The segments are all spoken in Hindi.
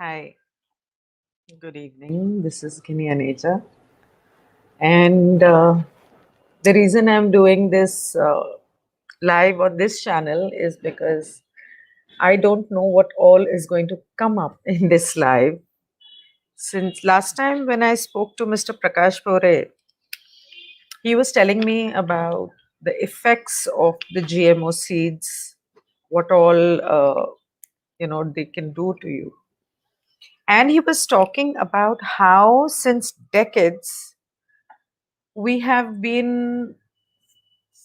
Hi, good evening. This is Kini Aneja. And the reason I'm doing this live on this channel is because I don't know what all is going to come up in this live. Since last time when I spoke to Mr. Prakash Pore, he was telling me about the effects of the GMO seeds, what all they can do to you. And he was talking about how since decades we have been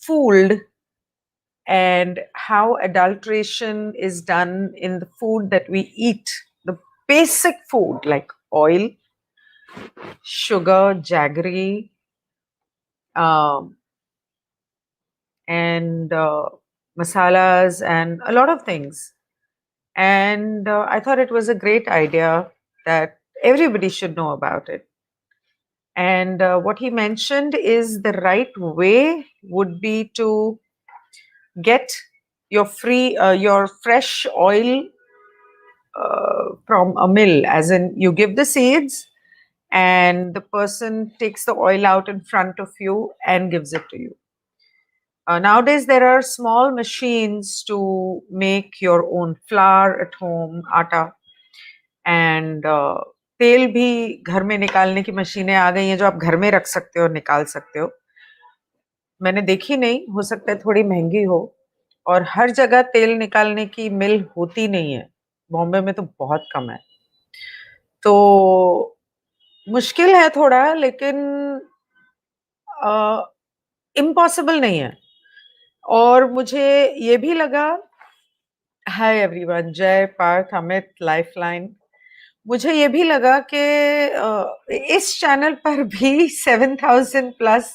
fooled and how adulteration is done in the food that we eat. The basic food like oil, sugar, jaggery, um, and masalas, and a lot of things. And I thought it was a great idea that everybody should know about it. And what he mentioned is the right way would be to get your fresh oil from a mill, as in you give the seeds and the person takes the oil out in front of you and gives it to you. Nowadays there are small machines to make your own flour at home, atta, and तेल भी घर में निकालने की मशीनें आ गई हैं जो आप घर में रख सकते हो और निकाल सकते हो. मैंने देखी नहीं, हो सकता है थोड़ी महंगी हो, और हर जगह तेल निकालने की मिल होती नहीं है. बॉम्बे में तो बहुत कम है. तो मुश्किल है थोड़ा, लेकिन इम्पॉसिबल नहीं है. और मुझे ये भी लगा, हाय एवरीवन, जय, पार्थ, अमित, लाइफलाइन. मुझे ये भी लगा कि इस चैनल पर भी 7,000 प्लस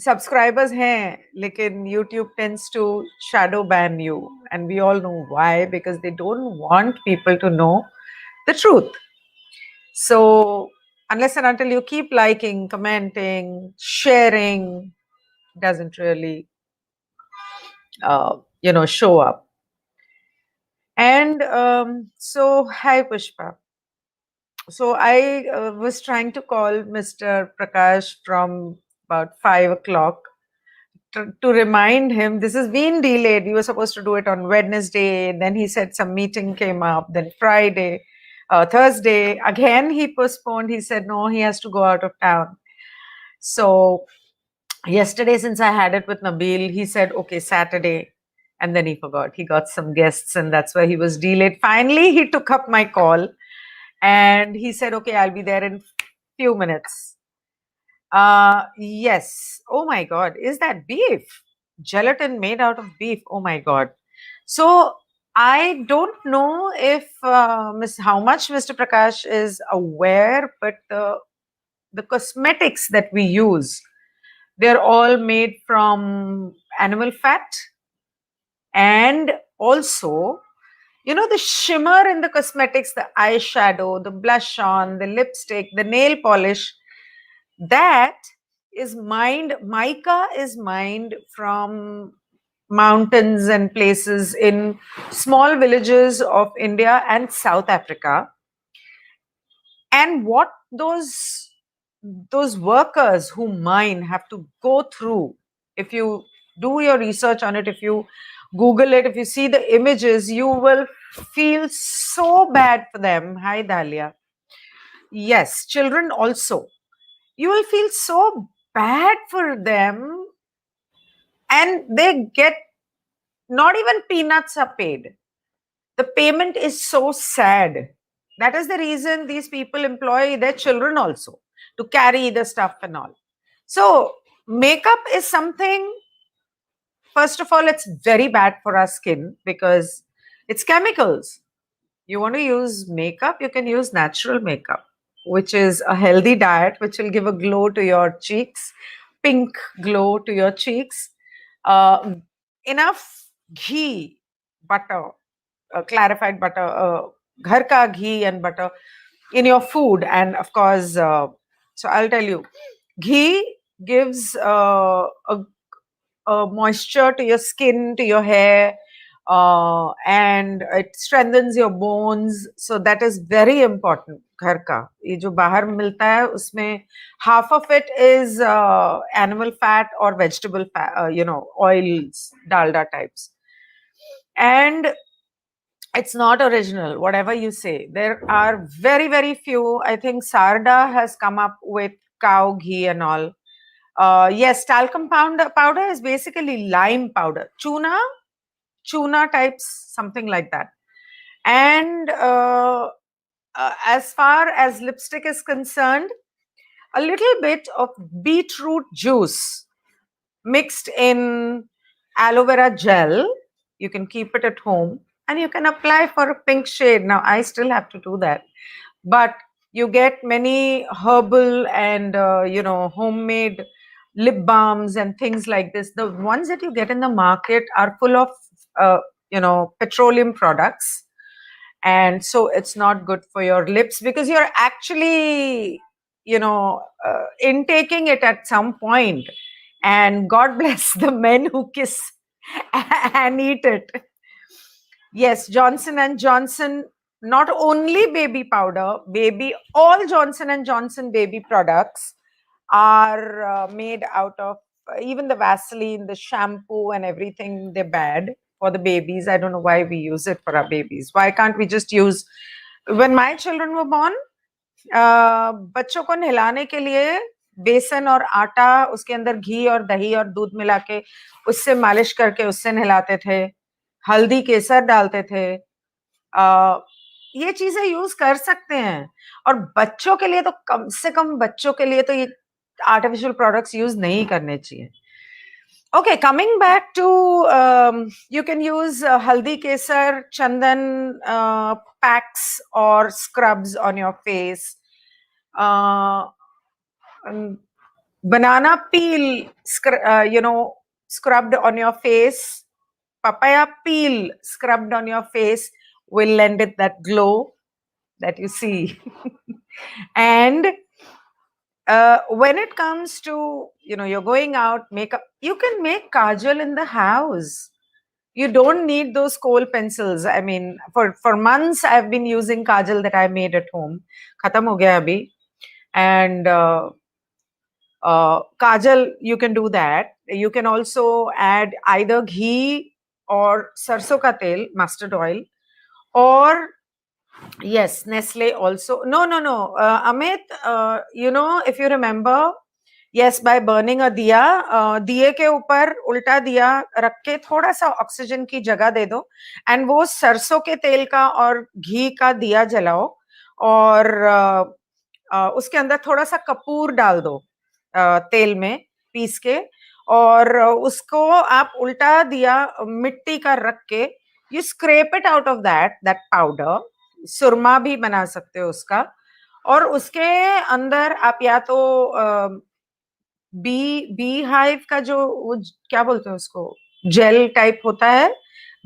subscribers हैं, लेकिन YouTube tends to shadow ban you, and we all know why, because they don't want people to know the truth. So unless and until you keep liking, commenting, sharing, doesn't really show up. And so hi Pushpa. So I was trying to call Mr. Prakash from about 5 o'clock to remind him this has been delayed. We were supposed to do it on Wednesday. Then he said some meeting came up. Then Friday, Thursday, again he postponed. He said no, he has to go out of town. So yesterday, since I had it with Nabil, he said okay, Saturday. And then he forgot. He got some guests, and that's why he was delayed. Finally, he took up my call and he said, okay, I'll be there in few minutes. Yes. Oh my God. Is that beef? Gelatin made out of beef. Oh my God. So I don't know if how much Mr. Prakash is aware, but the cosmetics that we use, they're all made from animal fat. And also, the shimmer in the cosmetics, the eyeshadow, the blush on, the lipstick, the nail polish, that is mined, mica is mined from mountains and places in small villages of India and South Africa. And what those workers who mine have to go through, if you do your research on it, if you Google it, if you see the images, you will feel so bad for them. Hi, Dahlia. Yes, children also. You will feel so bad for them, and they get not even peanuts are paid. The payment is so sad. That is the reason these people employ their children also to carry the stuff and all. So, makeup is something, first of all, it's very bad for our skin because it's chemicals. You want to use makeup, you can use natural makeup, which is a healthy diet, which will give a glow to your cheeks, pink glow to your cheeks. Enough ghee, butter, clarified butter, ghar ka ghee and butter in your food. And of course, so I'll tell you, ghee gives a moisture to your skin, to your hair. and it strengthens your bones. So that is very important. घर का ये जो बाहर मिलता है उसमें half of it is animal fat or vegetable fat, oils, dalda types, and it's not original. Whatever you say, there are very, very few. I think Sarda has come up with cow ghee and all. Yes, talcum powder is basically lime powder, tuna types, something like that. And as far as lipstick is concerned, a little bit of beetroot juice mixed in aloe vera gel. You can keep it at home and you can apply for a pink shade. Now, I still have to do that, but you get many herbal and homemade lip balms and things like this. The ones that you get in the market are full of petroleum products, and so it's not good for your lips because you're actually intaking it at some point, and God bless the men who kiss and eat it. Yes, Johnson and Johnson, not only baby powder, all Johnson and Johnson baby products are made out of, even the Vaseline, the shampoo and everything, they're bad for the babies. I don't know why we use it for our babies. Why can't we just use, when my children were born, बच्चों को नहलाने के लिए बेसन और आटा, उसके अंदर घी और दही और दूध मिला के उससे मालिश करके उससे नहलाते थे, हल्दी केसर डालते थे. ये चीजें यूज कर सकते हैं, और बच्चों के लिए तो कम से कम बच्चों के लिए तो ये आर्टिफिशियल प्रोडक्ट्स यूज नहीं करने चाहिए. Okay, coming back to, you can use haldi kesar, chandan packs or scrubs on your face. Banana peel, scrubbed on your face. Papaya peel scrubbed on your face will lend it that glow that you see. And when it comes to, you're going out, makeup, you can make kajal in the house. You don't need those kohl pencils. I mean, for months I've been using kajal that I made at home. Khatam ho gaya abhi. And kajal, you can do that. You can also add either ghee or sarson ka tel, mustard oil, or yes, Nestle also. No, Amit, if you remember, yes, by burning a diya, diye के ऊपर उल्टा दिया रख के थोड़ा सा ऑक्सीजन की जगह दे दो, एंड वो सरसों के तेल का और घी का दिया जलाओ, और उसके अंदर थोड़ा सा कपूर डाल दो तेल में पीस के, और उसको आप उल्टा दिया मिट्टी का रख के, you scrape it out of that powder. सुरमा भी बना सकते हो उसका, और उसके अंदर आप या तो बी हाइव का जो क्या बोलते हैं उसको, जेल टाइप होता है,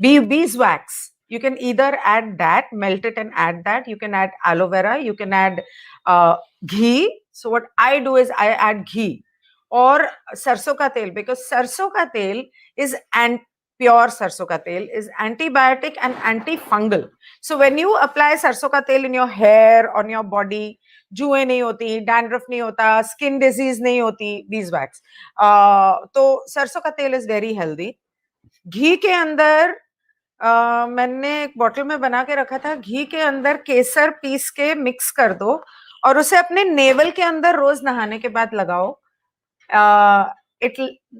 bees wax. You can either add that, melt it and add that. You can add aloe vera, you can add ghee. So what I do is I add ghee or sarson ka tel, because sarson ka tel is pure sarson ka tel is antibiotic and antifungal. So when you apply sarson ka tel in your hair, on your body, जुए नहीं होती, डैंड्रफ नहीं होता, स्किन डिजीज नहीं होती, बीज वैक्स. तो सरसों का तेल इज वेरी हेल्दी. घी के अंदर मैंने एक बॉटल में बना के रखा था, घी के अंदर केसर पीस के मिक्स कर दो और उसे अपने नेवल के अंदर रोज नहाने के बाद लगाओ.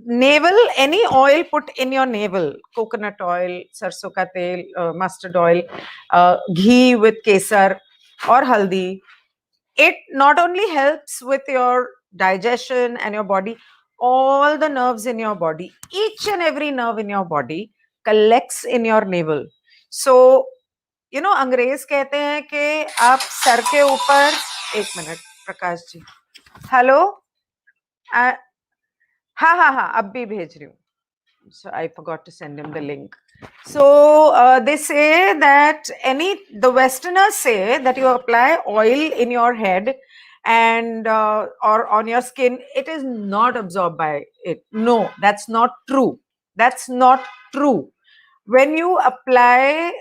Navel, any oil put in your navel, coconut oil, sarson ka tel, mustard oil, ghee with kesar or haldi, it not only helps with your digestion and your body, all the nerves in your body, each and every nerve in your body collects in your navel. So, अंग्रेज कहते हैं कि आप सर के ऊपर, एक मिनट प्रकाश जी, हेलो, हाँ, अब भी भेज रही हूँ. So I forgot to send him the link. So they say that the Westerners say that you apply oil in your head and or on your skin, it is not absorbed by it. No, that's not true. That's not true. when you apply,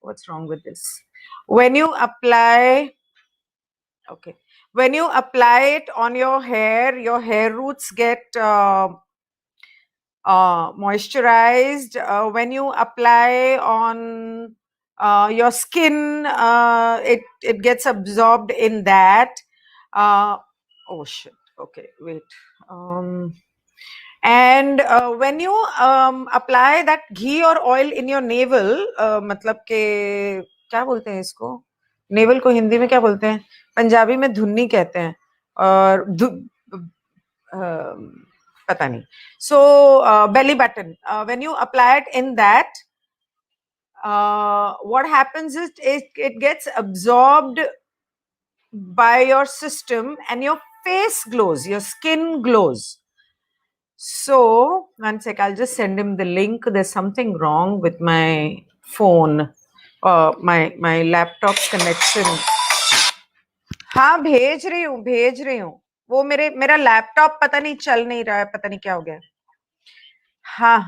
what's wrong with this? When you apply, okay, when you apply it on your hair roots get moisturized. When you apply on your skin, it gets absorbed in that. Oh shit. Okay, wait. And when you apply that ghee or oil in your navel, मतलब के क्या बोलते हैं इसको? नेवल को हिंदी में क्या बोलते हैं? पंजाबी में धुन्नी कहते हैं और पता नहीं. So belly button, when you apply it in that, what happens is it gets absorbed by your system and your face glows, your skin glows. So, one sec, I'll just send him the link. There's something wrong with my phone, my laptop's connection. हाँ भेज रही हूँ. वो मेरा लैपटॉप पता नहीं चल नहीं रहा है, पता नहीं क्या हो गया. हाँ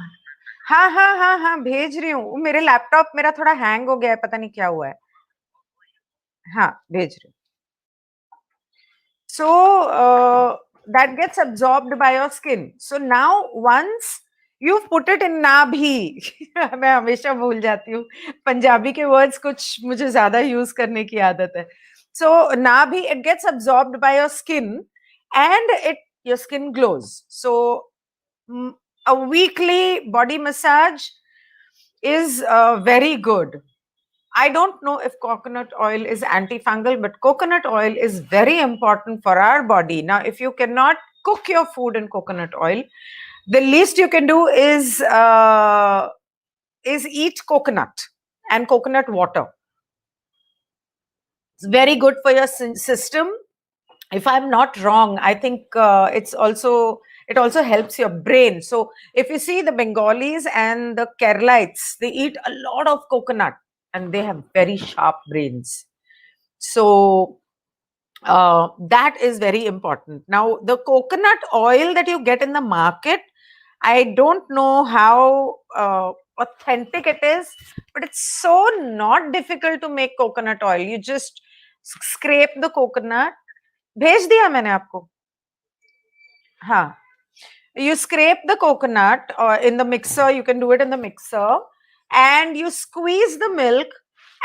हाँ हाँ हाँ हाँ भेज रही हूँ. मेरे लैपटॉप मेरा थोड़ा हैंग हो गया है, पता नहीं क्या हुआ है. हाँ भेज रही हूँ. So that gets absorbed by your skin. So now once you've put it in nabhi, मैं हमेशा भूल जाती हूँ पंजाबी के words कुछ मुझे ज़्यादा use करने की आदत है. So nabhi, it gets absorbed by your skin and your skin glows. So a weekly body massage is very good. I don't know if coconut oil is antifungal, but coconut oil is very important for our body. Now, if you cannot cook your food in coconut oil, the least you can do is eat coconut and coconut water. It's very good for your system. If I'm not wrong, I think it also helps your brain. So if you see the Bengalis and the Keralites, they eat a lot of coconut and they have very sharp brains. So that is very important. Now, the coconut oil that you get in the market, I don't know how authentic it is, but it's so not difficult to make coconut oil. You just scrape the coconut. भेज दिया मैंने आपको. हाँ. You scrape the coconut in the mixer. You can do it in the mixer, and you squeeze the milk,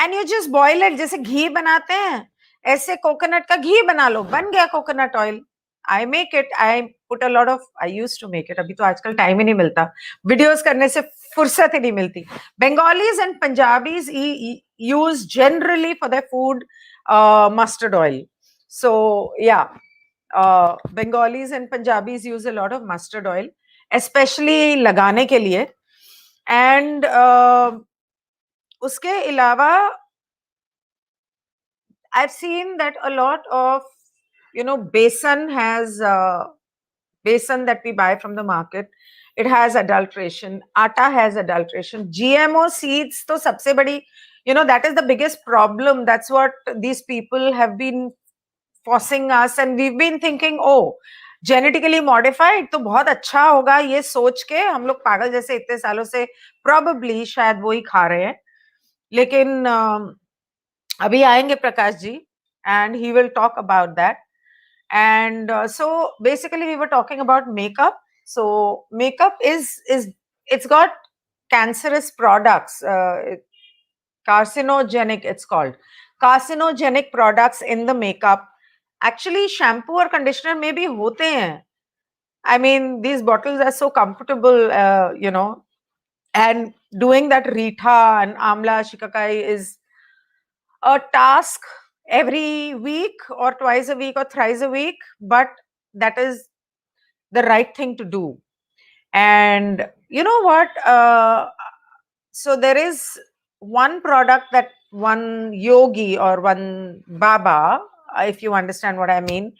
and you just boil it. जैसे घी बनाते हैं, ऐसे coconut का घी बना लो, बन गया coconut oil. I make it. I put a lot of. I used to make it. अभी तो आजकल टाइम ही नहीं मिलता. Videos करने से फुर्सत ही नहीं मिलती. Bengalis and Punjabis use generally for their food mustard oil. So yeah. Bengalis and Punjabis use a lot of mustard oil, especially लगाने के लिए. And उसके अलावा I've seen that a lot of besan that we buy from the market, it has adulteration. Atta has adulteration. GMO seeds तो सबसे बड़ी, that is the biggest problem. That's what these people have been forcing us, and we've been thinking, oh, genetically modified तो बहुत अच्छा होगा, ये सोच के हम लोग पागल जैसे इतने सालों से probably शायद वो ही खा रहे हैं. लेकिन अभी आएंगे Prakash ji and he will talk about that. And so basically we were talking about makeup. So makeup is it's got cancerous products, carcinogenic, it's called carcinogenic products in the makeup. Actually shampoo or conditioner में भी होते हैं. I mean, these bottles are so comfortable, and doing that Rita and Amla Shikakai is a task every week or twice a week or thrice a week, but that is the right thing to do. And you know what? So there is one product that one yogi or one Baba, if you understand what I mean,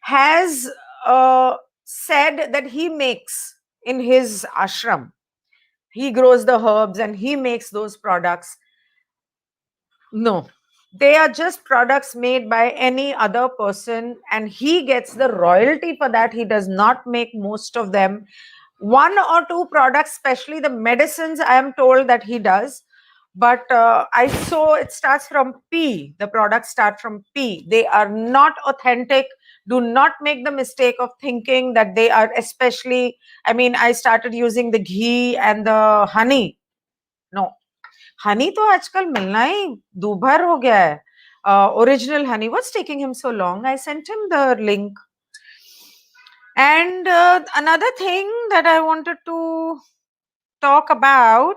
has said that he makes in his ashram. He grows the herbs and he makes those products. No, they are just products made by any other person and he gets the royalty for that. He does not make most of them. one or two products, especially the medicines, I am told that he does. But I saw it starts from P. The products start from P. They are not authentic. Do not make the mistake of thinking that they are, especially, I mean, I started using the ghee and the honey. No, honey तो आजकल मिलना ही दूभर हो गया है. Original honey. What's taking him so long? I sent him the link. And another thing that I wanted to talk about,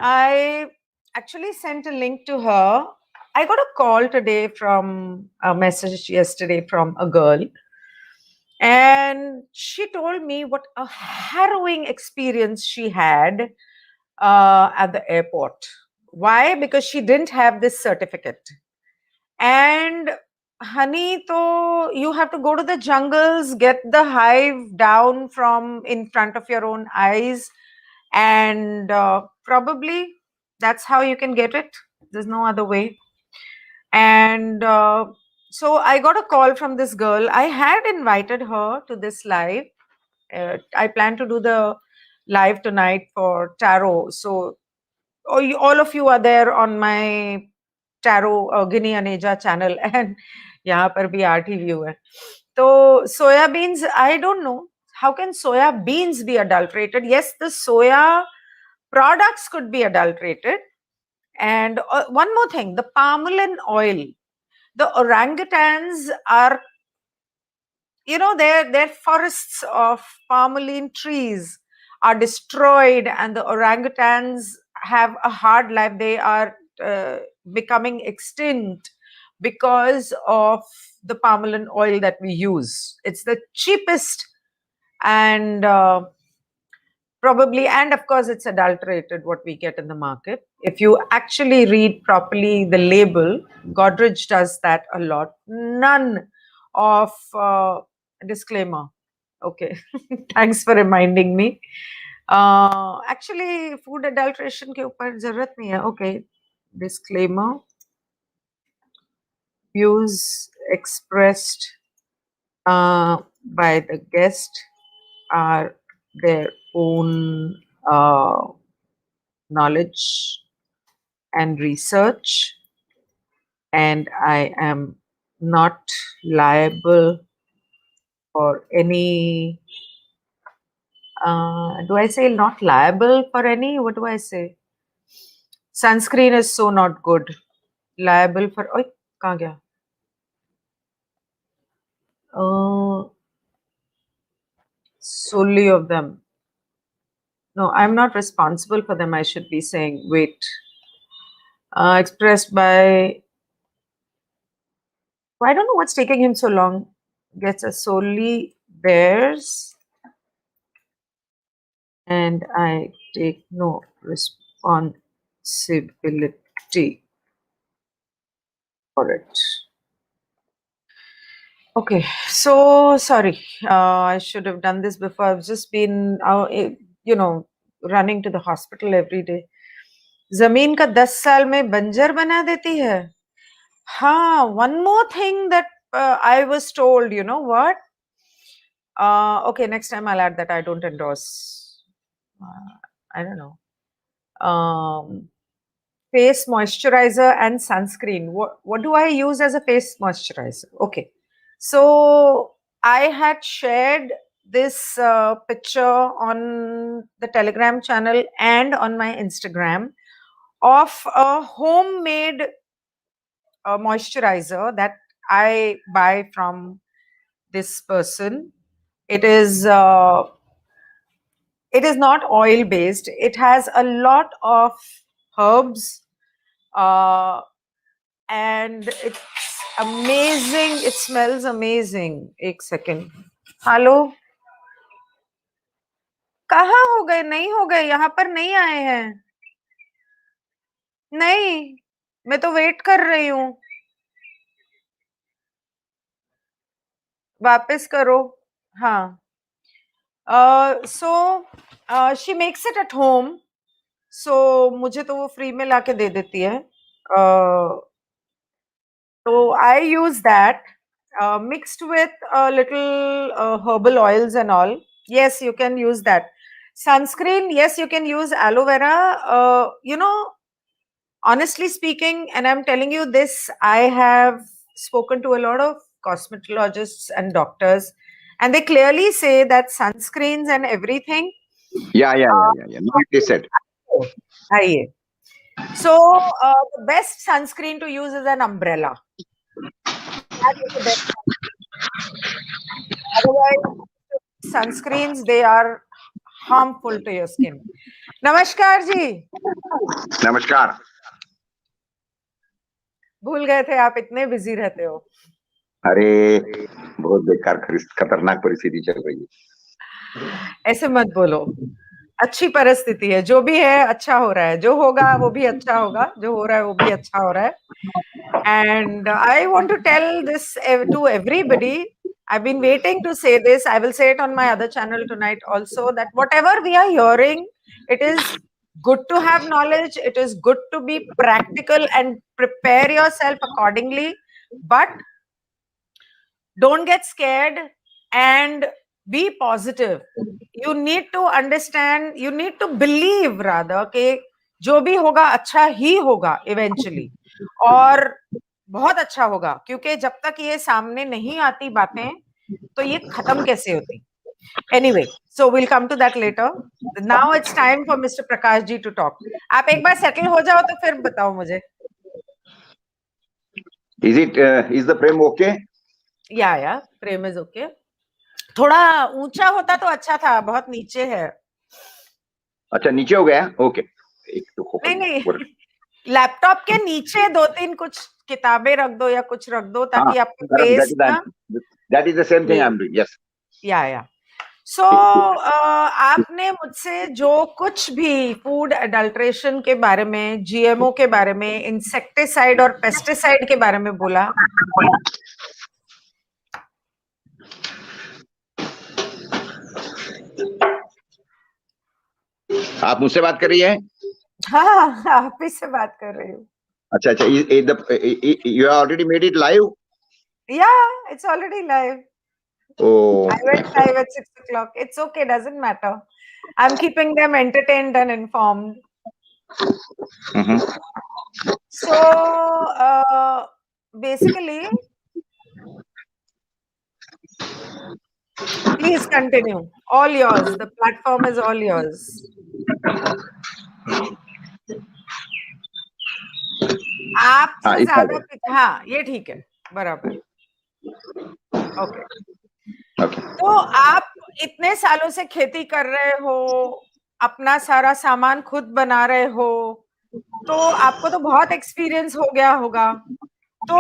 I actually sent a link to her. I got a call today from a message yesterday from a girl, and she told me what a harrowing experience she had at the airport. Why? Because she didn't have this certificate. And honey, so you have to go to the jungles, get the hive down from in front of your own eyes, and probably that's how you can get it. There's no other way. And so I got a call from this girl. I had invited her to this live. I plan to do the live tonight for tarot. So all of you are there on my tarot Guinea Aneja channel, and यहाँ पर भी 8 ही व्यू है. तो soya beans, I don't know how can soya beans be adulterated. Yes, the soya products could be adulterated. And one more thing, the palmolin oil, the orangutans are, you know, their forests of palmolin trees are destroyed, and the orangutans have a hard life. They are becoming extinct because of the palmolin oil that we use. It's the cheapest, and probably, and of course it's adulterated what we get in the market. If you actually read properly the label, Godrej does that a lot. None of disclaimer. Okay. Thanks for reminding me. Actually food adulteration के ऊपर जरूरत नहीं है. Okay. Disclaimer. Views expressed by the guest are their own knowledge and research, and I am not liable for any. Do I say not liable for any? What do I say? Sunscreen is so not good. Liable for. Oh, कहाँ गया? Solely of them. No, I'm not responsible for them. I should be saying. Wait. Expressed by. I don't know what's taking him so long. Gets a solely theirs, and I take no responsibility for it. Okay, so sorry. I should have done this before. I've just been, you know, running to the hospital every day. जमीन का 10 साल में बंजर बना देती है. हाँ, one more thing that I was told, you know what? Okay, next time I'll add that. I don't endorse. I don't know. Face moisturizer and sunscreen. What do I use as a face moisturizer? Okay, so I had shared this picture on the Telegram channel and on my Instagram of a homemade moisturizer that I buy from this person. It is not oil based. It has a lot of herbs, and it's amazing. It smells amazing. एक second. Hello. कहाँ हो गए? नहीं हो गए. यहाँ पर नहीं आए हैं. नहीं, मैं तो वेट कर रही हूँ. वापस करो. हाँ. So she makes it at home. So मुझे तो वो फ्री में लाके दे देती है. So I use that mixed with a little herbal oils and all. Yes, you can use that. Sunscreen, yes, you can use aloe vera. Honestly speaking, and I'm telling you this, I have spoken to a lot of cosmetologists and doctors, and they clearly say that sunscreens and everything. Yeah. No, it is said. आइए. So the best sunscreen to use is an umbrella. That is the best. Otherwise, sunscreens, they are harmful to your skin. नमस्कार जी. नमस्कार. भूल गए थे, आप इतने बिजी रहते हो. अरे बहुत बेकार खतरनाक परिस्थिति चल रही है. ऐसे मत बोलो, अच्छी परिस्थिति है, जो भी है अच्छा हो रहा है, जो होगा वो भी अच्छा होगा, जो हो रहा है वो भी अच्छा हो रहा है. And I want to tell this to everybody. I've been waiting to say this. I will say it on my other channel tonight also, that whatever we are hearing, it is good to have knowledge. It is good to be practical and prepare yourself accordingly. But don't get scared and be positive. You need to understand, you need to believe rather कि जो भी होगा अच्छा ही होगा eventually. और बहुत अच्छा होगा, क्योंकि जब तक ये सामने नहीं आती बातें तो ये खत्म कैसे होती. Anyway, so we'll come to that later. Now it's time for Mr. Prakash ji to talk. आप एक बार सेटल हो जाओ तो फिर बताओ मुझे. Is the frame okay? Yeah, frame is okay. थोड़ा ऊंचा होता तो अच्छा था, बहुत नीचे है. अच्छा, नीचे हो गया. ओके. नहीं, लैपटॉप के नीचे 2-3 कुछ किताबें रख दो या कुछ रख दो ताकि आपके फेस ना. That is the same thing I'm doing. Yes. या. सो आपने मुझसे जो कुछ भी फूड एडल्ट्रेशन के बारे में, जीएमओ के बारे में, इंसेक्टिसाइड और पेस्टिसाइड के बारे में बोला, आप मुझसे बात कर रही हैं? हाँ, आप ही से बात कर रही हूँ. अच्छा. You already made it live? Yeah, it's already live. Oh. I went live at 6 o'clock. It's okay, doesn't matter. I'm keeping them entertained and informed. So, basically, please continue. All yours. The platform is all yours. आपसे ज्यादा. हाँ, ये ठीक है, बराबर. ओके. तो आप इतने सालों से खेती कर रहे हो, अपना सारा सामान खुद बना रहे हो, तो आपको तो बहुत एक्सपीरियंस हो गया होगा. तो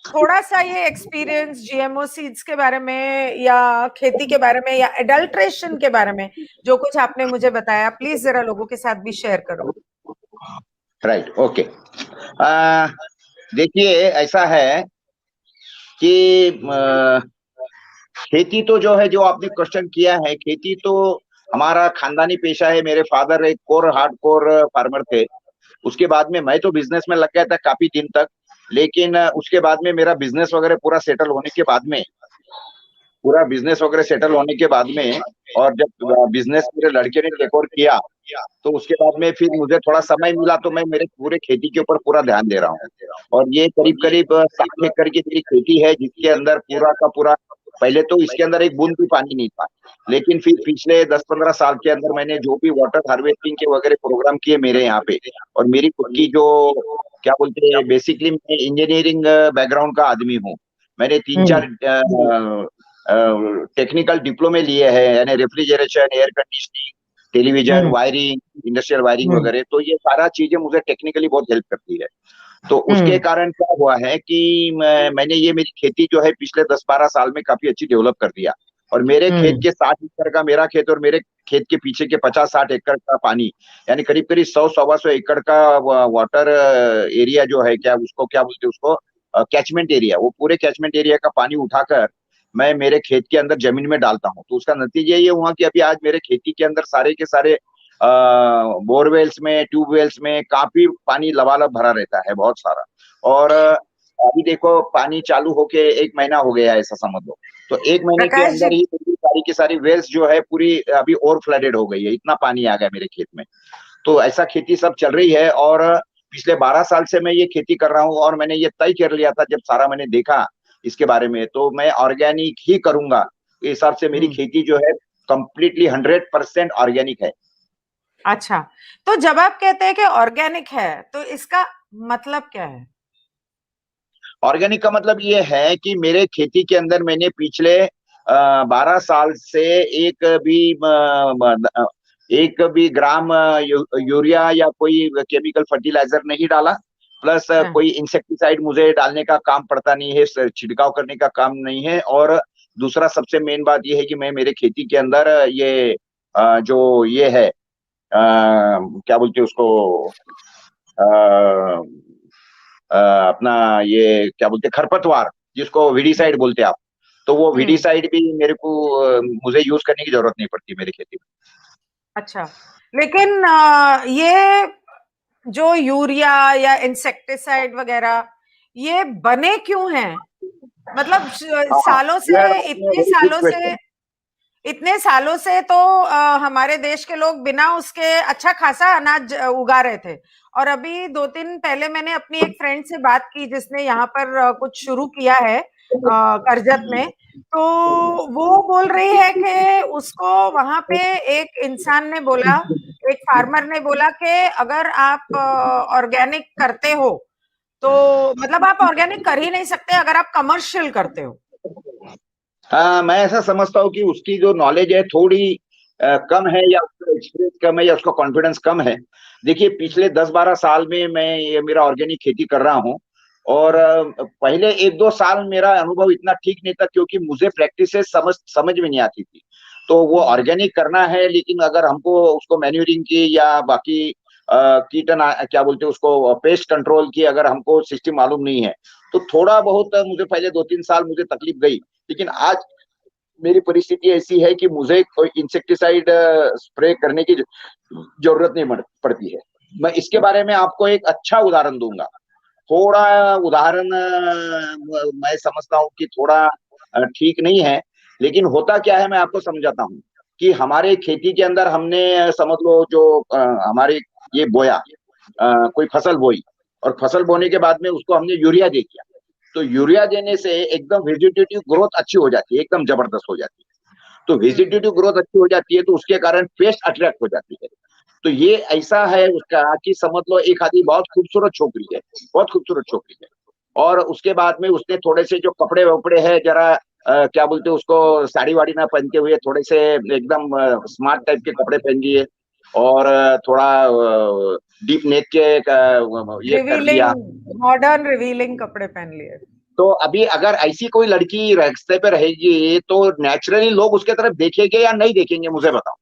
थोड़ा सा ये एक्सपीरियंस जीएमओ सीड्स के बारे में या खेती के बारे में या एडल्ट्रेशन के बारे में जो कुछ आपने मुझे बताया, प्लीज जरा लोगों के साथ भी शेयर करो. राइट. ओके. देखिए, ऐसा है कि खेती तो जो है, जो आपने क्वेश्चन किया है, खेती तो हमारा खानदानी पेशा है. मेरे फादर एक हार्डकोर फार्मर थे. उसके बाद में मैं तो बिजनेस में लग गया था काफी दिन तक, लेकिन उसके बाद में मेरा बिजनेस वगैरह पूरा सेटल होने के बाद में, और जब बिजनेस मेरे लड़के ने टेक ओवर किया, तो उसके बाद में फिर मुझे थोड़ा समय मिला, तो मैं मेरे पूरे खेती के ऊपर पूरा ध्यान दे रहा हूँ. और ये करीब 7 एकड़ की मेरी खेती है, जिसके अंदर पूरा का पूरा, पहले तो इसके अंदर एक बूंद भी पानी नहीं था, लेकिन फिर पिछले 10-15 साल के अंदर मैंने जो भी वाटर हार्वेस्टिंग के वगैरह प्रोग्राम किए मेरे यहाँ पे, और मेरी खुद की जो क्या बोलते हैं, बेसिकली मैं इंजीनियरिंग बैकग्राउंड का आदमी हूँ. मैंने 3-4 टेक्निकल डिप्लोमे लिए हैं, यानी refrigeration, air conditioning, television, wiring, industrial wiring वगैरह. तो ये सारा चीजें मुझे टेक्निकली बहुत हेल्प करती है. तो उसके कारण क्या हुआ है कि मैंने ये मेरी खेती जो है पिछले 10-12 साल में काफी अच्छी डेवलप कर दिया. और मेरे खेत के 60 एकड़ का मेरा खेत, और मेरे खेत के पीछे के 50-60 एकड़ का पानी, यानी करीब 100-125 एकड़ का वाटर एरिया जो है, क्या बोलते हैं उसको, कैचमेंट एरिया, वो पूरे कैचमेंट एरिया का पानी उठाकर मैं मेरे खेत के अंदर जमीन में डालता हूँ. तो उसका नतीजा ये हुआ कि अभी आज मेरे खेती के अंदर सारे के सारे बोरवेल्स में, ट्यूबवेल्स में काफी पानी लबालब भरा रहता है, बहुत सारा. और अभी देखो पानी चालू होके 1 महीना हो गया है, ऐसा समझ लो। तो 1 महीने के प्रकाश जी, अंदर ही मेरी सारी की सारी वेल्स जो है पूरी अभी ओवर फ्लडेड हो गई है, इतना पानी आ गया मेरे खेत में। तो ऐसा खेती सब चल रही है। और पिछले 12 साल से मैं ये खेती कर रहा हूँ, और मैंने ये तय कर लिया था जब सारा मैंने देखा इसके बारे में, तो मैं ऑर्गेनिक ही करूंगा। इस हिसाब से मेरी खेती जो है कंप्लीटली 100% ऑर्गेनिक है। अच्छा, तो जब आप कहते हैं कि ऑर्गेनिक है, तो इसका मतलब क्या है? ऑर्गेनिक का मतलब ये है कि मेरे खेती के अंदर मैंने पिछले 12 साल से एक भी ग्राम यूरिया या कोई केमिकल फर्टिलाइजर नहीं डाला। प्लस हाँ, कोई इंसेक्टिसाइड मुझे डालने का काम पड़ता नहीं है, छिड़काव करने का काम नहीं है। और दूसरा सबसे मेन बात यह है कि मैं मेरे खेती के अंदर ये जो ये है क्या बोलते हैं उसको, अ, अपना ये क्या बोलते हैं खरपतवार, जिसको विडीसाइड बोलते हैं आप, तो वो हम्म, विडीसाइड भी मेरे को मुझे यूज करने की जरूरत नहीं पड़ती मेरी खेती में। अच्छा, लेकिन ये जो यूरिया या इंसेक्टिसाइड वगैरह, ये बने क्यों हैं? मतलब हाँ, सालों यू से, हैव इतने वेरी गुड सालों से, क्वेश्चन। इतने सालों से तो हमारे देश के लोग बिना उसके अच्छा खासा अनाज उगा रहे थे। और अभी 2 दिन पहले मैंने अपनी एक फ्रेंड से बात की जिसने यहाँ पर कुछ शुरू किया है करजत में। तो वो बोल रही है कि उसको वहां पे एक इंसान ने बोला, एक फार्मर ने बोला कि अगर आप ऑर्गेनिक करते हो, तो मतलब आप ऑर्गेनिक कर ही नहीं सकते अगर आप कमर्शियल करते हो। हाँ, मैं ऐसा समझता हूँ कि उसकी जो नॉलेज है थोड़ी कम है, या उसका एक्सपीरियंस कम है, या उसका कॉन्फिडेंस कम है। देखिए पिछले 10-12 साल में मैं ये मेरा ऑर्गेनिक खेती कर रहा हूँ। और पहले 1-2 साल मेरा अनुभव इतना ठीक नहीं था, क्योंकि मुझे प्रैक्टिस से समझ समझ में नहीं आती थी। तो वो ऑर्गेनिक करना है, लेकिन अगर हमको उसको मैन्यूरिंग की या बाकी कीटना क्या बोलते हैं उसको पेस्ट कंट्रोल की अगर हमको सिस्टम मालूम नहीं है, तो थोड़ा बहुत मुझे पहले 2-3 साल मुझे तकलीफ गई। लेकिन आज मेरी परिस्थिति ऐसी है कि मुझे कोई इंसेक्टिसाइड स्प्रे करने की जरूरत नहीं पड़ती है। मैं इसके बारे में आपको एक अच्छा उदाहरण दूंगा। थोड़ा उदाहरण मैं समझता हूँ कि थोड़ा ठीक नहीं है, लेकिन होता क्या है मैं आपको समझाता हूँ। कि हमारे खेती के अंदर हमने समझ लो जो हमारे ये बोया, कोई फसल बोई, और फसल बोने के बाद में उसको हमने यूरिया दे दिया। तो यूरिया देने से एकदम वेजिटेटिव ग्रोथ अच्छी हो जाती है, एकदम जबरदस्त हो जाती है। तो वेजिटेटिव ग्रोथ अच्छी हो जाती है, तो उसके कारण पेस्ट अट्रैक्ट हो जाती है। तो ये ऐसा है उसका कि समझ लो एक आदमी बहुत खूबसूरत छोकरी है, बहुत खूबसूरत छोकरी है। और उसके बाद में उसने थोड़े से जो कपड़े वपड़े है जरा क्या बोलते हैं उसको, साड़ी वाड़ी ना पहनते हुए थोड़े से एकदम स्मार्ट टाइप के कपड़े पहन लिए। और थोड़ा डीप नेक के ये कर रिवीलिंग, लिया। मॉडर्न रिवीलिंग कपड़े पहन लिए। तो अभी अगर ऐसी कोई लड़की रास्ते पे रहेगी, तो नेचुरली लोग उसके तरफ देखेंगे या नहीं देखेंगे, मुझे बताओ।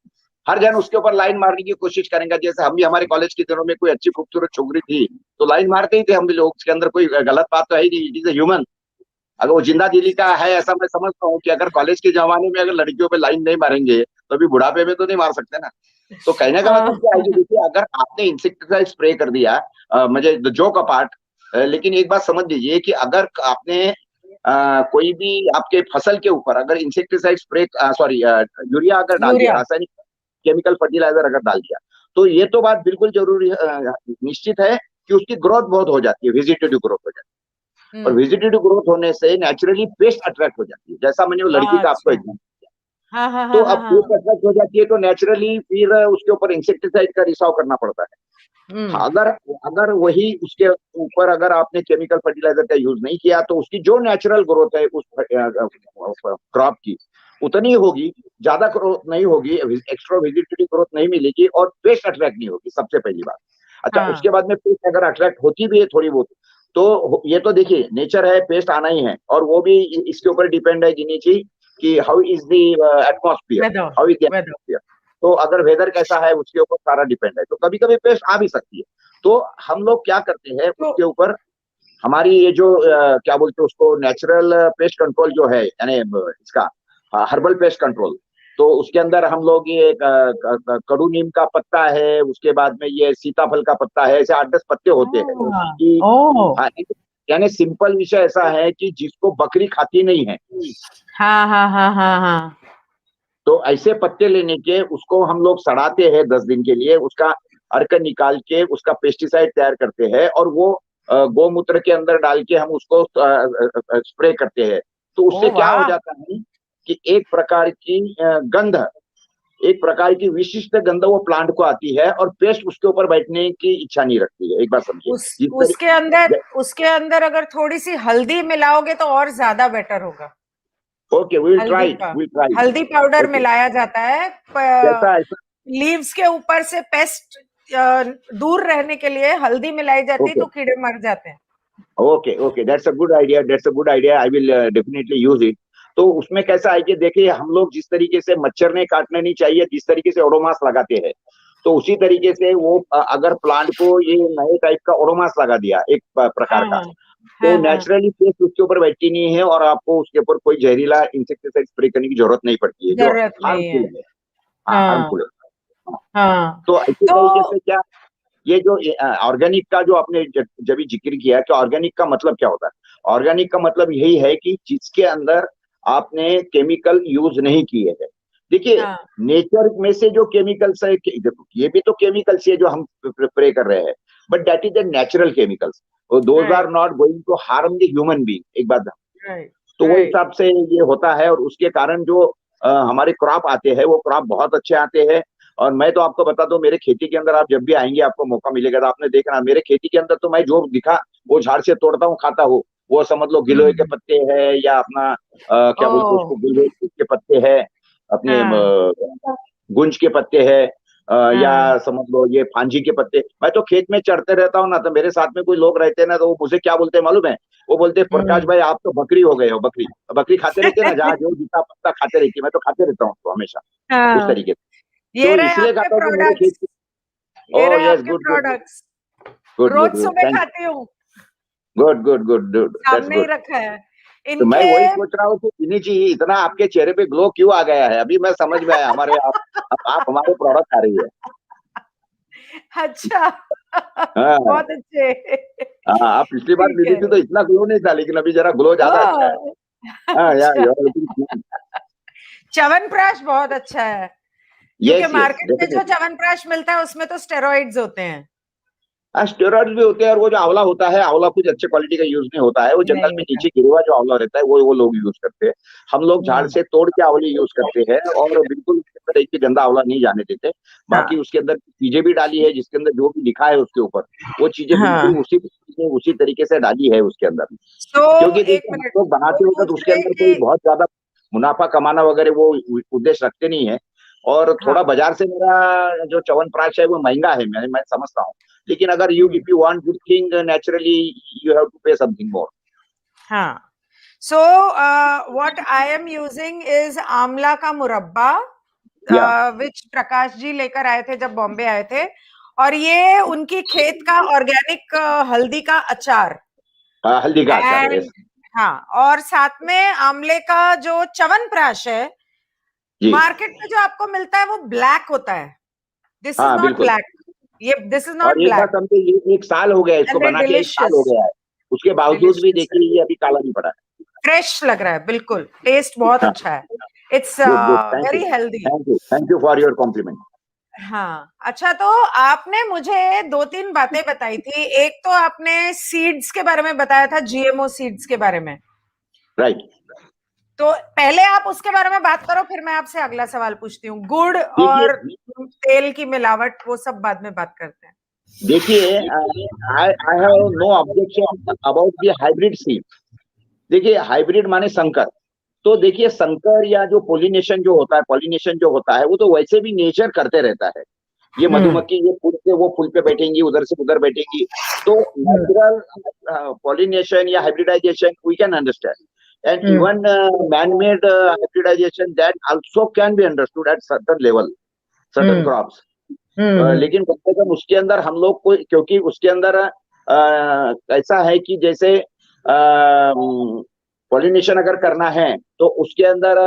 हर जन उसके ऊपर लाइन मारने की कोशिश करेंगे। जैसे हम भी हमारे कॉलेज के दिनों में कोई अच्छी खूबसूरत छोकरी थी, तो लाइन मारते ही थे हम भी लोग। उसके अंदर कोई गलत बात तो है ही नहीं, इट इज ह्यूमन। अगर वो जिंदा दिली का है, ऐसा मैं समझता हूँ कि अगर कॉलेज के जमाने में अगर लड़कियों पे लाइन नहीं मारेंगे, तो अभी बुढ़ापे में तो नहीं मार सकते ना। तो कहने का मतलब क्या है कि देखिए अगर आपने इंसेक्टिसाइड स्प्रे कर दिया, मुझे जोक अपार्ट, लेकिन एक बात समझ लीजिए कि अगर आपने कोई भी आपके फसल के ऊपर अगर इंसेक्टिसाइड स्प्रे सॉरी यूरिया अगर डाल दिया, यूरिया। रासायनिक केमिकल फर्टिलाइजर अगर डाल दिया, तो ये तो बात बिल्कुल जरूरी निश्चित है कि उसकी ग्रोथ बहुत हो जाती है, वेजिटेटिव ग्रोथ हो जाती है। और हम्म। वेजिटेटिव ग्रोथ होने से नेचुरली पेस्ट अट्रैक्ट हो जाती है, जैसा मैंने वो लड़की का आपको अच्छा। एग्जाम्पल। हाँ, हाँ, तो हाँ, हाँ, अब हाँ। पेस्ट अट्रैक्ट हो जाती है, तो नेचुरली फिर उसके ऊपर इंसेक्टिसाइड का रिसाव करना पड़ता है। हम्म। हाँ, अगर अगर वही उसके ऊपर अगर आपने केमिकल फर्टिलाइजर का यूज नहीं किया, तो उसकी जो नेचुरल ग्रोथ है उस क्रॉप की उतनी होगी, ज्यादा ग्रोथ नहीं होगी, एक्स्ट्रा वेजिटेटिव ग्रोथ नहीं मिलेगी, और पेस्ट अट्रैक्ट नहीं होगी, सबसे पहली बात। अच्छा, उसके हाँ, बाद में पेस्ट अगर अट्रैक्ट होती भी है थोड़ी बहुत, तो ये तो देखिए नेचर है, पेस्ट आना ही है। और वो भी इसके ऊपर डिपेंड है नीचे कि how is the atmosphere, weather, how is the weather. Atmosphere. तो अगर वेदर कैसा है उसके ऊपर सारा डिपेंड है, तो कभी कभी पेस्ट आ भी सकती है। तो हम लोग क्या करते हैं तो उसके ऊपर, हमारी ये जो क्या बोलते हैं उसको नेचुरल पेस्ट कंट्रोल जो है, यानी इसका हर्बल पेस्ट कंट्रोल। तो उसके अंदर हम लोग ये कड़ू नीम का पत्ता है, उसके बाद में ये सीताफल का पत्ता है, ऐसे 8-10 पत्ते होते हैं हाँ, कि ओह, हाँ, यानी सिंपल विषय ऐसा है कि जिसको बकरी खाती नहीं है, हाँ हाँ हाँ हाँ हाँ, तो ऐसे पत्ते लेने के उसको हम लोग सड़ाते हैं 10 दिन के लिए, उसका अर्क निकाल के उसका पेस्टिसाइड तैयार करते हैं और वो गौमूत्र के अंदर डाल के हम उसको स्प्रे करते हैं। तो ओ उससे क्या हो वाह, जाता है कि एक प्रकार की गंध, एक प्रकार की विशिष्ट गंध वो प्लांट को आती है और पेस्ट उसके ऊपर बैठने की इच्छा नहीं रखती है। एक बार समझिए उस जिस उसके अंदर तरीके। उसके अंदर अगर थोड़ी सी हल्दी मिलाओगे तो और ज्यादा बेटर होगा। ओके, वी विल हल्दी ट्राई, का, वी विल ट्राई। हल्दी पाउडर ओके, मिलाया जाता है कैसा ऐसा? लीव्स के ऊपर से पेस्ट दूर रहने के लिए हल्दी मिलाई जाती है ओके तो कीड़े मर जाते हैं। Okay okay, that's a good idea, that's a good idea, I will definitely use it. तो उसमें कैसा है कि देखिए हम लोग जिस तरीके से मच्छर ने काटना नहीं चाहिए, जिस तरीके से ओडोमास लगाते हैं, तो उसी तरीके से वो अगर प्लांट को ये नए टाइप का ओडोमास लगा दिया एक प्रकार हाँ का, हाँ तो हाँ हाँ, नेचुरली पेस्ट उसके ऊपर बैठती नहीं है और आपको उसके ऊपर कोई जहरीला इंसेक्टिसाइड स्प्रे करने की जरूरत नहीं पड़ती है, जो जरूरत नहीं है। हार्मफुल है। हाँ, हाँ हार्मफुल है। हाँ, हाँ, तो इसी तरीके तो से क्या, ये जो ऑर्गेनिक का जो आपने जब भी जिक्र किया कि ऑर्गेनिक का मतलब क्या होता है, ऑर्गेनिक का मतलब यही है कि जिसके अंदर आपने केमिकल यूज नहीं किए हैं। देखिए, हाँ नेचर में से जो केमिकल्स है, देखो ये भी तो केमिकल्स है जो हम स्प्रे कर रहे हैं, but that is the natural chemicals, those right are not going to harm the human being, एक बात। राइट तो वो राइट, हिसाब से ये होता है और उसके कारण जो हमारे क्रॉप आते हैं वो क्रॉप बहुत अच्छे आते हैं। और मैं तो आपको बता दूं, मेरे खेती के अंदर आप जब भी आएंगे आपको मौका मिलेगा तो आपने देखना, मेरे खेती के अंदर तो मैं जो दिखा वो झाड़ से तोड़ता हूँ, खाता हूँ। वो समझ लो गिलोय के पत्ते हैं या अपना क्या बोलते हैं ओ उसको, गिलोय के पत्ते हैं, अपने हाँ गुंज के पत्ते हैं, हाँ, या समझ लो ये फांजी के पत्ते। मैं तो खेत में चढ़ते रहता हूँ ना, तो मेरे साथ में कोई लोग रहते हैं ना, तो वो मुझे क्या बोलते हैं मालूम है? वो बोलते हैं प्रकाश हम्म। भाई आप तो बकरी हो गए हो, बकरी। बकरी खाते रहते हैं ना, जहाँ जो जीता पत्ता खाते रहती है, मैं तो खाते रहता हूँ उसको हमेशा, उस हाँ, तरीके से। ये तो रहे इसलिए आपके कहता हूँ कि मेरे प्रोडक्ट्स, खेत। ये ओह रहे यस, आपके good good good products, good रोज गुड गुड, सुबह थैंक यू, खाती हूँ, good good good good, that's सामने ही गुड। रखा है तो मैं इनके। वही सोच रहा हूँ कि इन्हीं जी इतना आपके चेहरे पे ग्लो क्यों आ गया है, अभी मैं समझ में आया, हमारे आप हमारे प्रोडक्ट खा रही है। अच्छा, हाँ बहुत अच्छे, हाँ, आप पिछली बार ठीक मिली है। थी तो इतना ग्लो नहीं था, लेकिन अभी जरा ग्लो ज्यादा अच्छा है। ओह! हाँ यार, अच्छा, यू आर लुकिंग। च्यवनप्राश बहुत अच्छा है, क्योंकि यस यस, मार्केट में जो डेफिनेटली। च्यवनप्राश मिलता है उसमें तो स्टेरॉइड्स होते हैं। हाँ, स्टेरॉइड्स भी होते हैं, और वो जो आंवला होता है, आंवला कुछ अच्छे क्वालिटी का यूज नहीं होता है, वो जंगल नहीं में होता। नीचे गिरा हुआ जो आंवला रहता है वो लोग यूज करते हैं। हम लोग झाड़ हुँ, से तोड़ के आंवले यूज करते हैं और बिल्कुल उसके अंदर एक भी गंदा आंवला नहीं जाने देते। बाकी हाँ, उसके अंदर चीजें भी डाली है, जिसके अंदर जो भी लिखा है उसके ऊपर, वो चीजें हाँ। बिल्कुल उसी तरीके से डाली है उसके अंदर। तो क्योंकि 1 देखिए हम मिनट, लोग वो बनाते पूछ वक्त उसके रहे अंदर कोई कि बहुत ज्यादा मुनाफा कमाना वगैरह वो उद्देश्य रखते नहीं है। और हाँ, थोड़ा बाजार से मेरा जो च्यवनप्राश है वो महंगा है, मैं समझता हूँ। लेकिन अगर यू हुँ, if you want good thing naturally, you have to pay something more. हाँ। So what I am using is आंवला का मुरब्बा, या विच प्रकाश जी लेकर आए थे जब बॉम्बे आए थे, और ये उनकी खेत का ऑर्गेनिक हल्दी का अचार, हल्दी का अचार है, एंड yes। हाँ, और साथ में आंवले का जो च्यवनप्राश है, जी मार्केट में जो आपको मिलता है वो ब्लैक होता है। दिस इज हाँ नॉट बिल्कुल। ब्लैक, ये दिस इज नॉट और एक बात ब्लैक, समझे, ये 1 साल हो गया इसको एंड बना के, 1 साल हो डिलीशियस, गया है, उसके बावजूद भी डिलीशियस है, देखिए ये अभी काला नहीं पड़ा फ्रेश लग रहा है, बिल्कुल टेस्ट बहुत है। अच्छा है, it's good good, thank you, very healthy. Thank you for your compliment. हाँ, अच्छा, तो आपने मुझे 2-3 बातें बताई थी। एक तो आपने सीड्स के बारे में बताया था, जीएमओ सीड्स के बारे में। राइट। तो पहले आप उसके बारे में बात करो, फिर मैं आपसे अगला सवाल पूछती हूँ। गुड़ देखिए और तेल की मिलावट वो सब बाद में बात करते हैं। देखिए, I have no objection about the hybrid seed. देखिए हाइब्रिड माने संकर। तो देखिए संकर या जो पोलिनेशन जो होता है, पॉलिनेशन जो होता है, वो तो वैसे भी नेचर करते रहता है। ये हम्म मधुमक्खी ये फूल से वो फूल पे बैठेंगी, उधर से उधर बैठेंगी। तो हम्म नेचुरल पॉलिनेशन या hybridization we can understand, and hmm even man made hybridization that also can be understood at certain level, certain hmm crops. Hmm लेकिन कम से कम उसके अंदर हम लोग को, क्योंकि उसके अंदर ऐसा है कि जैसे पॉलिनेशन अगर करना है तो उसके अंदर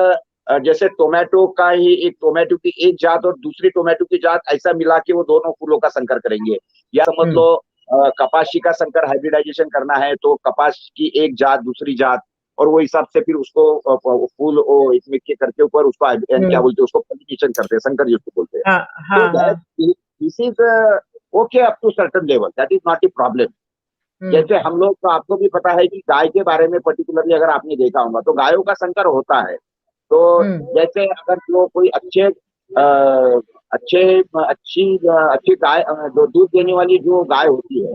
जैसे टोमेटो का ही एक टोमेटो की एक जात और दूसरी टोमेटो की जात ऐसा मिला के वो दोनों फूलों का संकर करेंगे, या समझ हम्म लो कपासी का संकर हाइब्रिडाइजेशन करना है तो कपास की एक जात दूसरी जात, और वो हिसाब से फिर उसको फूल एक मिट के करके ऊपर उसको क्या बोलते हैं उसको पॉलिनेशन करते हैं, संकर जिसको बोलते हैं। हाँ तो हाँ हाँ। This is okay up to certain level, that is not a problem. जैसे हम लोग तो आपको भी पता है कि गाय के बारे में पर्टिकुलरली अगर आपने देखा होगा तो गायों का संकर होता है। तो जैसे अगर जो कोई अच्छे अच्छी गाय जो दूध देने वाली जो गाय होती है,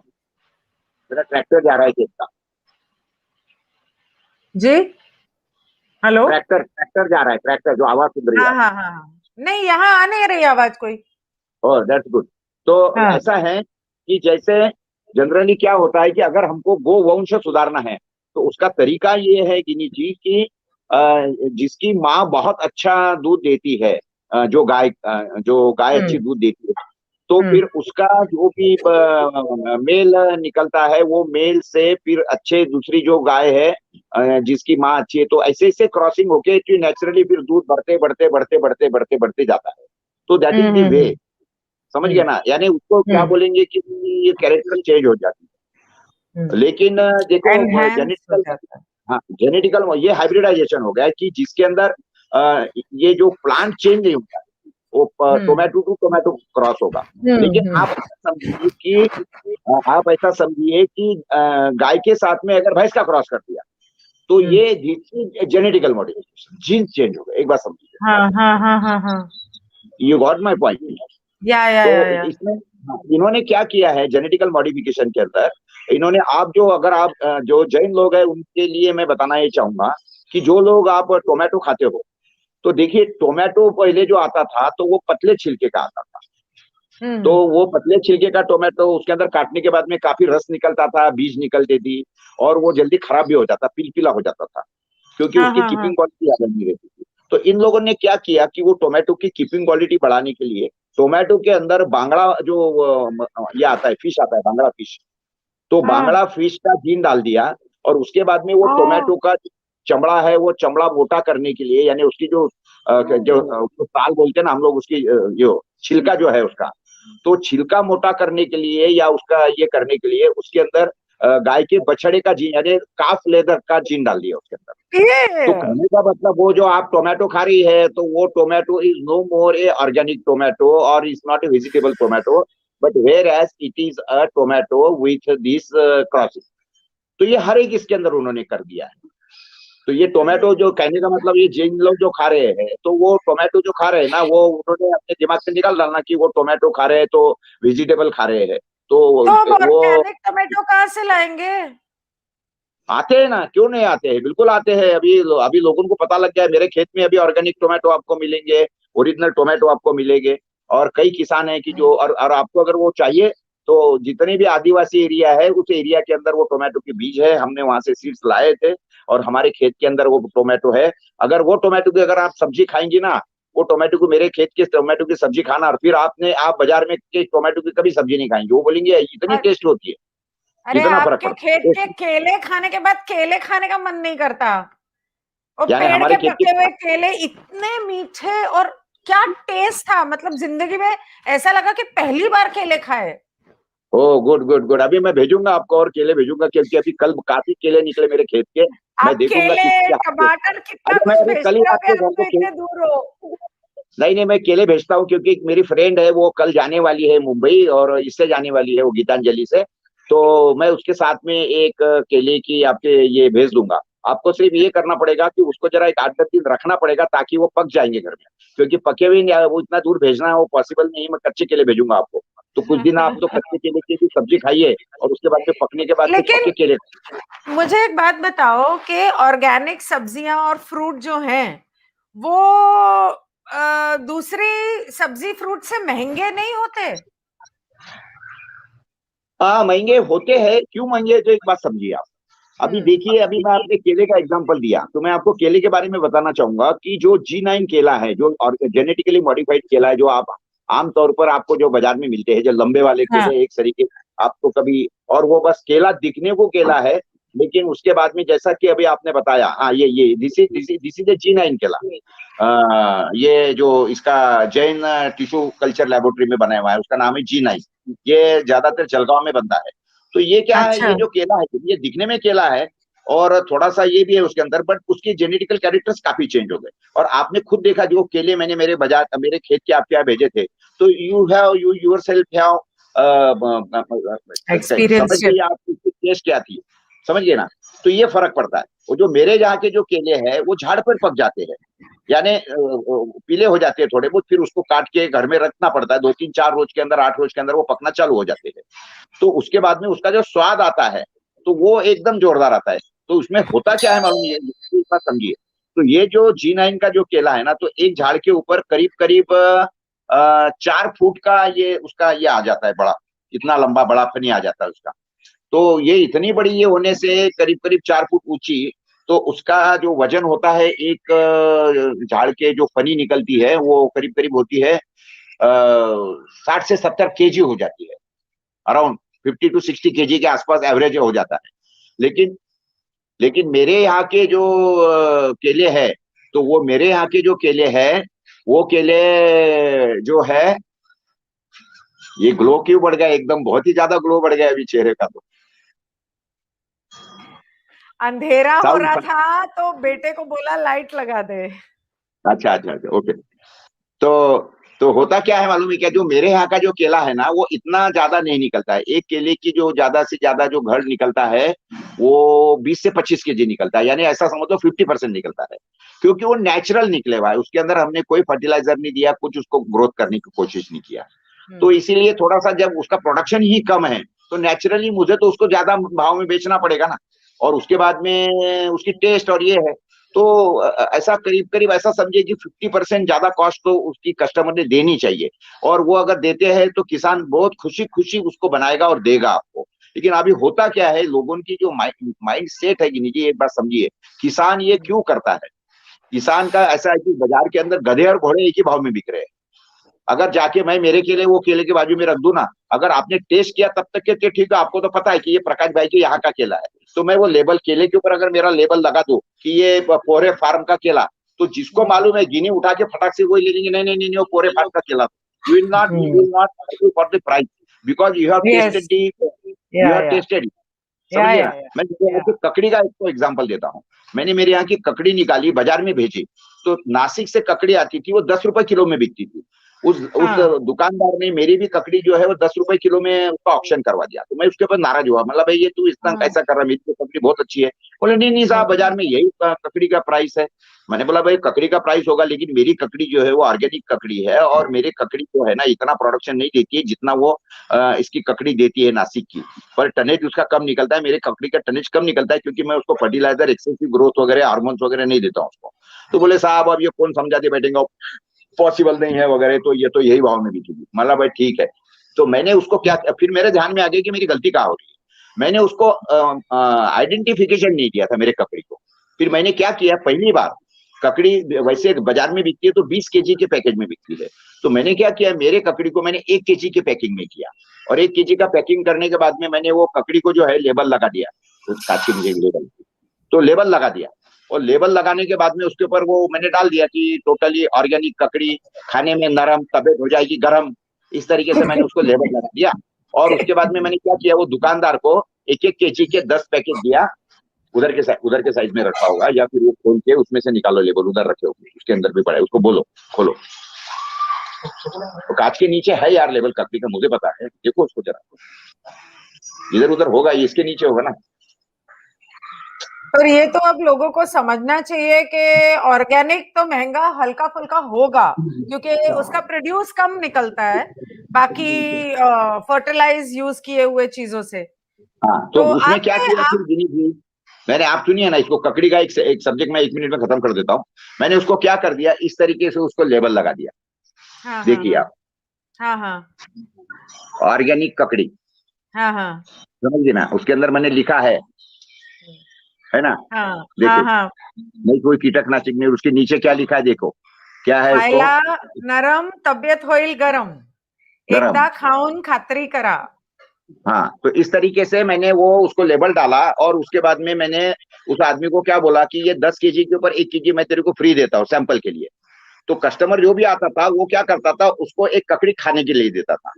मेरा ट्रैक्टर जा रहा है खेत का, जी हेलो। ट्रैक्टर ट्रैक्टर जा रहा है, ट्रैक्टर जो आवाज सुन रही है हाँ आप। हाँ हाँ हाँ, नहीं यहाँ आ नहीं रही आवाज कोई। और दैट्स गुड। तो हाँ। ऐसा है कि जैसे जनरली क्या होता है कि अगर हमको गो वंश सुधारना है तो उसका तरीका ये है गिनी जी कि जिसकी माँ बहुत अच्छा दूध देती है, जो गाय अच्छी दूध देती है, तो फिर उसका जो भी मेल निकलता है वो मेल से फिर अच्छे दूसरी जो गाय है जिसकी माँ अच्छी है, तो ऐसे ऐसे क्रॉसिंग होके नेचुरली फिर दूध बढ़ते बढ़ते बढ़ते बढ़ते बढ़ते बढ़ते जाता है। तो दैट इज द वे, समझ गया ना, यानी उसको क्या बोलेंगे कि ये कैरेक्टर चेंज हो जाती है। लेकिन देखो एनहांस हो जेनेटिकल, जाता है। हाँ जेनेटिकल ये हाइब्रिडाइजेशन हो गया है कि जिसके अंदर ये जो प्लांट चेंज नहीं होता है वो टोमेटो टू टोमेटो क्रॉस होगा। लेकिन आप ऐसा समझिए कि गाय के साथ में अगर भैंस का क्रॉस कर दिया तो ये जेनेटिकल मॉडिफिकेशन, जीन चेंज हो गया, एक बार समझिए। हाँ हाँ हाँ हाँ हाँ। You got my point. तो या इसमें इन्होंने क्या किया है जेनेटिकल मॉडिफिकेशन के अंदर, इन्होंने आप जो अगर आप जो जैन लोग हैं उनके लिए मैं बताना ये चाहूंगा कि जो लोग आप टोमेटो खाते हो तो देखिए टोमेटो पहले जो आता था तो वो पतले छिलके का आता था। तो वो पतले छिलके का टोमेटो उसके अंदर काटने के बाद में काफी रस निकलता था, बीज निकलती थी, और वो जल्दी खराब भी हो जाता, पिलपिला हो जाता था क्योंकि हाँ उसकी हाँ हाँ। कीपिंग क्वालिटी ज्यादा नहीं रहती थी। तो इन लोगों ने क्या किया कि वो टोमेटो की कीपिंग क्वालिटी बढ़ाने के लिए टोमेटो के अंदर बांगड़ा जो ये आता है, फिश आता है, बांगड़ा फिश, तो हाँ। बांगड़ा फिश का जीन डाल दिया। और उसके बाद में वो ओ। टोमेटो का चमड़ा है वो चमड़ा मोटा करने के लिए, यानी उसकी उसको ताल बोलते हैं ना हम लोग, उसकी जो छिलका जो है उसका, तो छिलका मोटा करने के लिए या उसका ये करने के लिए उसके अंदर गाय के बछड़े का जीन यानी काफ लेदर का जीन डाल दिया उसके अंदर। तो ये कहने का मतलब वो जो आप टोमेटो खा रही है तो वो tomato is no more a organic tomato और is not a vegetable tomato, but whereas it is a tomato with this crossing. तो ये हर एक इसके अंदर उन्होंने कर दिया है। तो ये टोमेटो जो कहने का मतलब ये जिन लोग जो खा रहे हैं तो वो टोमेटो जो खा रहे हैं ना वो उन्होंने अपने दिमाग से निकाल डालना कि वो टोमेटो खा रहे हैं तो वेजिटेबल खा रहे हैं। तो अब वो ऑर्गेनिक टमाटो कहाँ से लाएंगे? आते हैं ना, क्यों नहीं आते हैं, बिल्कुल आते हैं। अभी अभी लोगों को पता लग गया है, मेरे खेत में अभी ऑर्गेनिक टोमेटो आपको मिलेंगे, ओरिजिनल टोमेटो आपको मिलेंगे। और कई किसान हैं कि जो और आपको अगर वो चाहिए तो जितने भी आदिवासी एरिया है उस एरिया के अंदर वो टोमेटो के बीज है, हमने वहां से सीड्स लाए थे और हमारे खेत के अंदर वो टोमेटो है। अगर वो टोमेटो की अगर आप सब्जी खाएंगी ना, वो टोमेटो को मेरे खेत के टोमेटो की सब्जी खाना और फिर आप बाजार में के टोमेटो की कभी सब्जी नहीं खाएंगे, वो बोलेंगे इतनी अरे टेस्ट होती है, अरे, इतना फर्क आपके पड़ता खेत है। के केले खाने के बाद केले खाने का मन नहीं करता। और यानी पेड़ हमारे के खेत की, पके हुए केले इतने मीठे, और क्या टेस्ट था, मतलब जिंदगी में ऐसा लगा कि पहली बार केले खाए। ओ गुड गुड गुड, अभी मैं भेजूंगा आपको और केले भेजूंगा क्योंकि अभी कल काफी केले निकले मेरे खेत के। मैं आप देखूंगा केले, किस क्या। टमाटर कितना अरे मैं कुछ अभी कल ही भेजते हो, अभी आपके आप घर तो को इतने दूर हो। नहीं नहीं, मैं केले भेजता हूँ क्योंकि एक मेरी फ्रेंड है वो कल जाने वाली है मुंबई और इससे जाने वाली है वो गीतांजलि से। तो मैं उसके साथ में एक केले की आपके ये भेज दूंगा। आपको सिर्फ ये करना पड़ेगा कि उसको जरा एक 8-10 दिन रखना पड़ेगा ताकि वो पक जाएंगे घर में, क्योंकि पके हुए वो इतना दूर भेजना है वो पॉसिबल नहीं है। मैं कच्चे केले भेजूंगा आपको। तो कुछ दिन आप तो कच्चे केले की भी सब्जी खाइए और उसके बाद में पकने के बाद में लेकिन पक्के केले। मुझे एक बात बताओ कि ऑर्गेनिक सब्जियां और फ्रूट जो हैं वो दूसरी सब्जी फ्रूट से महंगे नहीं होते? हाँ महंगे होते हैं, क्यों महंगे, तो एक बात समझिए आप। अभी देखिए, अभी मैं आपने केले का एग्जांपल दिया तो मैं आपको केले के बारे में बताना चाहूंगा कि जो G9 केला है, जो जेनेटिकली मॉडिफाइड केला है, जो आप आमतौर पर आपको जो बाजार में मिलते हैं, जो लंबे वाले हाँ। केले एक तरीके आपको कभी, और वो बस केला दिखने को केला है, लेकिन उसके बाद में जैसा कि अभी आपने बताया, हाँ ये दिस इज ए G9 केला। ये जो इसका जैन टिश्यू कल्चर लेबोरेटरी में बनाया हुआ है उसका नाम है G9। ये ज्यादातर जलगांव में बनता है। तो ये क्या है, अच्छा। ये जो केला है ये दिखने में केला है और थोड़ा सा ये भी है उसके अंदर, बट उसके जेनेटिकल कैरेक्टर्स काफी चेंज हो गए। और आपने खुद देखा जो केले मैंने मेरे खेत के आपके यहाँ भेजे थे, तो यू योरसेल्फ हैव समझ एक्सपीरियंस। गई आप उसकी टेस्ट क्या थी, समझ गए ना। तो ये फर्क पड़ता है। वो जो मेरे यहाँ के जो केले हैं वो झाड़ पर पक जाते हैं, यानी पीले हो जाते हैं थोड़े बहुत, फिर उसको काट के घर में रखना पड़ता है, 2 3 4 रोज के अंदर 8 रोज के अंदर वो पकना चालू हो जाते हैं। तो उसके बाद में उसका जो स्वाद आता है तो वो एकदम जोरदार आता है। तो उसमें होता क्या है मालूम, ये इतना समझिए। तो ये जो G9 का जो केला है ना, तो एक झाड़ के ऊपर करीब करीब 4 फुट का ये उसका ये आ जाता है, बड़ा इतना लंबा बड़ा फनी आ जाता है उसका। तो ये इतनी बड़ी ये होने से करीब करीब 4 फुट ऊंची, तो उसका जो वजन होता है, एक झाड़ के जो फनी निकलती है वो करीब करीब होती है 60 से 70 केजी हो जाती है, अराउंड 50 to 60 केजी के आसपास एवरेज हो जाता है। लेकिन लेकिन मेरे यहाँ के जो केले हैं, तो वो मेरे यहाँ के जो केले हैं, वो केले जो है, ये ग्लो क्यों बढ़ गया, एकदम बहुत ही ज्यादा ग्लो बढ़ गया अभी चेहरे का। तो अंधेरा हो साउंड, रहा था तो बेटे को बोला लाइट लगा दे। अच्छा अच्छा अच्छा, ओके। तो तो होता क्या है मालूम है क्या, जो मेरे यहाँ का जो केला है ना वो इतना ज्यादा नहीं निकलता है। एक केले की जो ज्यादा से ज्यादा जो घर निकलता है वो 20 से 25 केजी निकलता है, यानी ऐसा समझ लो 50% निकलता है। क्योंकि वो नेचुरल निकले हुआ है, उसके अंदर हमने कोई फर्टिलाइजर नहीं दिया, कुछ उसको ग्रोथ करने की कोशिश नहीं किया। तो इसीलिए थोड़ा सा जब उसका प्रोडक्शन ही कम है तो नेचुरली मुझे तो उसको ज्यादा भाव में बेचना पड़ेगा ना। और उसके बाद में उसकी टेस्ट और ये है, तो ऐसा करीब करीब ऐसा समझिए कि 50% ज्यादा कॉस्ट तो उसकी कस्टमर ने देनी चाहिए। और वो अगर देते हैं तो किसान बहुत खुशी खुशी उसको बनाएगा और देगा आपको। लेकिन अभी होता क्या है, लोगों की जो माइंड सेट है कि नहीं जी, एक बात समझिए, किसान ये क्यों करता है। किसान का ऐसा है कि बाजार के अंदर गधे और घोड़े एक ही भाव में बिक रहे हैं। अगर जाके मैं मेरे केले वो केले के बाजू में रख दूं ना, अगर आपने टेस्ट किया तब तक के ठीक है, आपको तो पता है कि ये प्रकाश भाई के यहाँ का केला है, तो मैं वो लेबल केले के ऊपर अगर मेरा लेबल लगा दूं कि ये पोरे फार्म का केला, तो जिसको मालूम है गिनी उठा के फटाक से वही ले लेंगे, नहीं नहीं नहीं, वो पोरे फार्म का केला। You will not for the price, because you have tested yes. दी, या यू हैव या टेस्टेड। या समझिए या ना। मैं ककड़ी का एक एग्जांपल देता हूँ। मैंने मेरे यहाँ की ककड़ी निकाली, बाजार में भेजी, तो नासिक से ककड़ी आती थी, वो 10 रुपए किलो में बिकती थी। उस हाँ। दुकानदार ने मेरी भी ककड़ी जो है वो 10 रुपए किलो में उसका ऑप्शन करवा दिया। तो मैं उसके ऊपर नाराज हुआ, मतलब भाई ये तू इतना हाँ। कैसा कर रहा है, मेरी तो ककड़ी बहुत अच्छी है। बोले नहीं नहीं साहब, बाजार में यही ककड़ी का प्राइस है। मैंने बोला भाई ककड़ी का प्राइस होगा, लेकिन मेरी ककड़ी जो है वो ऑर्गेनिक ककड़ी है, और मेरी ककड़ी जो है ना इतना प्रोडक्शन नहीं देती है जितना वो इसकी ककड़ी देती है नासिक की। पर टनेज उसका कम निकलता है, मेरे ककड़ी का टनेज कम निकलता है, क्योंकि मैं उसको फर्टिलाइजर, एक्सेसिव ग्रोथ वगैरह, हार्मोन्स वगैरह नहीं देता हूँ उसको। तो बोले साहब अब ये कौन समझाते बैठेंगे, पॉसिबल नहीं है वगैरह, तो ये तो यही भाव में बिकेगी। मतलब भाई ठीक है। तो मैंने उसको क्या, फिर मेरे ध्यान में आ गया कि मेरी गलती कहाँ हो रही है। मैंने उसको आइडेंटिफिकेशन नहीं दिया था मेरे ककड़ी को। फिर मैंने क्या किया, पहली बार ककड़ी वैसे बाजार में बिकती है तो 20 केजी के पैकेज में बिकती है, तो मैंने क्या किया, मेरे ककड़ी को मैंने 1 केजी के पैकिंग में किया। और 1 केजी का पैकिंग करने के बाद में मैंने वो ककड़ी को जो है लेबल लगा दिया, उस कांच की मुझे लेबल, तो लेबल लगा दिया। और लेबल लगाने के बाद में उसके ऊपर वो मैंने डाल दिया कि टोटली ऑर्गेनिक ककड़ी, खाने में नरम, तबीयत हो जाएगी गरम। इस तरीके से मैंने उसको लेबल लगा दिया। और उसके बाद में मैंने क्या किया, वो दुकानदार को 1 1 केजी के 10 पैकेट दिया। उधर के साइज में रखा होगा, या फिर वो खोल के उसमें से निकालो लेबल, उधर रखे होंगे, उसके अंदर भी पड़ा है, उसको बोलो खोलो। तो कांच के नीचे है यार लेबल ककड़ी का, मुझे पता है, देखो उसको जरा, इधर उधर होगा, इसके नीचे होगा ना। और ये तो अब लोगों को समझना चाहिए कि ऑर्गेनिक तो महंगा हल्का फुल्का होगा, क्योंकि उसका प्रोड्यूस कम निकलता है बाकी फर्टिलाइज यूज किए हुए चीजों से। हाँ, तो तो उसमें क्या आपने किया आप फिर गिनी जी, मैंने, आप सुनिए ना इसको, ककड़ी का एक सब्जेक्ट मैं 1 मिनट में खत्म कर देता हूँ। मैंने उसको क्या कर दिया, इस तरीके से उसको लेबल लगा दिया। हाँ हाँ देखिए हाँ आप, हाँ हाँ ऑर्गेनिक ककड़ी, हाँ हाँ समझिए ना, उसके अंदर मैंने लिखा है ना। हाँ हाँ देखिए, हाँ। नहीं कोई कीटकनाशक नहीं, उसके नीचे क्या लिखा है देखो, क्या है उसको, खायला नरम तब्येत होईल गरम, गरम। एकदा खाऊन खात्री करा। हाँ, तो इस तरीके से मैंने वो उसको लेबल डाला। और उसके बाद में मैंने उस आदमी को क्या बोला कि ये 10 केजी के ऊपर 1 केजी मैं तेरे को फ्री देता हूँ सैंपल के लिए। तो कस्टमर जो भी आता था वो क्या करता था, उसको एक ककड़ी खाने के लिए देता था।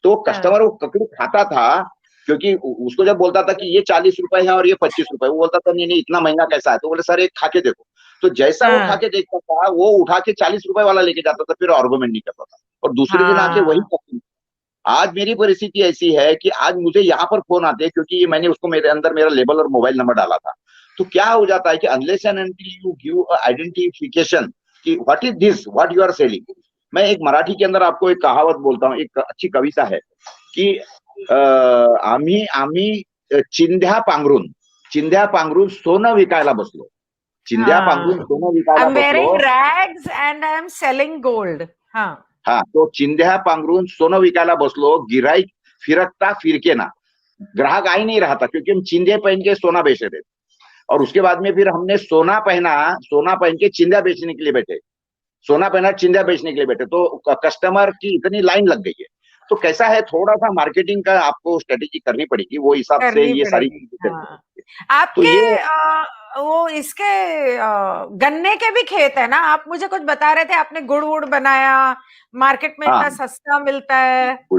तो हाँ कस्टमर वो ककड़ी खाता था, क्योंकि उसको जब बोलता था कि ये 40 रुपए है और ये 25 रुपए, वो बोलता था नहीं नहीं इतना महंगा कैसा है, तो बोले सर एक खा के देखो। तो जैसा वो खा हाँ के देखता था वो उठा के 40 रुपए वाला लेके जाता था, फिर आर्गुमेंट नहीं करता था, और दूसरे दिन आके वही हाँ करता। आज मेरी परिस्थिति ऐसी है कि आज मुझे यहाँ पर फोन आते हैं, क्योंकि मैंने उसको मेरे अंदर मेरा लेबल और मोबाइल नंबर डाला था। तो क्या हो जाता है कि unless and until you give identification कि what is this, what you are selling. मैं एक मराठी के अंदर आपको एक कहावत बोलता हूँ, एक अच्छी कविता है कि आम्ही आम्ही चिंध्या पांघरून सोनं विकायला बसलो, चिंध्या पांघरून हाँ, सोनं आई विकायला एम बसलो। Wearing rags and I am selling gold. हाँ हाँ, तो चिंध्या पांघरून सोनं विकायला बसलो, गिराईक फिरकता फिरके ना। ग्राहक आ ही नहीं रहा था क्योंकि हम चिंधे पहन के सोना बेच रहे थे, और उसके बाद में फिर हमने सोना पहना, सोना पहन के चिंध्या बेचने के लिए बैठे, सोना पहना चिंध्या बेचने के लिए बैठे, तो कस्टमर की इतनी लाइन लग गई है। तो कैसा है, थोड़ा सा मार्केटिंग का आपको स्ट्रेटेजी करनी पड़ेगी, वो हिसाब से करनी ये सारी पड़ेगी। चीजें करनी हाँ, पड़ेगी। तो आपके ये वो इसके गन्ने के भी खेत है ना, आप मुझे कुछ बता रहे थे, आपने गुड़ वुड़ बनाया, मार्केट में हाँ इतना सस्ता मिलता है तो।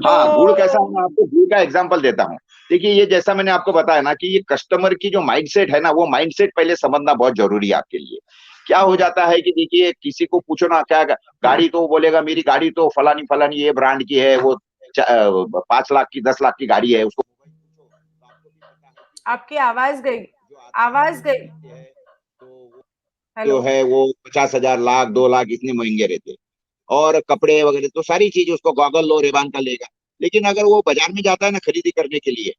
हाँ, गुड़ कैसा है, मैं आपको गुड़ का एग्जांपल देता हूँ। देखिए, ये जैसा मैंने आपको बताया ना कि ये कस्टमर की जो माइंडसेट है ना, वो माइंडसेट पहले समझना बहुत जरूरी है आपके लिए। क्या हो जाता है कि देखिए, किसी को पूछो ना क्या गाड़ी, तो वो बोलेगा मेरी गाड़ी तो फलानी फलानी ये ब्रांड की है, वो 5 लाख की 10 लाख की गाड़ी है, उसको आपकी आवाज गई, जो आते हैं आवाज गई। खरीदते हैं, तो वो जो हेलो। है वो 50,000 लाख 2 लाख इतने महंगे रहते हैं। और कपड़े वगैरह तो सारी चीज, उसको गॉगल लो रेबान का लेगा। लेकिन अगर वो बाजार में जाता है ना खरीदी करने के लिए,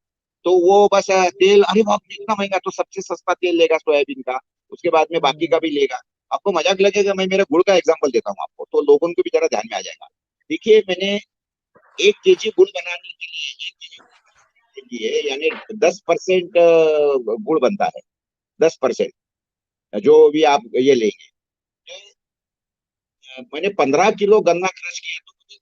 तो वो बस तेल, अरे बाप रे इतना महंगा, तो सबसे सस्ता तेल लेगा सोयाबीन का, उसके बाद में बाकी का भी लेगा। आपको मजाक लगेगा, मैं मेरे गुड़ का एग्जांपल देता हूँ आपको, तो लोगों को भी जरा ध्यान में आ जाएगा। देखिए, मैंने 1 केजी गुड़ बनाने के लिए, 1 केजी के लिए यानी 10% गुड़ बनता है, 10% जो भी आप ये लेंगे। तो मैंने 15 किलो गन्ना क्रश किया, तो मुझे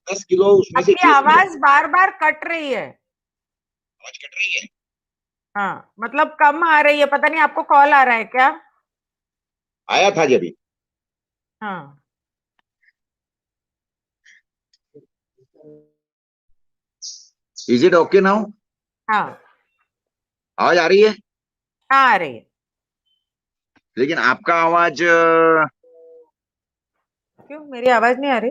10 किलो उसमें से आपकी जूस मिला। आवाज बार बार कट रही है। आवाज कट रही है? हाँ, मतलब कम आ रही है, पता नहीं आपको कॉल आ रहा है क्या। आया था जब भी। हाँ इज इट ओके नाउ? हाँ आवाज आ रही है? हाँ, आ रही है। लेकिन आपका आवाज क्यों मेरी आवाज नहीं आ रही।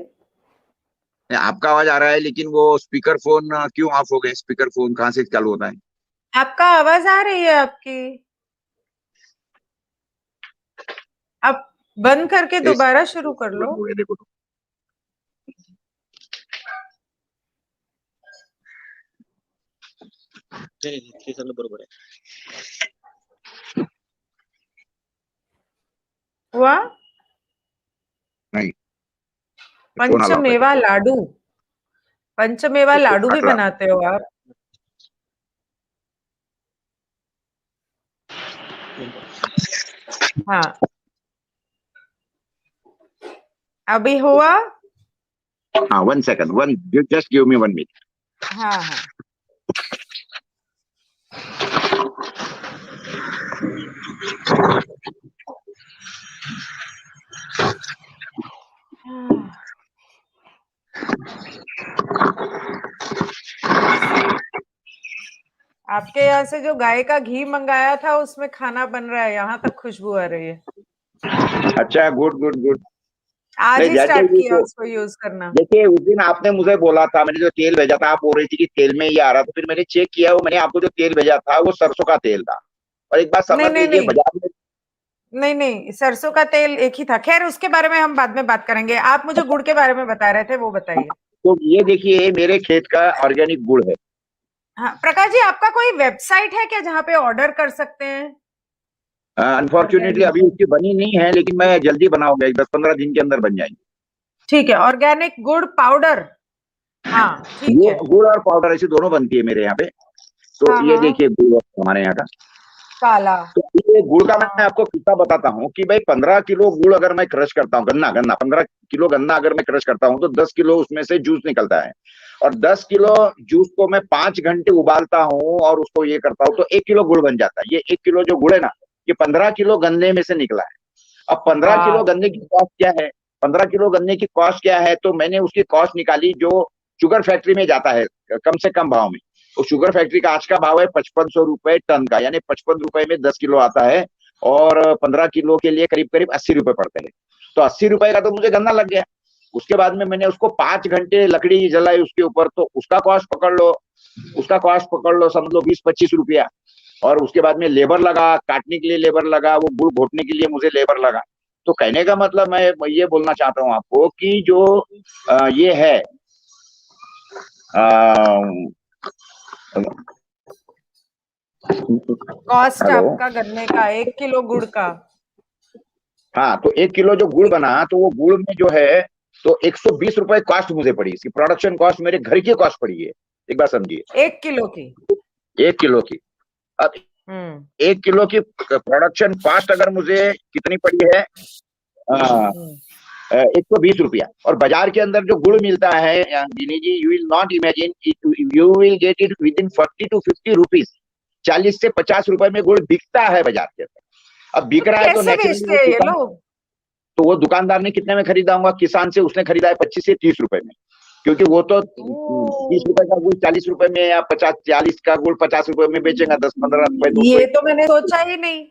आपका आवाज आ रहा है, लेकिन वो स्पीकर फोन क्यों ऑफ हो गए? स्पीकर फोन कहाँ से चालू होता है? आपका आवाज आ रही है आपकी। आप बंद करके दोबारा शुरू कर लो। हो गया, देखो तो। नहीं सगळं बरोबर आहे। हुआ। नहीं, फोन आला होता पंचमेवा लाडू, पंचमेवा है, लाडू भी काट रहा। बनाते हो आप। हाँ, अभी हुआ। हाँ, 1 second, just give me 1 minute. हाँ हाँ। आपके यहाँ से जो गाय का घी मंगाया था उसमें खाना बन रहा है, यहाँ तक खुशबू आ रही है। अच्छा, गुड गुड गुड। आज नहीं, ही जैसे स्टार्ट ये किया तो उसको यूज करना। देखिए, उस दिन आपने मुझे बोला था, मैंने जो तेल भेजा था, आप बोल रही थी कि तेल में ये आ रहा था, फिर मैंने चेक किया, वो मैंने आपको जो तेल भेजा था वो सरसों का तेल था। और एक बात नहीं समझ नहीं लीजिए, नहीं, बाजार में नहीं नहीं, सरसों का तेल एक ही था। खैर उसके बारे में हम बाद में बात करेंगे, आप मुझे गुड़ के बारे में बता रहे थे, वो बताइए। तो ये देखिए, ये मेरे खेत का ऑर्गेनिक गुड़ है। हाँ प्रकाश जी, आपका कोई वेबसाइट है क्या जहाँ पे ऑर्डर कर सकते हैं अनफॉर्चुनेटली ऑर्गेनिक अभी गुड़। उसकी बनी नहीं है, लेकिन मैं जल्दी बनाऊंगा, 10-15 दिन के अंदर बन जाएंगे। ठीक है, ऑर्गेनिक गुड़ पाउडर। हाँ ठीक ये है। गुड़ और पाउडर ऐसी दोनों बनती है मेरे यहाँ पे। तो हाँ ये हाँ, देखिए गुड़ हमारे यहाँ का। काला। तो ये गुड़ का मैं हाँ आपको किस्सा बताता हूँ कि भाई 15 किलो गुड़ अगर मैं क्रश करता हूँ, गन्ना गन्ना 15 किलो गन्ना अगर मैं क्रश करता हूँ, तो 10 किलो उसमें से जूस निकलता है। और 10 किलो जूस को मैं 5 घंटे उबालता हूँ और उसको ये करता हूँ, तो 1 किलो गुड़ बन जाता है। ये 1 किलो जो गुड़ है ना, ये 15 किलो गन्ने में से निकला है। अब 15 किलो वाह। गन्ने की कॉस्ट क्या है? 15 किलो गन्ने की कॉस्ट क्या है? तो मैंने उसकी कॉस्ट निकाली, जो शुगर फैक्ट्री में जाता है कम से कम भाव में। तो शुगर फैक्ट्री का आज का भाव है 5500 रुपए टन का, यानी 55 रुपए में 10 किलो आता है, और 15 किलो के लिए करीब करीब 80 रुपए पड़ते हैं। तो 80 रुपए का तो मुझे गन्ना लग गया। उसके बाद में मैंने उसको 5 घंटे लकड़ी जलाई उसके ऊपर, तो उसका कॉस्ट पकड़ लो, समझ लो 20-25 रुपया। और उसके बाद में लेबर लगा, काटने के लिए लेबर लगा, वो गुड़ घोटने के लिए मुझे लेबर लगा। तो कहने का मतलब मैं ये बोलना चाहता हूँ आपको कि जो ये है कॉस्ट हेलो, आपका गन्ने का 1 किलो गुड़ का? हाँ, तो 1 किलो जो गुड़ बना, तो वो गुड़ में जो है तो 120 रुपए कॉस्ट मुझे पड़ी। इसकी प्रोडक्शन कॉस्ट मेरे घर की कॉस्ट पड़ी है, एक बार समझिए। 1 किलो की? 1 किलो की। अब 1 किलो की प्रोडक्शन कॉस्ट अगर मुझे कितनी पड़ी है, 120 रुपया, और बाजार के अंदर जो गुड़ मिलता है Gini ji, you will not imagine, you will get it within 40 to 50 rupees. 40 से 50 रुपए में गुड़ बिकता है बाजार के अंदर। अब बिक रहा है तो कैसे बेचते हैं नेचुरली ये लोग? तो वो दुकानदार ने कितने में खरीदा होगा? किसान से उसने खरीदा है 25 से 30 रुपए में, क्योंकि वो तो 30 रुपए का गुड़ 40 रुपए में, या 40 का गुड़ 50 रुपए में बेचेगा, 10-15 रुपए दूर ये तो मैंने सोचा ही नहीं।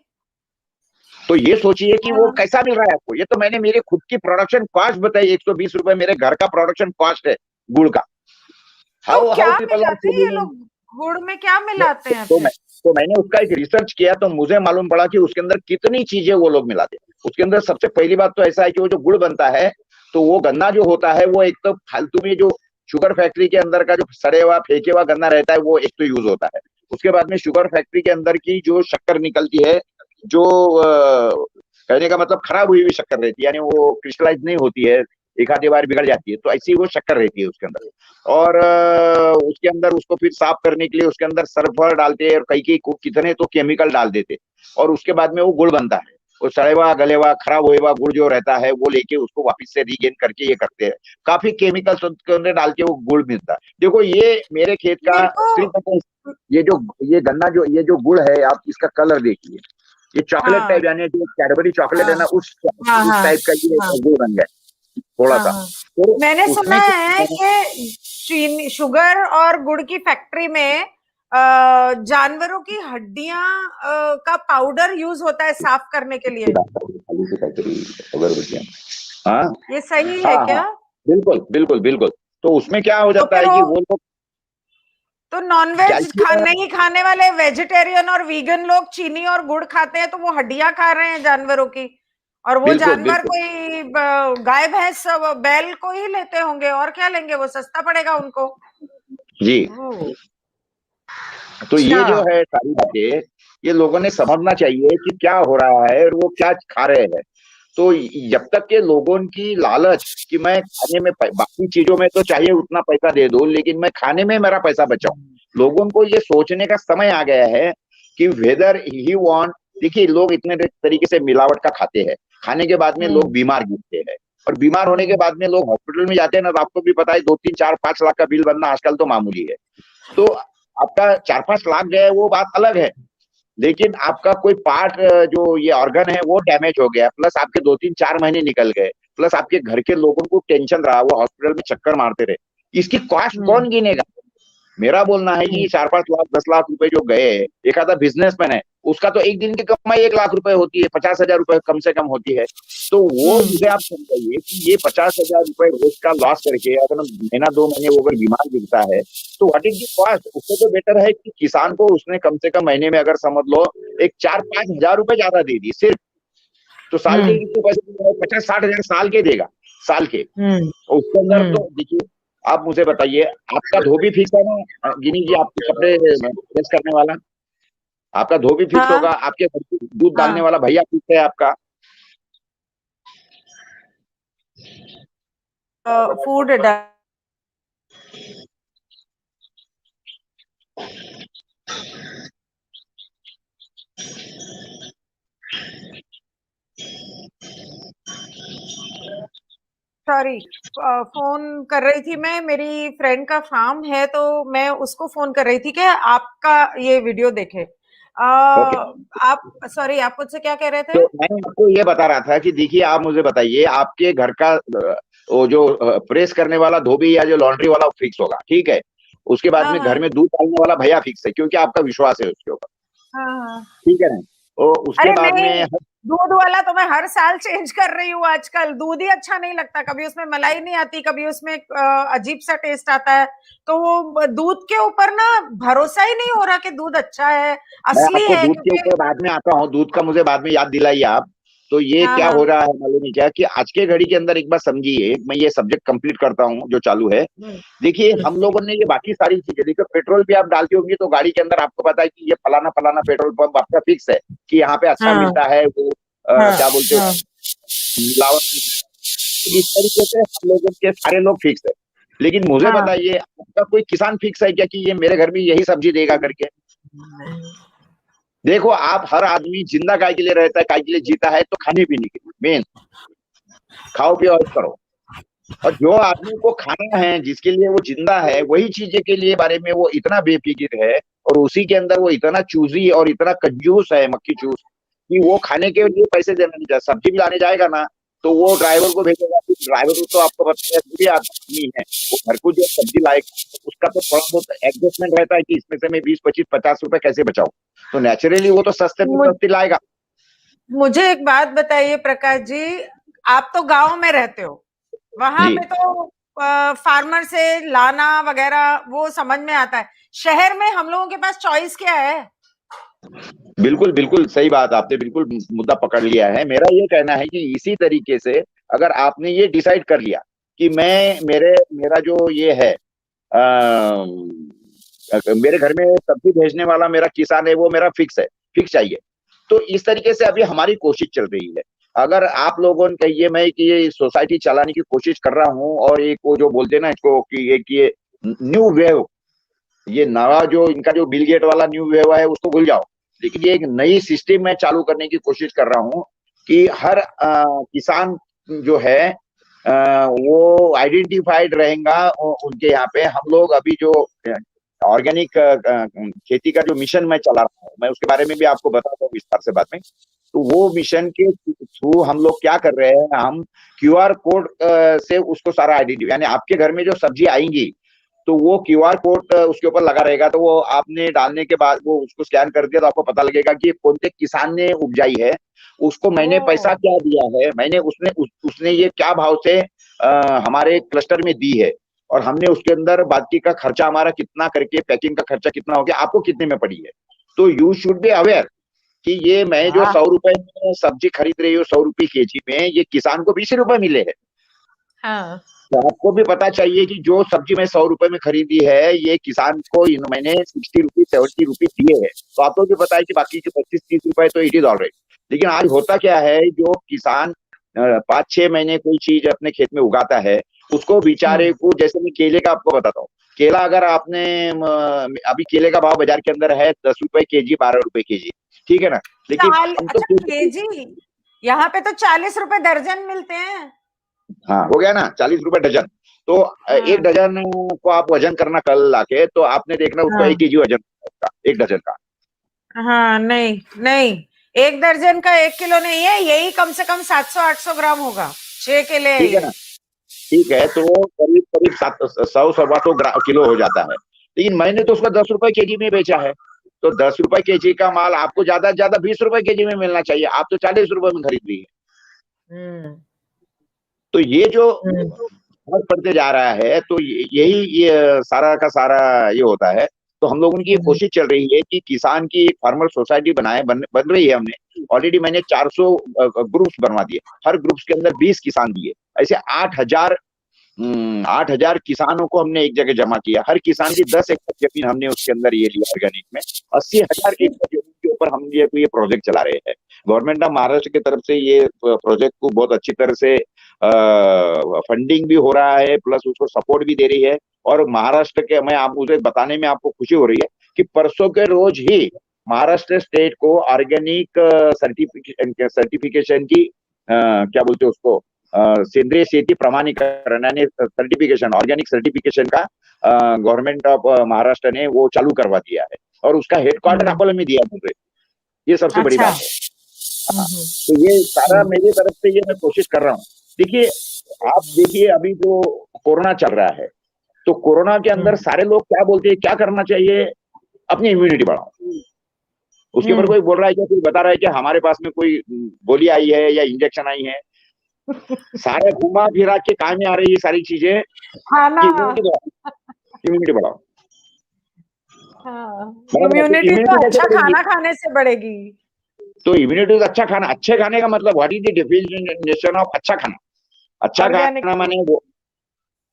तो ये सोचिए कि वो हाँ। कैसा मिल रहा है आपको। ये तो मैंने मेरी खुद की प्रोडक्शन कॉस्ट बताई, 120 रुपए मेरे घर का प्रोडक्शन कॉस्ट है गुड़ का। तो हाउ क्या हाउ पीपल आर मिलाते हैं ये सेलिंग। लोग? गुड़ में क्या मिलाते हैं तो फिर? मैंने उसका एक रिसर्च किया, तो मुझे मालूम पड़ा कि उसके अंदर कितनी चीजें वो लोग मिलाते हैं। उसके अंदर सबसे पहली बात तो ऐसा है कि वो जो गुड़ बनता है, तो वो गन्ना जो होता है, वो एक तो फालतू में जो शुगर फैक्ट्री के अंदर का जो सड़े हुआ फेंके हुआ गन्ना रहता है, वो एक तो यूज होता है। उसके बाद में शुगर फैक्ट्री के अंदर की जो शक्कर निकलती है, जो कहने का मतलब खराब हुई हुई शक्कर रहती है, यानी वो क्रिस्टलाइज नहीं होती है, एक आधी बार बिगड़ जाती है, तो ऐसी वो शक्कर रहती है उसके अंदर। और उसके अंदर उसको फिर साफ करने के लिए उसके अंदर सल्फर डालते हैं, और कई कितने तो केमिकल डाल देते, और उसके बाद में वो गुड़ बनता है। वो सड़े हुआ गले हुआ खराब हुआ गुड़ जो रहता है, वो लेके उसको वापस से रीगेन करके ये करते हैं, काफी केमिकल्स उसके अंदर डाल के वो गुड़ मिलता है। देखो, ये मेरे खेत का मेरे को सिर्फ ये गन्ना जो ये जो गुड़ है, आप इसका कलर देखिए, ये चॉकलेट हाँ टाइप, यानी जो कैडबरी चॉकलेट है हाँ ना, हाँ उस हाँ टाइप का ये हाँ गुड़ बन गया थोड़ा हाँ सा। हाँ। तो मैंने सुना उसमें है कि चीनी, शुगर और गुड़ की फैक्ट्री में जानवरों की हड्डियां का पाउडर यूज होता है साफ करने के लिए। अगरबत्तियां, हाँ ये सही है हाँ हाँ, क्या? बिल्कुल बिल्कुल बिल्कुल। तो उसमें क्या हो तो जाता फिर है वो, कि वो लोग तो नॉनवेज कैल्शियम, नहीं खाने वाले वेजिटेरियन और वीगन लोग चीनी और गुड़ खाते हैं, तो वो हड्डियां खा रहे हैं जानवरों की। और वो बिल्कुल जानवर बिल्कुल कोई गाय भैंस बैल को ही लेते होंगे, और क्या लेंगे? वो सस्ता पड़ेगा उनको। जी। ओह, तो अच्छा। ये जो है सारी बातें, ये लोगों ने समझना चाहिए कि क्या हो रहा है और वो क्या खा रहे हैं। तो जब तक के लोगों की लालच कि मैं खाने में बाकी चीजों में तो चाहिए उतना पैसा दे दो, लेकिन मैं खाने में मेरा पैसा बचाऊं, लोगों को ये सोचने का समय आ गया है कि वेदर ही वांट। देखिए, लोग इतने तरीके से मिलावट का खाते हैं, खाने के बाद में लोग बीमार गिरते हैं, और बीमार होने के बाद में लोग हॉस्पिटल में जाते हैं ना, तो आपको भी पता है 2-3-4-5 लाख का बिल बनना आजकल तो मामूली है। तो आपका 4-5 लाख गए वो बात अलग है, लेकिन आपका कोई पार्ट जो ये ऑर्गन है वो डैमेज हो गया, प्लस आपके 2-3-4 महीने निकल गए, प्लस आपके घर के लोगों को टेंशन रहा, वो हॉस्पिटल में चक्कर मारते रहे, इसकी कॉस्ट कौन गिनेगा? मेरा बोलना है कि 4-5 लाख 10 लाख रुपए जो गए, एक आधा बिजनेसमैन है, उसका तो एक दिन की कमाई 1 लाख रुपए होती है, 50,000 रुपए कम से कम होती है। तो वो मुझे आप समझाइए कि ये 50,000 रुपए रोज का लॉस करके अगर महीना 2 महीने वो अगर बीमार गिरता है, तो व्हाट इज द कॉस्ट? उससे तो बेटर है कि किसान को उसने कम से कम महीने में अगर समझ लो एक 4-5 हजार रुपए ज्यादा दे दी सिर्फ, तो साल के कितने पैसे? 50-60 हजार साल के देगा, साल के। और उसके अंदर तो देखिए, आप मुझे बताइए, आपका धोबी फिक्स है ना गिनी जी, आपके कपड़े प्रेस करने वाला, आपका धोबी फिक्स होगा, हाँ आपके घर पे दूध डालने हाँ। वाला भैया फिक्स है आपका। फूड सॉरी, फोन कर रही थी मैं, मेरी फ्रेंड का फार्म है, तो मैं उसको फोन कर रही थी कि आपका ये वीडियो देखे। ओके, आप, सॉरी, आप मुझसे क्या कह रहे थे? तो मैं आपको ये बता रहा था कि देखिए, आप मुझे बताइए, आपके घर का वो जो प्रेस करने वाला धोबी या जो लॉन्ड्री वाला फिक्स होगा, ठीक है। उसके बाद हाँ में घर हाँ में दूध डालने वाला भैया फिक्स है, क्योंकि आपका विश्वास है उसके ऊपर, हाँ हाँ। ठीक है ना। तो उसके अरे बाद नहीं, में दूध वाला तो मैं हर साल चेंज कर रही हूँ आजकल। दूध ही अच्छा नहीं लगता, कभी उसमें मलाई नहीं आती, कभी उसमें अजीब सा टेस्ट आता है। तो वो दूध के ऊपर ना भरोसा ही नहीं हो रहा कि दूध अच्छा है, मैं असली आपको है, दूध के क्योंकि ऊपर बाद में आता हूँ, दूध का मुझे बाद में याद दिलाइए आप। तो ये हाँ क्या हो हाँ। रहा है मालूम है क्या, कि आज के घड़ी के अंदर एक बार समझिए, मैं ये सब्जेक्ट कंप्लीट करता हूँ जो चालू है। हम्म, देखिए हम्म, हम लोगों ने ये बाकी सारी चीजें, देखिए पेट्रोल भी आप डालती होंगी तो गाड़ी के अंदर आपको पता है कि ये फलाना फलाना पेट्रोल पंप आपका फिक्स है, कि यहाँ पे अच्छा हाँ मिलता है, वो हाँ क्या बोलते हो, हाँ मिलावट नहीं है। तो इस तरीके से हम लोगों के सारे लोग फिक्स है। लेकिन मुझे हाँ। बताइए, आपका कोई किसान फिक्स है क्या कि ये मेरे घर में यही सब्जी देगा करके? देखो आप, हर आदमी जिंदा काय के लिए रहता है, काय के लिए जीता है, तो खाने पीने के लिए मेन, खाओ पियो और करो। और जो आदमी को खाना है, जिसके लिए वो जिंदा है, वही चीजें के लिए बारे में वो इतना बेफिक्र है, और उसी के अंदर वो इतना चूजी और इतना कंजूस है, मक्खी चूस, कि वो खाने के लिए पैसे देना नहीं चाहता। सब्जी भी लाने जाएगा ना, तो वो ड्राइवर को भेजेगा, कि ड्राइवर तो आपको बताया भी आदमी है, वो घर को जो सब्जी लाएगा, तो उसका तो थोड़ा बहुत एडजस्टमेंट रहता है कि इसमें से मैं 20 25 50 रुपए कैसे बचाऊं। तो नेचुरली वो तो सस्ते में मुझ- सस्ती लाएगा। मुझे एक बात बताइए प्रकाश जी, आप तो गांव में रहते हो, वहां जी पे तो फार्मर से लाना वगैरह वो समझ में आता है। शहर में हम लोगों के पास चॉइस क्या है? बिल्कुल बिल्कुल सही बात, आपने बिल्कुल मुद्दा पकड़ लिया है। मेरा ये कहना है कि इसी तरीके से अगर आपने ये डिसाइड कर लिया कि मैं मेरा जो ये है, मेरे घर में सब्जी भेजने वाला मेरा किसान है, वो मेरा फिक्स है, फिक्स चाहिए। तो इस तरीके से अभी हमारी कोशिश चल रही है। अगर आप लोगों ने कहिए, मैं कि ये सोसाइटी चलाने की कोशिश कर रहा हूँ, और एक वो जो बोलते हैं ना इसको, कि एक ये न्यू वेव, ये नया जो इनका जो बिल गेट वाला न्यू वेव है उसको भूल जाओ। लेकिन ये एक नई सिस्टम में चालू करने की कोशिश कर रहा हूँ, कि हर किसान जो है वो आइडेंटिफाइड रहेगा। उनके यहाँ पे हम लोग अभी जो ऑर्गेनिक खेती का जो मिशन मैं चला रहा हूँ, मैं उसके बारे में भी आपको बताता हूँ विस्तार से बाद में। तो वो मिशन के थ्रू हम लोग क्या कर रहे हैं, हम क्यूआर कोड से उसको सारा आइडेंटिटी, यानी आपके घर में जो सब्जी आएंगी, तो वो क्यूआर कोड उसके ऊपर लगा रहेगा। तो वो आपने डालने के बाद वो उसको स्कैन कर दिया, तो आपको पता लगेगा कि कौन से किसान ने उपजाई है, उसको मैंने पैसा ओ, क्या दिया है, मैंने उसने ये क्या भाव से हमारे क्लस्टर में दी है, और हमने उसके अंदर बाकी का खर्चा हमारा कितना करके, पैकिंग का खर्चा कितना हो गया, आपको कितने में पड़ी है। तो यू शुड बी अवेयर कि ये मैं जो वाह। 100 रुपए में सब्जी खरीद रही हूँ, 100 रुपए केजी में, ये किसान को 20 रुपए मिले हैं। हाँ। तो आपको भी पता चाहिए कि जो सब्जी मैं 100 रुपए में खरीदी है, ये किसान को मैंने 60 रुपीज 70 रुपीज दिए हैं। तो आपको भी पता है कि बाकी के 25 30 रुपए तो इट इज ऑलराइट। लेकिन आज होता क्या है, जो किसान 5 6 महीने कोई चीज अपने खेत में उगाता है, उसको बेचारे हम्म। को, जैसे मैं केले का आपको बताता हूँ, केला अगर आपने अभी केले का भाव बाजार के अंदर है 10 रुपए केजी, 12 रुपए केजी, ठीक है ना। लेकिन हम तो अच्छा, केजी? यहाँ पे तो 40 रुपए दर्जन मिलते हैं। हाँ, हो गया ना, 40 रुपए डजन। तो एक हाँ डजन को आप वजन करना कल लाके, तो आपने देखना उसको हाँ 1 केजी वजन का, एक डजन का। हाँ। नहीं नहीं, एक दर्जन का 1 किलो नहीं है, यही कम से कम 700 800 ग्राम होगा। 6 केले है ठीक है ये। ना, ठीक है। तो वो करीब करीब 100 100 125 किलो हो जाता है। लेकिन मैंने तो उसको 10 रुपए केजी में बेचा है। तो 10 रुपए केजी का माल आपको ज्यादा से ज्यादा 20 रुपए केजी में मिलना चाहिए, आप तो 40 रुपए में खरीद रही है। हम्म तो ये जो हम्म फर्क पड़ते जा रहा है, तो यही ये सारा का सारा ये होता है। तो हम लोगों की ये हम्म। कोशिश चल रही है कि किसान की एक फार्मर सोसाइटी बनाए, बन रही है। हमने ऑलरेडी, मैंने 400 ग्रुप्स बनवा दिए, हर ग्रुप्स के अंदर 20 किसान दिए। ऐसे 8,000 किसानों को हमने एक जगह जमा किया। हर किसान की 10 एकड़ जमीन हमने उसके अंदर ये लिया ऑर्गेनिक में। 80,000 एकड़ जमीन के ऊपर हम ये प्रोजेक्ट चला रहे हैं। गवर्नमेंट ऑफ महाराष्ट्र की तरफ से ये प्रोजेक्ट को बहुत अच्छी तरह से फंडिंग भी हो रहा है, प्लस उसको सपोर्ट भी दे रही है। और महाराष्ट्र के, मैं आप मुझे बताने में आपको खुशी हो रही है कि परसों के रोज ही महाराष्ट्र स्टेट को ऑर्गेनिक सर्टिफिकेशन की क्या बोलते हैं उसको, सेंद्रिय शेती प्रमाणीकरण, यानी सर्टिफिकेशन, ऑर्गेनिक सर्टिफिकेशन का गवर्नमेंट ऑफ महाराष्ट्र ने वो चालू करवा दिया है। और उसका हेडक्वार्टर हम्म। अकोला में दिया मुझे, ये सबसे बड़ी अच्छा। बात है। हाँ, तो ये सारा मेरी तरफ से ये मैं कोशिश कर रहा हूँ। देखिए, आप देखिए अभी जो कोरोना चल रहा है, तो कोरोना के अंदर सारे लोग क्या बोलते हैं, क्या करना चाहिए, अपनी इम्यूनिटी बढ़ाओ। उसके ऊपर कोई बोल रहा है क्या, कोई बता रहा है कि हमारे पास में कोई गोली आई है या इंजेक्शन आई है। सारे घुमा फिरा के काम में आ रही है सारी चीजें खाना। कि इम्यूनिटी बढ़ाओ, इम्यूनिटी बढ़ाओ। हाँ, बराबर है, तो इम्यूनिटी तो इम्यूनिटी कैसे अच्छा बढ़ेगी? खाना खाने से बढ़ेगी। तो इम्यूनिटी अच्छा खाना, अच्छे खाने का मतलब what is the definition of अच्छा खाना? अच्छा ऑर्गेनिक खाना फूड। माने वो,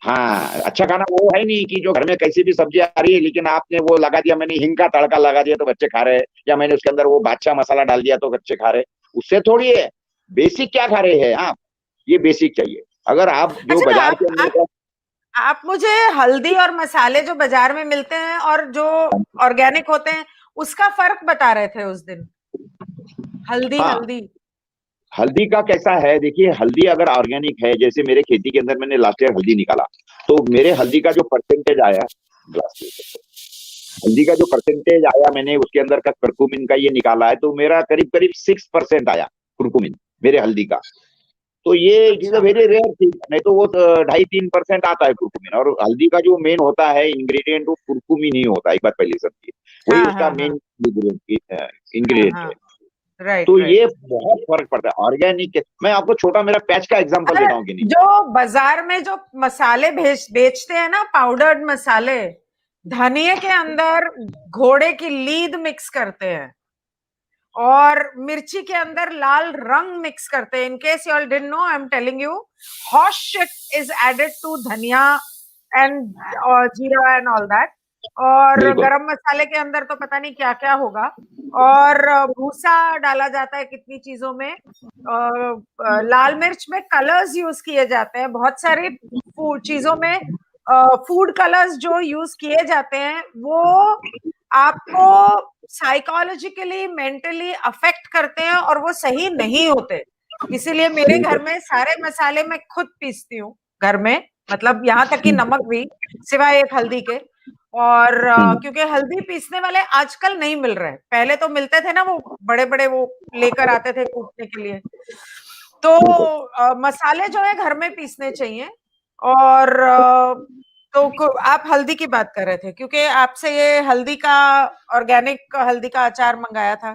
हाँ, अच्छा खाना वो है नहीं कि जो घर में कैसी भी सब्जी आ रही है लेकिन आपने वो लगा दिया, मैंने हिंग का तड़का लगा दिया तो बच्चे खा रहे हैं, या मैंने उसके अंदर वो बादशाह मसाला डाल दिया तो बच्चे खा रहे हैं। उससे थोड़ी है। बेसिक क्या खा रहे हैं आप, ये बेसिक चाहिए। अगर आप जो अच्छा, बाजार के अंदर का, आप मुझे हल्दी और मसाले जो बाजार में मिलते हैं और जो ऑर्गेनिक होते हैं उसका फर्क बता रहे थे उस दिन। हल्दी हाँ, हल्दी। हल्दी का कैसा है, देखिए हल्दी अगर ऑर्गेनिक है, जैसे मेरे खेती के अंदर मैंने लास्ट ईयर हल्दी निकाला, तो मेरे हल्दी का जो परसेंटेज आया, हल्दी का जो परसेंटेज आया, मैंने उसके अंदर का कुरकुमिन का ये निकाला है, तो मेरा करीब करीब 6% आया कुरकुमिन मेरे हल्दी का। तो ये इट इज अ अच्छा। वेरी रेयर थिंग, नहीं तो वो 2.5-3% आता है कुरकुमिन। और हल्दी का जो मेन होता है इंग्रेडिएंट वो कुरकुमिन ही होता है, एक बात पहले समझिए, वही हाँ उसका हाँ हाँ मेन हाँ इंग्रेडिएंट हाँ। है। राइट तो राइट। ये बहुत फर्क पड़ता है ऑर्गेनिक। मैं आपको छोटा मेरा पैच का एग्जांपल अरे, देता हूँ कि नहीं। जो बाजार में जो मसाले बेचते हैं ना, पाउडर्ड मसाले, धनिये के अंदर घोड़े की लीद मिक्स करते हैं और मिर्ची के अंदर लाल रंग मिक्स करते हैं। In case you all didn't know, I am telling you, horse shit is added to dhania and jeera and all that. और बिल्कुल। गरम मसाले के अंदर तो पता नहीं क्या क्या होगा। और भूसा डाला जाता है कितनी चीजों में। लाल मिर्च में कलर्स यूज किए जाते हैं बहुत सारी चीजों में। फूड कलर्स जो यूज किए जाते हैं वो आपको साइकोलॉजिकली मेंटली अफेक्ट करते हैं और वो सही नहीं होते। इसीलिए मेरे घर बिल्कुल। में सारे मसाले मैं खुद पीसती हूँ घर में, मतलब यहाँ तक कि नमक भी, सिवाय एक हल्दी के। और क्योंकि हल्दी पीसने वाले आजकल नहीं मिल रहे, पहले तो मिलते थे ना, वो बड़े बड़े वो लेकर आते थे कूटने के लिए। तो बिल्कुल। मसाले जो है घर में पीसने चाहिए। और तो आप हल्दी की बात कर रहे थे क्योंकि आपसे ये हल्दी का, ऑर्गेनिक हल्दी का अचार मंगाया था,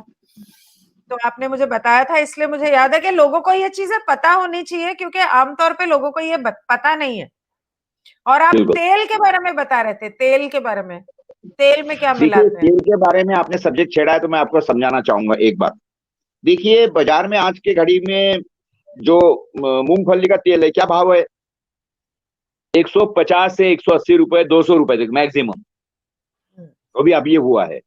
तो आपने मुझे बताया था, इसलिए मुझे याद है कि लोगों को ये चीजें पता होनी चाहिए क्योंकि आमतौर पे लोगों को ये पता नहीं है। और आप बिल्कुल। तेल के बारे में बता रहे थे, तेल के बारे में, तेल में क्या देखिए मिलाते हैं? तेल के बारे में आपने सब्जेक्ट छेड़ा है तो मैं आपको समझाना चाहूंगा एक बात। देखिए बाजार में आज के घड़ी में जो मूंगफली का तेल है, क्या भाव है? 150 से 180 रुपए, 200 रुपए तक मैक्सिमम। अभी अब ये हुआ है।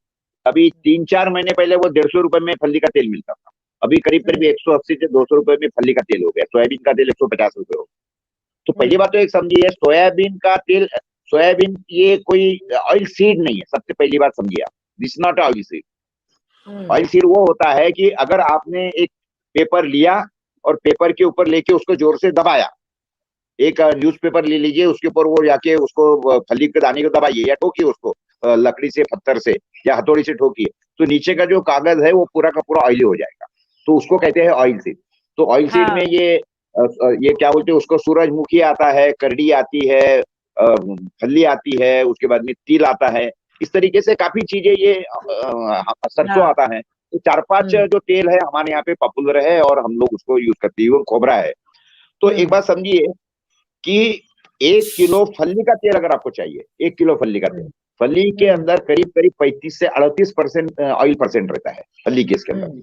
अभी 3-4 महीने पहले वो 150 रुपए में फली का तेल मिलता था। अभी करीब करीब 180 से 200 रुपए में फली का तेल हो गया। सोयाबीन का तेल 150 रुपए हो गया। तो पहली बात तो एक समझिए, सोयाबीन का तेल, सोयाबीन ये कोई ऑयल सीड नहीं है, सबसे पहली बात समझिए आप, this not oil seed. Oil seed वो होता है कि अगर आपने एक पेपर लिया और पेपर के ऊपर लेके उसको जोर से दबाया, एक न्यूज़पेपर ले लीजिए, उसके ऊपर वो जाके उसको फली के दाने को दबाइए या ठोकिए उसको लकड़ी से, पत्थर से या हथौड़ी से ठोकिए, तो नीचे का जो कागज है वो पूरा का पूरा ऑयली हो जाएगा। तो उसको कहते हैं ऑयल सीड। तो ऑयल सीड में हाँ। ये क्या बोलते हैं उसको, सूरजमुखी आता है, करडी आती है, फली आती है, उसके बाद में तिल आता है। इस तरीके से काफी चीजें, ये सरसों हाँ। आता है। तो 4-5 जो तेल है हमारे यहाँ पे पॉपुलर है और हम लोग उसको यूज करते हैं। वो खोबरा है। तो एक बात समझिए कि 1 किलो फली का तेल अगर आपको चाहिए, 1 किलो फली का तेल, फली के अंदर करीब करीब 35 से 38% ऑयल परसेंट रहता है फली के इसके अंदर।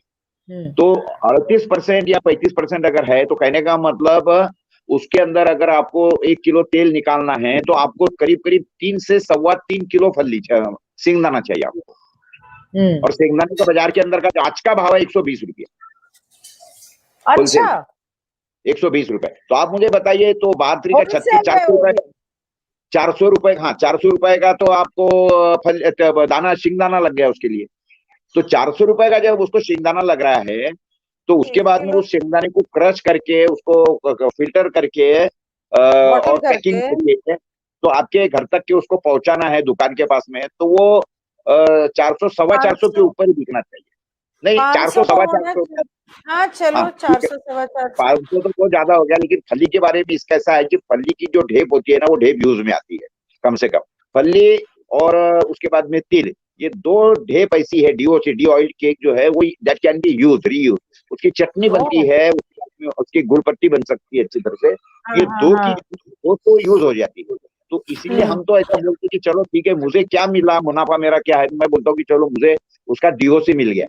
तो 38% या 35% अगर है, तो कहने का मतलब उसके अंदर अगर आपको 1 किलो तेल निकालना है तो आपको करीब करीब 3 से 3.25 किलो फली सिंगदाना चाहिए आपको। और सिंगदाने का बाजार के अंदर का जो आज का भाव है 120 रुपये होलसेल अच्छा। में। 120 रुपए। तो आप मुझे बताइए, तो 32 का 36, होलसेल चार में सौ वो रुपए भी? 400 रुपए, हाँ 400 रुपए का तो आपको दाना सिंगदाना लग गया उसके लिए। तो 400 रुपए का जब उसको सिंगदाना लग रहा है, तो उसके एक बाद में किलो उस सिंगदाने को क्रश करके, उसको फिल्टर करके बॉटल और पैकिंग करके। करके, तो आपके घर तक के उसको पहुंचाना है दुकान के पास में, तो वो 400, 450 के 400। ऊपर ही बिकना चाहिए। नहीं, 500 400 तो सवा होना 400। चाहिए। हाँ चलो, हाँ ठीक है, 400 सवा 400। 500 तो बहुत ज्यादा हो गया, लेकिन फली के बारे में इसका ऐसा है कि फली की जो ढेप होती है ना, वो ढेप यूज में आती है कम से कम। फली और उसके बाद में तिल, ये दो ढेप ऐसी है, डीओसी डी ऑयल केक जो है वो, that can be use reuse. उसकी चटनी बनती ओ, है, उसकी गुड़ पट्टी बन सकती है अच्छी तरह से। हाँ ये हाँ दो की हाँ। दो तो यूज हो जाती है। तो इसीलिए हम्म हम तो ऐसा बोलते हैं कि चलो ठीक है, मुझे क्या मिला, मुनाफा मेरा क्या है, मैं बोलता हूँ कि चलो मुझे उसका डीओसी मिल गया,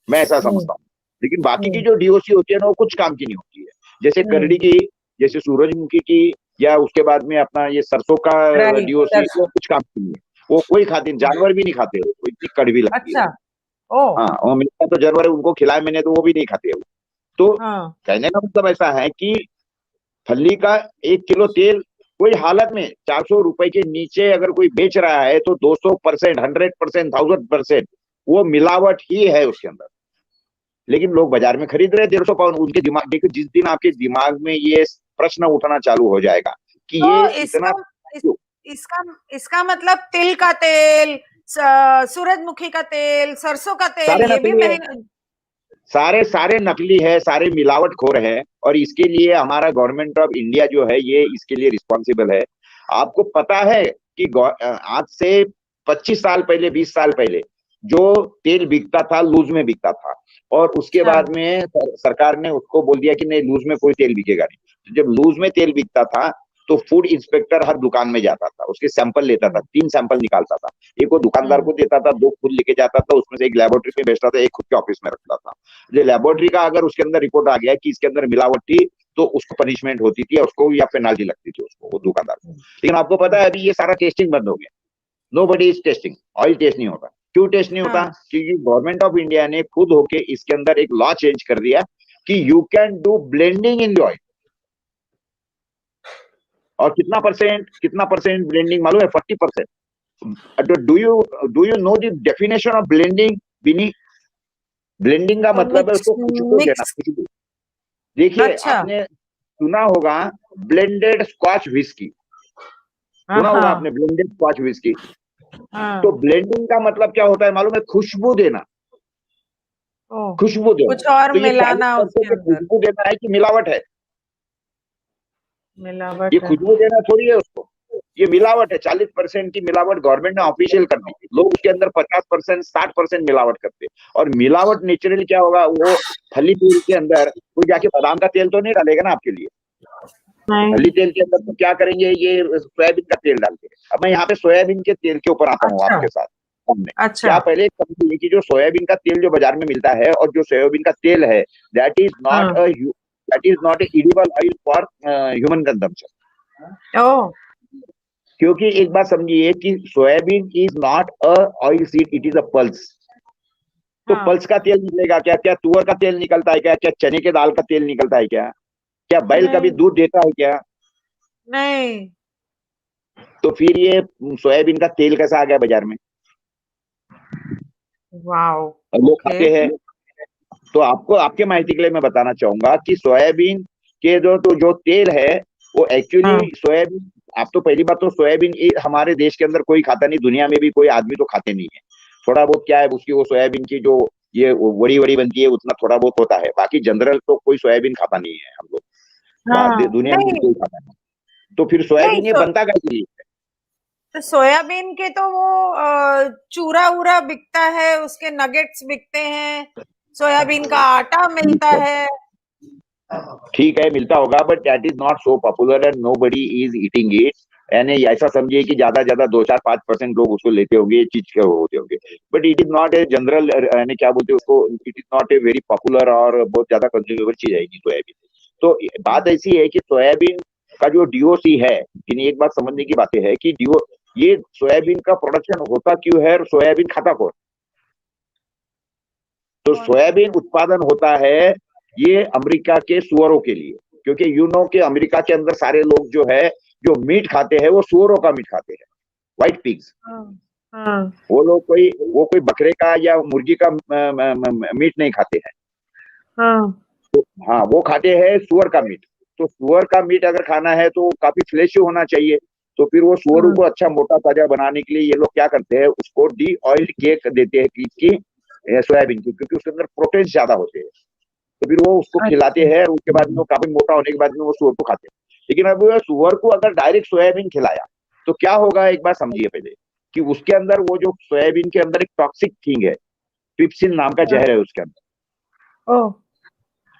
मैं ऐसा हम्म समझता हूँ। लेकिन बाकी की हम्म जो डीओसी होती है ना, वो कुछ काम की नहीं होती है। जैसे हम्म। करड़ी की, जैसे सूरजमुखी की, या उसके बाद में अपना ये सरसों का राइट, डीओसी, वो सरसों। कुछ काम की नहीं है। वो कोई खाते नहीं, जानवर भी नहीं खाते, वो इतनी कड़वी लगती है। अच्छा। ओ। हाँ, और मेरा तो जानवर है, उनको खिलाया मैंने तो वो भी नहीं खाते वो। तो हाँ। कहने का मतलब ऐसा है कि फली का 1 किलो तेल कोई हालत में 400 रुपए के नीचे अगर कोई बेच रहा है, तो 200%, 100%, 1000% वो मिलावट ही है उसके अंदर। लेकिन लोग बाजार में खरीद रहे हैं 150 पाउंड। उनके दिमाग, देखो जिस दिन आपके दिमाग में ये प्रश्न उठना चालू हो जाएगा कि तो ये इतना इसका इस, क्यों, इसका इसका मतलब तिल का तेल, सूरजमुखी का तेल, सरसों का तेल, सारे ये भी नकली है, महंगा। सारे सारे नकली है, सारे मिलावटखोर है। और इसके लिए हमारा गवर्नमेंट ऑफ इंडिया जो है, ये इसके लिए रिस्पॉन्सिबल है। आपको पता है कि आज से 25 साल पहले, 20 साल पहले जो तेल बिकता था, लूज में बिकता था। और उसके अच्छा। बाद में सरकार ने उसको बोल दिया कि नहीं, लूज में कोई तेल बिकेगा नहीं। तो जब लूज में तेल बिकता था, तो फूड इंस्पेक्टर हर दुकान में जाता था, उसके सैंपल लेता था, हम्म 3 सैंपल निकालता था। एक वो दुकानदार हम्म को देता था, 2 खुद लेके जाता था, उसमें से एक लेबोरेटरी में भेजता था, एक खुद के ऑफिस में रखता था। जो लेबोरेटरी का अगर उसके अंदर रिपोर्ट आ गया कि इसके अंदर मिलावट थी, तो उसको पनिशमेंट होती थी, उसको या पेनाल्टी लगती थी उसको, वो दुकानदार को। हम्म लेकिन आपको पता हम्म। है अभी ये सारा टेस्टिंग बंद हो गया। Nobody is testing, oil test नहीं होता। क्यों टेस्ट नहीं होता? हाँ। क्योंकि गवर्नमेंट ऑफ इंडिया ने खुद होके इसके अंदर एक लॉ चेंज कर दिया कि you can do blending in the oil. और कितना परसेंट ब्लेंडिंग मालूम है? 40%। Do you know the definition of blending Binny? Blending का मतलब है मिक्स उसको खुशबू देना, मिक्स। खुशबू। देखिए, अच्छा। आपने सुना होगा ब्लेंडेड स्कॉच विस्की, हाँ सुना होगा हाँ आपने ब्लेंडेड स्कॉच विस्की। तो हाँ। ब्लेंडिंग का मतलब क्या होता है मालूम है? खुशबू देना, ओ, खुशबू देना। कुछ और तो ये चालीस मिलाना उसके परसेंट ये अंदर। खुशबू देना है कि मिलावट है? ये मिलावट है। खुशबू देना थोड़ी है उसको, ये मिलावट है। 40% की मिलावट गवर्नमेंट ने ऑफिशियल कर दी थी। लोग उसके अंदर 50%, 60% मिलावट करते हैं। और मिलावट नेचुरली क्या होगा, वो फली तेल के अंदर कोई जाके बादाम का तेल तो नहीं डालेगा ना आपके लिए। नहीं। फली तेल के अंदर तो क्या करेंगे, ये सोयाबीन का तेल डालते हैं। अब मैं यहाँ पे सोयाबीन के तेल के ऊपर आता हूँ अच्छा आपके साथ सामने। अच्छा। क्या पहले एक समझिए कि जो सोयाबीन का तेल जो बाजार में मिलता है, और जो सोयाबीन का तेल है, दैट इज नॉट हाँ। Uh that is not a edible oil for human consumption. ओ। क्योंकि एक बात समझिए कि soybean is not a oil seed, it is a pulse. तो हाँ। पल्स का तेल निकलेगा क्या? क्या तुअर का तेल निकलता है क्या? क्या चने के दाल का तेल निकलता है क्या? क्या बैल कभी नहीं दूध देता है क्या? नहीं। तो फिर ये सोयाबीन का तेल कैसा आ गया बाजार में? वाओ। और लोग ओके। खाते हैं। तो आपको, आपके माहिती के लिए मैं बताना चाहूंगा कि सोयाबीन के जो तेल है, वो एक्चुअली हाँ सोयाबीन, आप तो पहली बात तो सोयाबीन हमारे देश के अंदर कोई खाता नहीं, दुनिया में भी कोई आदमी तो खाते नहीं है। थोड़ा बहुत क्या है उसकी, वो सोयाबीन की जो ये वड़ी वड़ी बनती है, उतना थोड़ा बहुत होता है, बाकी जनरल तो कोई सोयाबीन खाता नहीं है हम लोग। हाँ। दुनिया में भी नहीं कोई खाता नहीं। तो फिर नहीं। सोयाबीन ये बनता कैसे है? तो सोयाबीन के तो वो चूरा वूरा बिकता है, उसके नगेट्स बिकते हैं, सोयाबीन का आटा मिलता है। ठीक है, मिलता होगा, but that is not so popular and nobody is eating it. यानी ऐसा समझिए कि ज्यादा ज्यादा 2, 4, 5% लोग उसको लेते होंगे, चीज के होते होंगे। But it is not a general, यानी क्या बोलते हैं उसको, it is not a very popular और बहुत ज्यादा कंज्यूमेबल चीज है सोयाबीन। तो बात ऐसी है कि सोयाबीन का जो डीओसी है, इन एक बात समझने की बातें है कि डीओ, ये सोयाबीन का प्रोडक्शन होता क्यों है और सोयाबीन खाता कौन? तो कौन? सोयाबीन उत्पादन होता है ये अमेरिका के सुअरों के लिए। क्योंकि यू नो कि अमेरिका के अंदर सारे लोग जो है, जो मीट खाते हैं, वो सुअरों का मीट खाते हैं, व्हाइट पिग्स। हाँ हाँ वो कोई बकरे का या मुर्गी का मीट नहीं खाते हैं। हाँ तो हाँ, वो खाते हैं सुअर का मीट। तो सुअर का मीट अगर खाना है तो काफी फ्लेशी होना चाहिए। तो फिर वो सुअर हाँ। को अच्छा मोटा ताजा बनाने के लिए ये लोग क्या करते हैं, उसको डी ऑयल केक देते हैं, की सोयाबीन की, क्योंकि उसके अंदर प्रोटीन ज्यादा होते हैं। तो फिर वो उसको खिलाते अच्छा। हैं और उसके बाद में वो काफी मोटा होने के बाद में वो सुअर को खाते हैं। लेकिन अब वो सुअर को अगर डायरेक्ट सोयाबीन खिलाया तो क्या होगा, एक बार समझिए पहले कि उसके अंदर वो जो सोयाबीन के अंदर एक टॉक्सिक थिंग है, ट्रिप्सिन नाम का हाँ। जहर है उसके अंदर, ओ।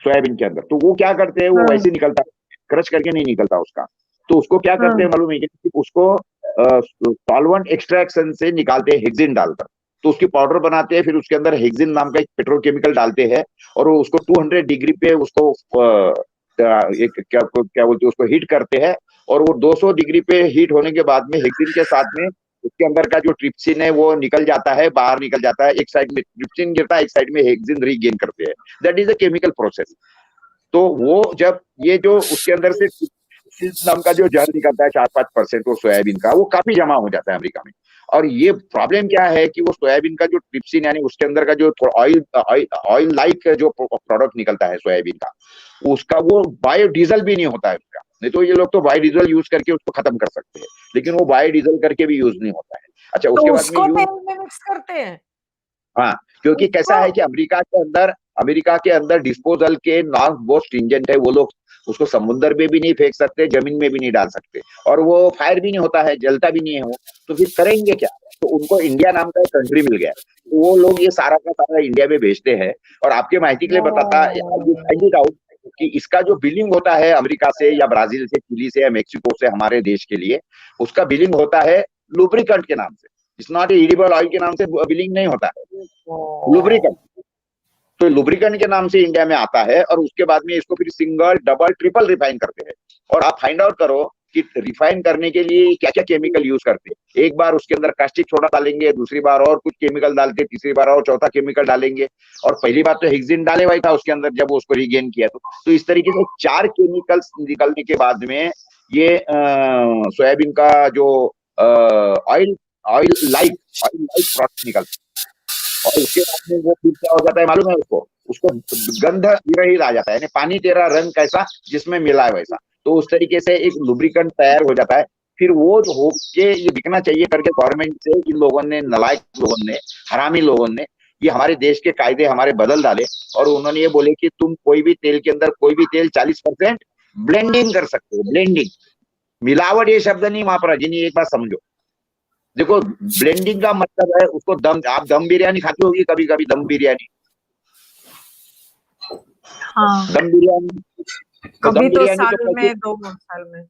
सोयाबीन के अंदर। तो वो क्या करते हैं, वो हाँ। वैसे निकलता है, क्रश करके नहीं निकलता उसका। तो उसको क्या करते हैं हाँ। मालूम है कि उसको सॉल्वेंट एक्सट्रैक्शन से निकालते हैं हेक्सिन डालकर। तो उसकी पाउडर बनाते हैं, फिर उसके अंदर हेक्सिन नाम का एक पेट्रोकेमिकल डालते हैं और वो उसको 200 डिग्री पे उसको एक क्या क्या बोलते हैं उसको हीट करते हैं। और वो 200 डिग्री पे हीट होने के बाद में हेक्सिन के साथ में उसके अंदर का जो ट्रिप्सिन है वो निकल जाता है, बाहर निकल जाता है। एक साइड में ट्रिप्सिन गिरता है, एक साइड में हेक्सिन रीगेन करते हैं। That is a chemical process. तो वो जब ये जो उसके अंदर से इस नाम का जो जहर निकलता है 4-5% और सोयाबीन का, वो काफी जमा हो जाता है अमेरिका में। और ये प्रॉब्लम क्या है कि वो सोयाबीन का जो ट्रिप्सिन यानी उसके अंदर का जो ऑयल ऑयल लाइक जो प्रोडक्ट निकलता है सोयाबीन का, उसका वो बायोडीजल भी नहीं होता है उसका। नहीं तो ये लोग तो बायोडीजल यूज करके उसको खत्म कर सकते हैं, लेकिन वो बायोडीजल करके भी यूज नहीं होता है। अच्छा, तो उसके बाद में उसको यूज, तेल में मिक्स करते हैं हाँ, क्योंकि उसको। कैसा है कि अमेरिका के अंदर डिस्पोजल के नॉर्म बहुत स्ट्रिंजेंट है। वो लोग उसको समुद्र में भी नहीं फेंक सकते, जमीन में भी नहीं डाल सकते, और वो फायर भी नहीं होता है, जलता भी नहीं है वो। तो फिर करेंगे क्या? तो उनको इंडिया नाम का एक कंट्री मिल गया, तो वो लोग ये सारा का सारा इंडिया में भेजते हैं। और आपके माहिती के लिए बताता, फाइंड इट आउट कि इसका जो बिलिंग होता है अमेरिका से या ब्राजील से, चिली से या मेक्सिको से हमारे देश के लिए, उसका बिलिंग होता है लुब्रिकेंट के नाम से। इट्स नॉट एडिबल ऑयल के नाम से बिलिंग नहीं होता है, लुब्रिकेंट। तो लुब्रिकेंट के नाम से इंडिया में आता है और उसके बाद में इसको फिर सिंगल डबल ट्रिपल रिफाइन करते हैं। और आप फाइंड आउट करो कि रिफाइन करने के लिए क्या क्या केमिकल यूज करते हैं। एक बार उसके अंदर कास्टिक सोडा डालेंगे, दूसरी बार और कुछ केमिकल डालते, तीसरी बार और चौथा केमिकल डालेंगे। और पहली बार तो हेक्सिन डाले हुआ था उसके अंदर जब उसको रिगेन किया। तो इस तरीके से 4 केमिकल्स निकलने के बाद में ये सोयाबीन का जो ऑयल ऑयल लाइक प्रोडक्ट निकलता है। और उसके बाद में वो फिर क्या हो जाता है मालूम है उसको, उसको गंध विरहित आ जाता है, यानी पानी तेरा रंग कैसा जिसमें मिला है वैसा। तो उस तरीके से एक लुब्रिकेंट तैयार हो जाता है। फिर वो जो होके ये बिकना चाहिए करके गवर्नमेंट से इन लोगों ने, नालायक लोगों ने, हरामी लोगों ने, ये हमारे देश के कायदे हमारे बदल डाले। और उन्होंने ये बोले कि तुम कोई भी तेल के अंदर कोई भी तेल 40% ब्लेंडिंग कर सकते हो। ब्लेंडिंग, मिलावट ये शब्द नहीं वहां पर, जिन्हें एक बात समझो। देखो, ब्लेंडिंग का मतलब है उसको दम, आप दम बिरयानी खाते होगी कभी कभी, दम बिरयानी, हाँ। दम बिरयानी। तो कभी दम तो बिरयानी तो साल कैसे, में, 2 साल में।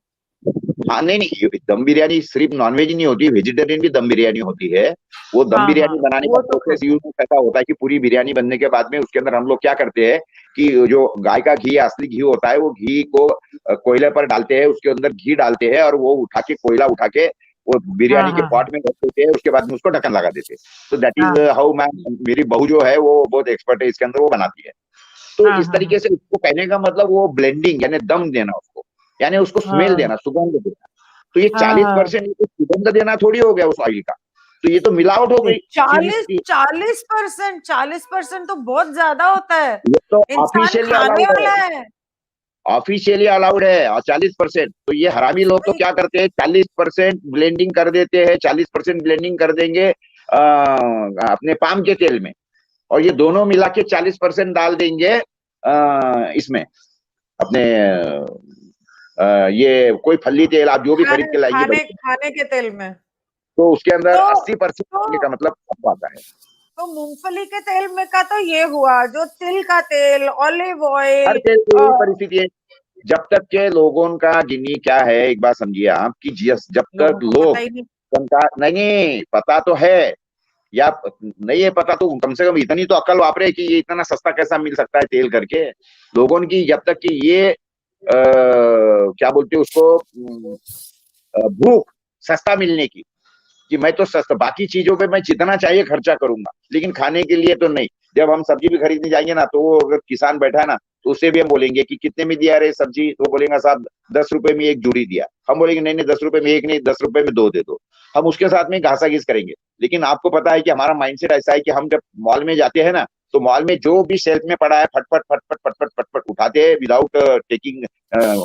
हाँ नहीं नहीं, ये दम बिरयानी सिर्फ नॉनवेज नहीं होती, वेजिटेरियन भी दम बिरयानी होती है। वो दम हाँ हाँ, बिरयानी बनाने का वो तो प्रोसेस पता यूज है। ऐसा होता है कि पूरी बिरयानी बनने के बाद में उसके अंदर हम लोग क्या करते हैं कि जो गाय का घी, असली घी होता है, वो घी को कोयले पर डालते हैं, उसके अंदर घी डालते हैं और वो उठा के, कोयला उठा के वो हाँ बिरयानी के हाँ हाँ पॉट में रख देते हैं। उसके बाद में उसको ढक्कन लगा देते हैं। तो दैट इज हाँ हाउ मैं, मेरी बहू जो है वो बहुत एक्सपर्ट है इसके अंदर, वो बनाती है। तो हाँ इस हाँ हाँ तरीके से उसको कहने का मतलब वो ब्लेंडिंग यानी दम देना उसको, यानी उसको स्मेल हाँ देना, सुगंध देना। तो ये हाँ चालीस हाँ। परसेंट सुगंध देना थोड़ी हो गया उस ऑयल का, तो ये तो मिलावट हो नहीं, गई सीधी चालीस सीधी। 40%, 40% तो बहुत ज्यादा होता है। ये तो इंसान ऑफिशियली खाने अलाउड है, वाला है। ऑफिशियली अलाउड है। और 40%, तो ये हरामी लोग तो नहीं, क्या करते हैं, 40% ब्लेंडिंग कर देते हैं, 40% ब्लेंडिंग कर देंगे अपने पाम के तेल में। और ये दोनों मिला के 40% डाल देंगे इसमें अपने ये कोई फली तेल आप जो भी खरीद खाने के लाइए खाने बल्कि, खाने के तेल में। तो उसके अंदर तो 80% तो का मतलब आपको आता है। तो मूंगफली के तेल में का तो ये हुआ, जो तिल का तेल, ऑलिव हर ऑयल। तेल की यही परिस्थिति है। जब तक के लोगों का गिनी क्या है, एक बात समझिए आप कि जब तक लोगों को पता लोग ही नहीं। उनका नहीं नहीं पता तो है, या नहीं है पता, तो कम से कम इतनी तो अक्ल वापरे कि ये इतना सस्ता कैसा मिल सकता है तेल करके। लोगों की जब तक कि ये क्या बोलते हैं उसको, भूख भूख सस्ता मिलने की, कि मैं तो सस्ता बाकी चीजों पे मैं जितना चाहिए खर्चा करूंगा, लेकिन खाने के लिए तो नहीं। जब हम सब्जी भी खरीदने जाएंगे ना, तो वो अगर किसान बैठा है ना, तो उससे भी हम बोलेंगे कि कितने में दिया रे सब्जी, तो वो बोलेगा साहब 10 रुपए में एक जूड़ी दिया। हम बोलेंगे नहीं नहीं, 10 रुपए में एक नहीं, 10 रुपए में दो दे दो। हम उसके साथ में घासाघीस करेंगे। लेकिन आपको पता है कि हमारा माइंडसेट ऐसा है कि हम जब मॉल में जाते हैं ना, तो मॉल में जो भी शेल्फ में पड़ा है फटफट फटफट फटफट फटफट उठाते हैं विदाउट टेकिंग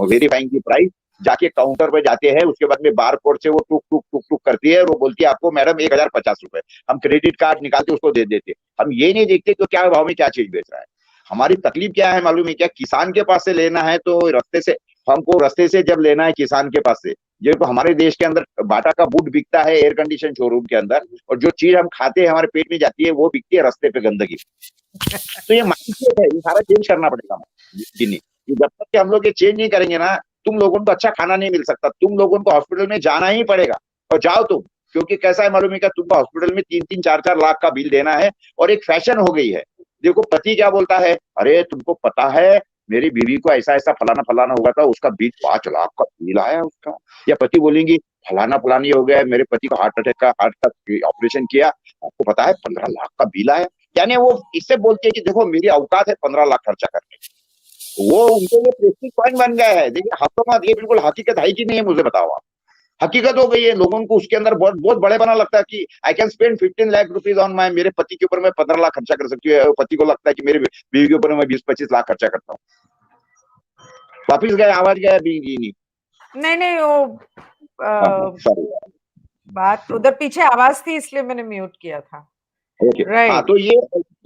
वेरीफाइंग की प्राइस, जाके काउंटर पे जाते हैं, उसके बाद में बार कोड से वो टुक टुक टुक टुक करती है और वो बोलती है आपको मैडम 1050 रुपए, हम क्रेडिट कार्ड निकालते उसको दे देते। हम ये नहीं देखते कि क्या भाव में क्या चीज बेच रहा है। हमारी तकलीफ क्या है मालूम है क्या, किसान के पास से लेना है तो रास्ते से, हमको रास्ते से जब लेना है किसान के पास से, जो तो हमारे देश के अंदर बाटा का बूट बिकता है एयर कंडीशन शोरूम के अंदर, और जो चीज हम खाते हैं हमारे पेट में जाती है वो बिकती है रास्ते पे गंदगी। तो ये माइंडसेट है, ये सारा चेंज करना पड़ेगा हमें। जब तक कि हम लोग ये चेंज नहीं करेंगे ना, तुम लोगों को अच्छा खाना नहीं मिल सकता, तुम लोगों को हॉस्पिटल में जाना ही पड़ेगा, और जाओ तुम। क्योंकि कैसा है मालूम है क्या, तुमको हॉस्पिटल में 3-3, 4-4 लाख का बिल देना है, और एक फैशन हो गई है। देखो पति क्या बोलता है, अरे तुमको पता है मेरी बीवी को ऐसा ऐसा फलाना फलाना हुआ था, उसका बिल 5 लाख का बिल आया उसका। या पति बोलेंगी फलाना फलानी हो गया, मेरे पति को हार्ट अटैक का ऑपरेशन किया, आपको पता है 15 लाख का बिल आया। यानी वो इससे बोलती है कि देखो मेरी औकात है 15 लाख खर्चा करने की। वो उनको ये प्रेस्टीज पॉइंट बन गया है। देखिए हफ्तों में ये बिल्कुल हकीकत है कि नहीं है, मुझे बताओ आप। हकीकत हो गई है, लोगों को उसके अंदर बहुत बहुत बड़े बना लगता है कि I can spend 15 lakh rupees on my, मेरे पति के ऊपर मैं 15 लाख खर्चा कर सकती हूँ। पति को लगता है कि मेरे बीवी के ऊपर मैं 20-25 लाख खर्चा करता हूँ। वापिस गए, आवाज गया बीवी नहीं। नहीं नहीं, वो सॉरी, बात उधर पीछे आवाज थी इसलिए मैंने म्यूट किया था। ओके। हाँ, राइट। तो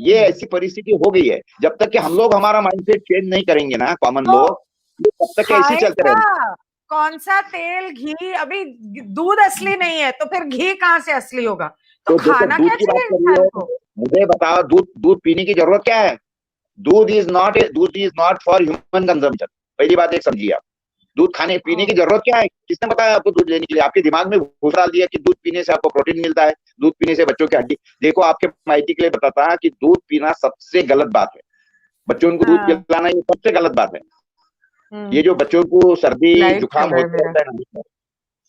ये ऐसी परिस्थिति हो गई है। जब तक कि हम लोग हमारा माइंडसेट चेंज नहीं करेंगे ना, कॉमन तो लोग, तब तक ऐसे ही चलते रहेंगे। खाएगा कौन सा तेल, घी? अभी दूध असली नहीं है तो फिर घी कहाँ से असली होगा? तो तो देखो खाना दूध क्या की बात चाहिए कर रही इंसान हो, को? मुझे बताओ दूध दूध पीने की जरूरत क्या है? दूध is not for human consumption. पहली बात एक समझिए आप, दूध खाने पीने की जरूरत क्या है? किसने बताया आपको दूध लेने के लिए? आपके दिमाग में घुस डाल दिया कि दूध पीने से आपको प्रोटीन मिलता है, दूध पीने से बच्चों की हड्डी। देखो आपके माहिती के लिए बताता कि दूध पीना सबसे गलत बात है। बच्चों को दूध पिलाना ये सबसे गलत बात है। ये जो बच्चों को सर्दी जुकाम होता है ना,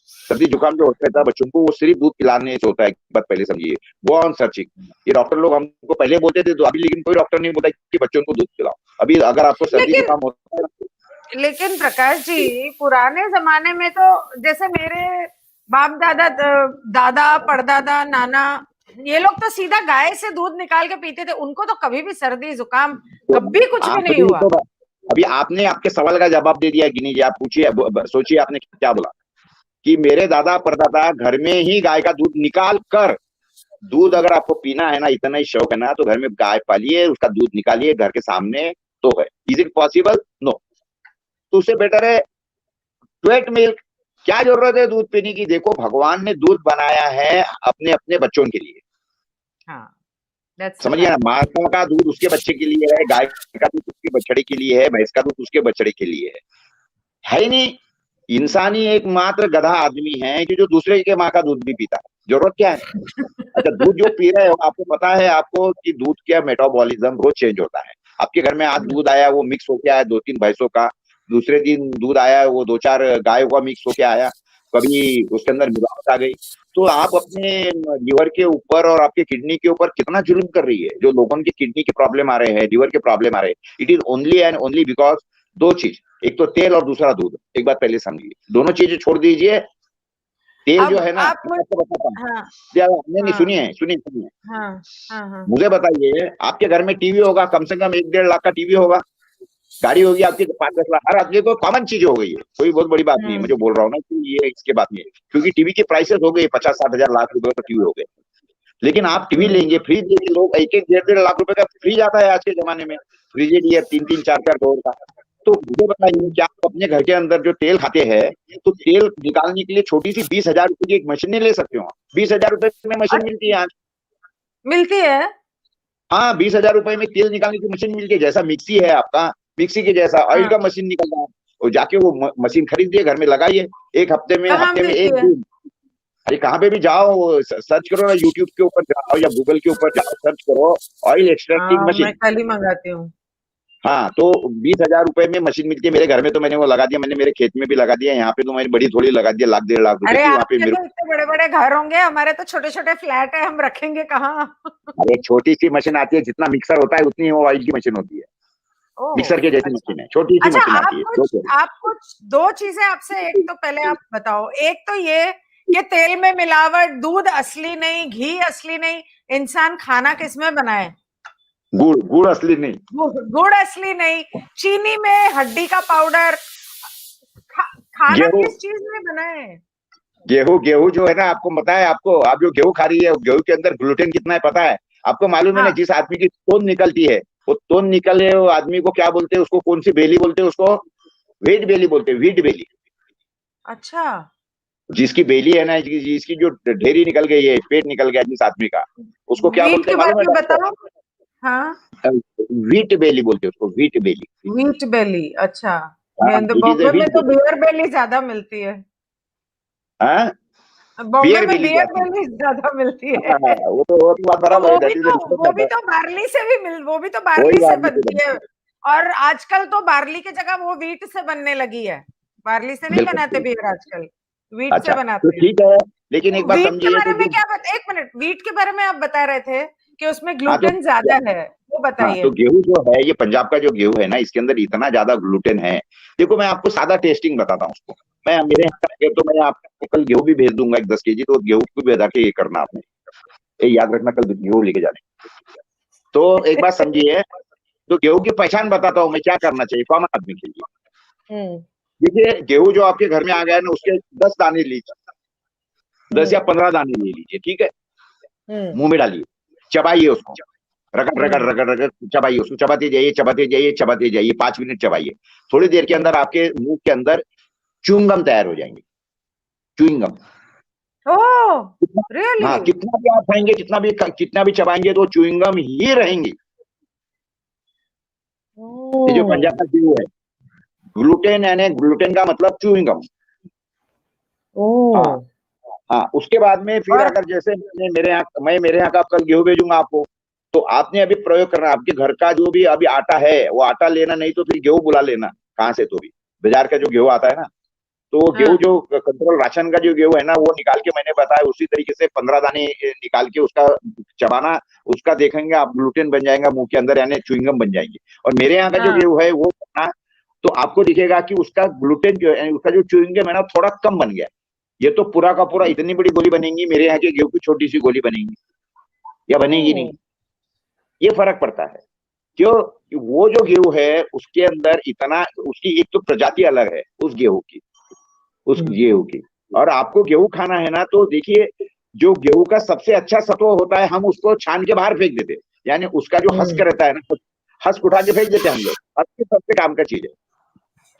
सर्दी जुकाम जो होता है बच्चों को, वो सिर्फ दूध पिलाने से होता है। एक बात पहले समझिए, गो ऑन सर्चिंग। ये डॉक्टर लोग हमको पहले बोलते थे तो अभी, लेकिन कोई डॉक्टर नहीं बोलता कि बच्चों को दूध पिलाओ। अभी अगर आपको सर्दी जुकाम होता है, लेकिन प्रकाश जी, पुराने जमाने में तो जैसे मेरे बाप दादा, दादा, परदादा, नाना, ये लोग तो सीधा गाय से दूध निकाल के पीते थे। उनको तो कभी भी सर्दी जुकाम कभी कुछ भी नहीं हुआ। तो अभी आपने आपके सवाल का जवाब दे दिया गिनी जी। आप पूछिए, सोचिए आपने क्या बोला कि मेरे दादा परदादा घर में ही गाय का दूध निकाल कर, दूध अगर आपको पीना है ना, इतना ही शौक है ना, तो घर में गाय पालिए, उसका दूध निकालिए घर के सामने, तो है। Is it possible? नो। तो उससे बेटर है वेट मिल्क। क्या जरूरत है दूध पीने की? देखो भगवान ने दूध बनाया है अपने अपने बच्चों के लिए। हाँ, समझिए ना, माता का दूध उसके बच्चे के लिए है, गाय का दूध उसके बछड़े के लिए है, भैंस का दूध उसके बछड़े के लिए है ही नहीं? इंसानी एकमात्र गधा आदमी है कि जो दूसरे के माँ का दूध भी पीता है। जरूरत क्या है? अच्छा, दूध जो पी रहे हो, आपको पता है आपको कि दूध का मेटाबॉलिज्म रोज चेंज होता है। आपके घर में आज दूध आया, वो मिक्स होके आया 2-3 भैंसों का, दूसरे दिन दूध आया वो 2-4 गायों का मिक्स होके आया, कभी उसके अंदर मिलावट आ गई। तो आप अपने लीवर के ऊपर और आपके किडनी के ऊपर कितना जुल्म कर रही है। जो लोगों के किडनी के प्रॉब्लम आ रहे हैं, लीवर के प्रॉब्लम आ रहे हैं, it is only and only because दो चीज, एक तो तेल और दूसरा दूध। एक बात पहले समझिए, दोनों चीजें छोड़ दीजिए। तेल जो है ना, मैं आपको बताता हूँ। नहीं, सुनिए सुनिए सुनिए, मुझे बताइए, आपके घर में टीवी होगा, कम से कम 1-1.5 लाख का टीवी होगा, गाड़ी होगी आपकी 5-10 लाख, हर आदमी को कॉमन चीज हो गई है, कोई बहुत बड़ी बात नहीं है। मैं जो बोल रहा हूँ ना कि ये इसके बात नहीं है, क्योंकि टीवी के प्राइसेस हो गए 50-60 हजार लाख रुपए का टीवी हो गए। लेकिन आप टीवी लेंगे, फ्रिज लेंगे, लोग 1-1, 1.5 लाख रुपए का फ्रिज आता है आज के जमाने में, फ्रिज लिए 3-3, 4-4 करोड़ का। तो मुझे बताइए कि आप अपने घर के अंदर जो तेल खाते हैं, तो तेल निकालने के लिए छोटी सी 20,000 रुपए की एक मशीन नहीं ले सकते हो? 20,000 रुपए में मशीन मिलती है आज, मिलती है। हाँ 20,000 रुपए में तेल निकालने की मशीन मिलती है। जैसा मिक्सी है आपका, मिक्सी के जैसा ऑयल का मशीन निकल रहा है, और जाके वो मशीन खरीदिए, घर में लगाइए, एक हफ्ते में एक दिन। अरे कहाँ पे भी जाओ, सर्च करो ना, यूट्यूब के ऊपर जाओ या गूगल के ऊपर जाओ, सर्च करो ऑयल एक्सट्रैक्टिंग मशीन। मैं कल ही मंगाती हूँ। हाँ, तो 20,000 रुपए में मशीन मिलती है। मेरे घर में तो मैंने वो लगा दिया, मैंने मेरे खेत में भी लगा दिया, यहाँ पे तो मैंने बड़ी थोड़ी लगा दिया, 1-1.5 लाख रुपए अरे की। वहाँ पे आपके मेरे तो इतने बड़े बड़े घर होंगे, हमारे तो छोटे छोटे फ्लैट है, हम रखेंगे कहाँ? अरे छोटी सी मशीन आती है, जितना मिक्सर होता है उतनी वो ऑयल की मशीन होती है, मिक्सर के जैसी मशीन है, छोटी सी मशीन आती है। आप कुछ दो चीजें आपसे, एक तो पहले आप बताओ, एक तो ये कि तेल में मिलावट, दूध असली नहीं, घी असली नहीं, इंसान खाना किसमें बनाए? गुड़ असली नहीं, गुड़ असली नहीं, चीनी में हड्डी का पाउडर, खाना गेहूं किस चीज में बना है? गेहूं गेहूं जो है ना, आपको पता है, आपको आप जो गेहूं खा रही है, गेहूं के अंदर ग्लूटेन कितना है पता है? आपको मालूम है ना, हाँ। जिस आदमी की तोंद निकलती है, वो तोंद निकले वो आदमी को क्या बोलते हैं? उसको कौन सी बेली बोलते हैं? उसको व्हीट बेली बोलते हैं, व्हीट बेली। अच्छा। जिसकी बेली है ना, जिसकी जो ढेरी निकल गई है, पेट निकल गया जिस आदमी का, उसको क्या वीट बोलते के हैं मालूम है बारे में डॉक्टर? बताओ। हाँ। व्हीट बेली बोलते हैं उसको, व्हीट बेली। वीट बेली, अच्छा। हाँ, इट इज ए बॉम्बे में व्हीट तो बेली। बियर बेली ज्यादा मिलती है। हाँ, बॉम्बे बियर में बेली बियर जाती बेली ज्यादा मिलती है। है। हाँ, वो तो बात तो बराबर है, दैट इज ए रिस्पेक्ट वो भी मैटर। तो बार्ली से भी मिल वो भी तो वही बार्ली से बात नहीं बनती है। बनती। और आजकल तो बार्ली की जगह वो वीट से बनने लगी है। बार्ली से नहीं बिल्कुल बनाते बिल्कुल। बियर आजकल, वीट से अच्छा, तो बनाते हैं। ठीक है, लेकिन एक तो बात वीट के समझिए, बारे तो में जो क्या एक मिनट, वीट के बारे में आप बता रहे थे कि उसमें हाँ तो ग्लूटेन ज्यादा है, वो हाँ तो बताइए। गेहूं जो है, ये पंजाब का जो गेहूं है ना, इसके अंदर इतना ज्यादा ग्लूटेन है। देखो, मैं आपको सादा टेस्टिंग बताता हूँ उसको। मैं मेरे यहाँ आएंगे तो मैं आपको कल गेहूं भी भेज दूंगा, एक 10 केजी, तो गेहूं को भी बता के ये करना आपने। ये याद रखना, कल गेहूं लेके जाने। तो एक बात समझिए, तो गेहूं की पहचान बताता हूँ मैं, क्या करना चाहिए कॉमन आदमी के लिए। हम्म। देखिए, गेहूं जो आपके घर में आ गया है ना, उसके 10 दाने लीजिए, 10 या 15 दाने ले लीजिए, ठीक है? हम्म। मुंह में डालिए, चबाइए उसको, रगड़ रगड़ हम्म। रगड़ रगड़ चबाइए उसको, चबाते जाइए, चबाते जाइए, चबाते जाइए, 5 मिनट चबाइए। थोड़ी देर के अंदर आपके मुंह के अंदर च्युइंगम तैयार हो जाएंगे, च्युइंगम। ओह, हाँ, रियली? कितना भी आप खाएंगे, कितना भी चबाएंगे, तो च्युइंगम ही रहेंगी। ये जो ओह। पंजाब का गेहूं है, ग्लूटेन यानी ग्लूटेन का मतलब च्युइंगम। हाँ ओह। हाँ, उसके बाद में फिर और अगर जैसे मैं मेरे यहाँ का कल गेहूं भेजूंगा आपको, तो आपने अभी प्रयोग करना, आपके घर का जो भी अभी आटा है वो आटा लेना, नहीं तो फिर गेहूं बुला लेना कहाँ से तो भी। बाजार का जो गेहूं आता है ना, तो वो गेहूं हाँ। जो कंट्रोल राशन का जो गेहूं है ना, वो निकाल के मैंने बताया उसी तरीके से 15 दाने निकाल के उसका चबाना। उसका देखेंगे आप, ग्लूटेन बन जाएगा मुंह के अंदर, यानी च्युइंगम बन जाएंगे। और मेरे यहाँ का जो हाँ। गेहूं है वो करना, तो आपको दिखेगा कि उसका ग्लूटेन जो है, उसका जो च्युइंगम है ना, थोड़ा कम बन गया। ये तो पूरा का पूरा इतनी बड़ी गोली बनेगी, मेरे यहाँ के गेहूं की छोटी सी गोली बनेगी, या बनेगी नहीं। ओह। ये फर्क पड़ता है। क्यों? वो जो गेहूं है उसके अंदर इतना, उसकी एक तो प्रजाति अलग है उस गेहूं की, उस गेहूं की। और आपको गेहूं खाना है ना, तो देखिए, जो गेहूं का सबसे अच्छा सत्व होता है, हम उसको छान के बाहर फेंक देते, यानी उसका जो हस्क रहता है ना, हस्क उठा के फेंक देते हम लोग। हस्क सबसे काम का चीज है,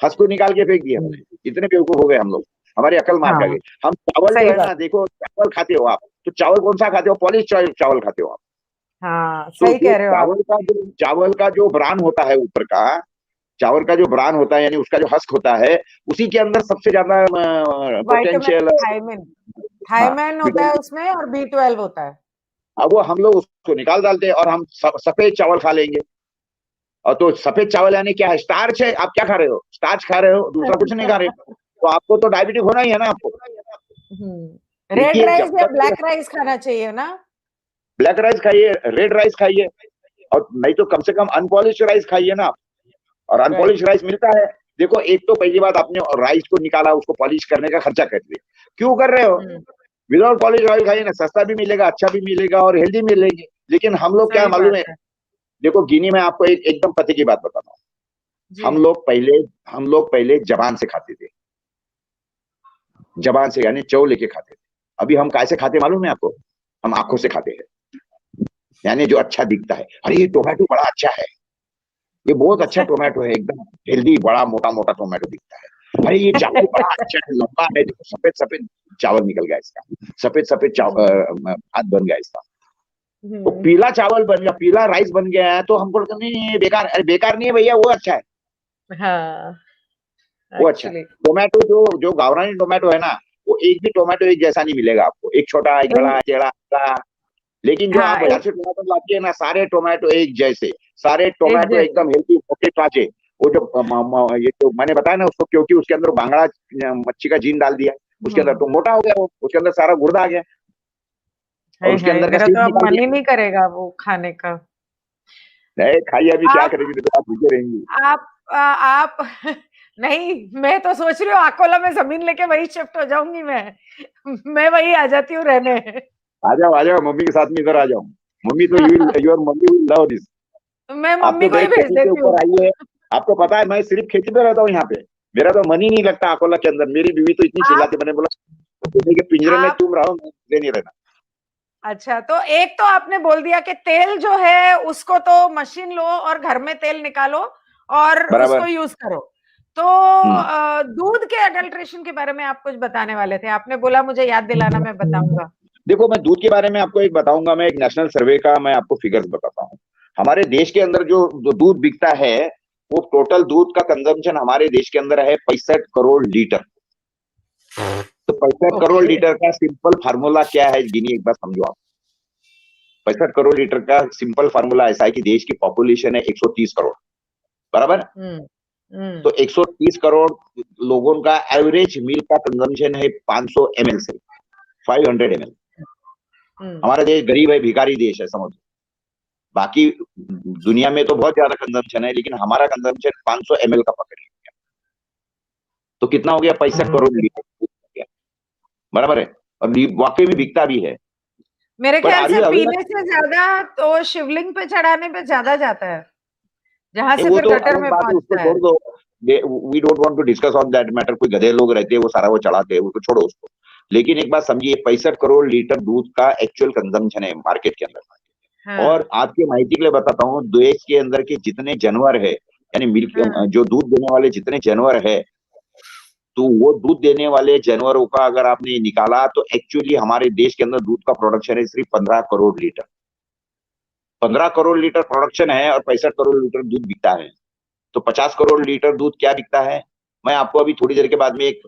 हंस को निकाल के फेंक दिया हमने। इतने बेवकूफ हो गए हम लोग, हमारी अकल मार खा हाँ, गई। हम चावल जो सही है बात। ना, देखो, चावल खाते हो आप, तो चावल कौन सा खाते हो? पॉलिश चावल खाते हो आप। हाँ, तो सही जो कह रहे हो आप। चावल का जो ब्रान होता है ऊपर का, चावल का जो ब्रान होता है, यानी उसका जो हस्क होता है, उसी के अंदर सबसे ज्यादा विटामिन पोटेंशियल। थायमिन, हाँ, थायमिन होता है विटामिन। उसमें, और B12 होता है। अब वो हम लोग उसको निकाल डालते हैं, और हम सफेद चावल खा लेंगे। और तो सफेद चावल यानी क्या है? स्टार्च है। आप क्या खा रहे हो? स्टार्च खा रहे हो, दूसरा कुछ नहीं खा रहे। तो आपको तो डायबिटीज होना ही है ना आपको। रेड देखिए, राइस जब या तक ब्लैक राइस खाना चाहिए ना? ब्लैक राइस खाइए, रेड राइस खाइए, और नहीं तो कम से कम अनपॉलिश राइस खाइए ना। और राइट। अनपॉलिश राइस मिलता है। देखो, एक तो पहली बात, आपने राइस को निकाला, उसको पॉलिश करने का खर्चा कर दिया, क्यों कर रहे हो? हम्म। विदाउट पॉलिश राइस खाइए ना, सस्ता भी मिलेगा, अच्छा भी मिलेगा, और हेल्दी मिलेगी। लेकिन हम लोग क्या सही मालूम बात है? है। देखो, गिनी में आपको एकदम पते की बात बताता हूँ। जी। हम लोग पहले जबान से खाते थे, जबान से यानी चौ लेके खाते थे। अभी हम कैसे खाते मालूम है आपको? हम आंखों से खाते हैं, यानी जो अच्छा दिखता है, अरे ये टोमेटो बड़ा अच्छा है, ये बहुत अच्छा टोमेटो है, एकदम हेल्दी, बड़ा मोटा मोटा टोमेटो दिखता है। अरे ये चावल बड़ा अच्छा है, लंबा है, देखो सफेद सफेद चावल निकल गया इसका, सफेद सफेद भात बन गया इसका। तो हम्म। पीला चावल बन गया, पीला राइस बन गया है, तो हमको लगता नहीं, ये बेकार। अरे बेकार नहीं है भैया, वो अच्छा है, हाँ, वो अच्छा है। एक्चुअली। टोमेटो जो जो गावरानी टोमेटो है ना, वो एक भी टोमेटो एक जैसा नहीं मिलेगा आपको, एक छोटा, एक बड़ा, टेढ़ा टेढ़ा। लेकिन जो आप हाँ, बाजार से टोमेटो लाते हैं ना, सारे टोमेटो एक जैसे, सारे एक टोमेटो जैसे। एकदम हेल्दी, मोटे ताजे। वो जो ये जो मैंने बताया ना उसको, क्योंकि उसके अंदर बांगड़ा मच्छी का जीन डाल दिया, उसके अंदर तो मोटा हो गया वो, उसके अंदर सारा गुर्दा आ गया, और हाय उसके हाय, अंदर का मेरा सीड तो अब निकाल मन ही दिया। नहीं करेगा वो खाने का। नहीं खाइए, अभी क्या आप करेंगे, तो आप भूखे रहेंगी। आप नहीं, मैं तो सोच रही हूँ अकोला में जमीन लेके वही शिफ्ट हो जाऊंगी मैं वही आ जाती हूँ रहने। आ जाओ मम्मी के साथ में, इधर आ जाओ। मम्मी तो your mummy will love this. मैं आप मम्मी तो को ही डायरेक्ट भेज खेती के देती हूँ। ऊपर आइए। आपको पता है, मैं सिर्फ खेती पे रहता हूँ यहाँ पे, मेरा तो मन ही नहीं लगता अकोला के अंदर। मेरी बीवी तो इतनी चिल्लाती, मैंने बोला सोने के पिंजरे में आप तुम रहो, मुझे नहीं रहना। अच्छा, तो एक तो आपने बोल दिया कि तेल जो है उसको तो मशीन लो और घर में तेल निकालो और उसको बराबर। यूज करो। तो हम्म। दूध के अडल्ट्रेशन के बारे में आप कुछ बताने वाले थे, आपने बोला मुझे याद दिलाना, मैं बताऊंगा। देखो, मैं दूध के बारे में आपको एक बताऊंगा। मैं एक नेशनल सर्वे का मैं आपको फिगर्स बताता हूँ। हमारे देश के अंदर जो दूध बिकता है, वो टोटल दूध का कंजम्पशन हमारे देश के अंदर है 65 करोड़ लीटर। तो 65 करोड़ लीटर का सिंपल फार्मूला क्या है, गिनी एक बार समझो आप। 65 करोड़ लीटर का सिंपल फार्मूला ऐसा है कि देश की पॉपुलेशन है 130 करोड़, बराबर। तो 130 करोड़ लोगों का एवरेज मिल्क का कंजम्पशन है 500 ml से 500 ml। हमारा देश गरीब है, भिखारी देश है, समझो। बाकी दुनिया में तो बहुत ज्यादा कंजम्पशन है, लेकिन हमारा कंजम्पशन 500 ml का पकड़ लिया, तो कितना हो गया, 65 करोड़ लीटर, बराबर है। और वाकई में बिकता भी है। मेरे बट ख्याल आर से यू अवेयर, पीने से ज्यादा तो शिवलिंग पे चढ़ाने पे ज्यादा जाता है, जहां से वो फिर तो गटर अलग में बात है, उसको पहुंचता है। छोड़ दो। We don't want to discuss on that matter. कोई गधे लोग रहते हैं, वो सारा वो चढ़ाते हैं, उसको छोड़ो उसको। लेकिन एक बात समझिए, 65 करोड़ लीटर दूध का एक्चुअल कंजम्पशन है मार्केट के अंदर। हाँ। और आपके माहिती के लिए बताता हूँ, देश के अंदर के जितने जानवर है, यानी मिल्क हाँ। जो दूध देने वाले जितने जानवर है, तो वो दूध देने वाले जानवरों का अगर आपने निकाला, तो एक्चुअली हमारे देश के अंदर दूध का प्रोडक्शन है सिर्फ 15 crore litre. 15 crore litre production है और 65 करोड़ लीटर दूध बिकता है। तो 50 करोड़ लीटर दूध क्या बिकता है। मैं आपको अभी थोड़ी देर के बाद में एक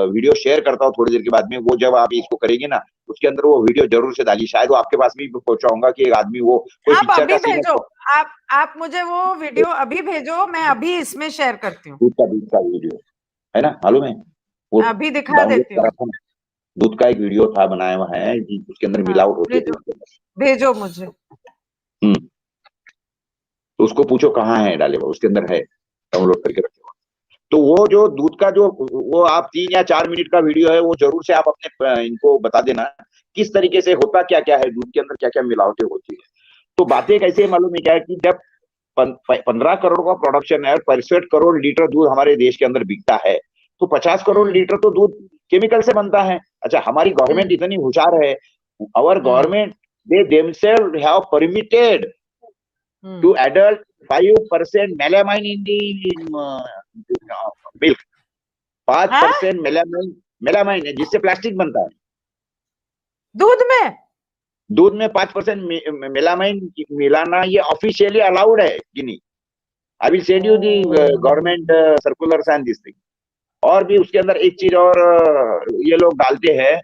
वीडियो शेयर करता हूँ, थोड़ी देर के बाद में। वो जब आप इसको करेंगे ना, उसके अंदर वो वीडियो जरूर से डालिए। शायद वो आपके पास भी पहुंचाऊंगा कि एक आदमी, वो कोई आप पिक्चर अभी का सीन भेजो। है, आप मुझे वो वीडियो अभी भेजो, मैं अभी इसमें शेयर करती हूँ। दूध का वीडियो है ना, मालूम है। वो अभी दिखा डाउनलोड देती करा हूँ। था, दूध का एक वीडियो था बनाया हुआ है कि उसके अंदर हाँ, मिलावट होती है भेजो, दूध के अंदर। भेजो मुझे। हम्म। तो उसको पूछो कहाँ है, डाले हुआ उसके अंदर है, डाउनलोड करके रखे हुआ। तो वो जो दूध का जो वो आप 3 या 4 मिनट का वीडियो है, वो जरूर से आप अपने इनको बता देना किस तरीके से होता क्या क्या है, दूध के अंदर क्या क्या मिलावटें होती है। तो बातें कैसे मालूम है क्या है कि जब 15 करोड़ का प्रोडक्शन है और 65 करोड़ लीटर दूध हमारे देश के अंदर बिकता है, तो 50 करोड़ लीटर तो दूध केमिकल से बनता है। अच्छा, हमारी गवर्नमेंट इतनी होशियार है, our government, they themselves have permitted to adult 5% melamine in the milk। 5% melamine है, जिससे प्लास्टिक बनता है। दूध में? दूध में 5% मेलामाइन मिलाना ये ऑफिशियली अलाउड है कि नहीं। I will send you the government circulars and this thing. और भी उसके अंदर एक चीज और ये लोग डालते हैं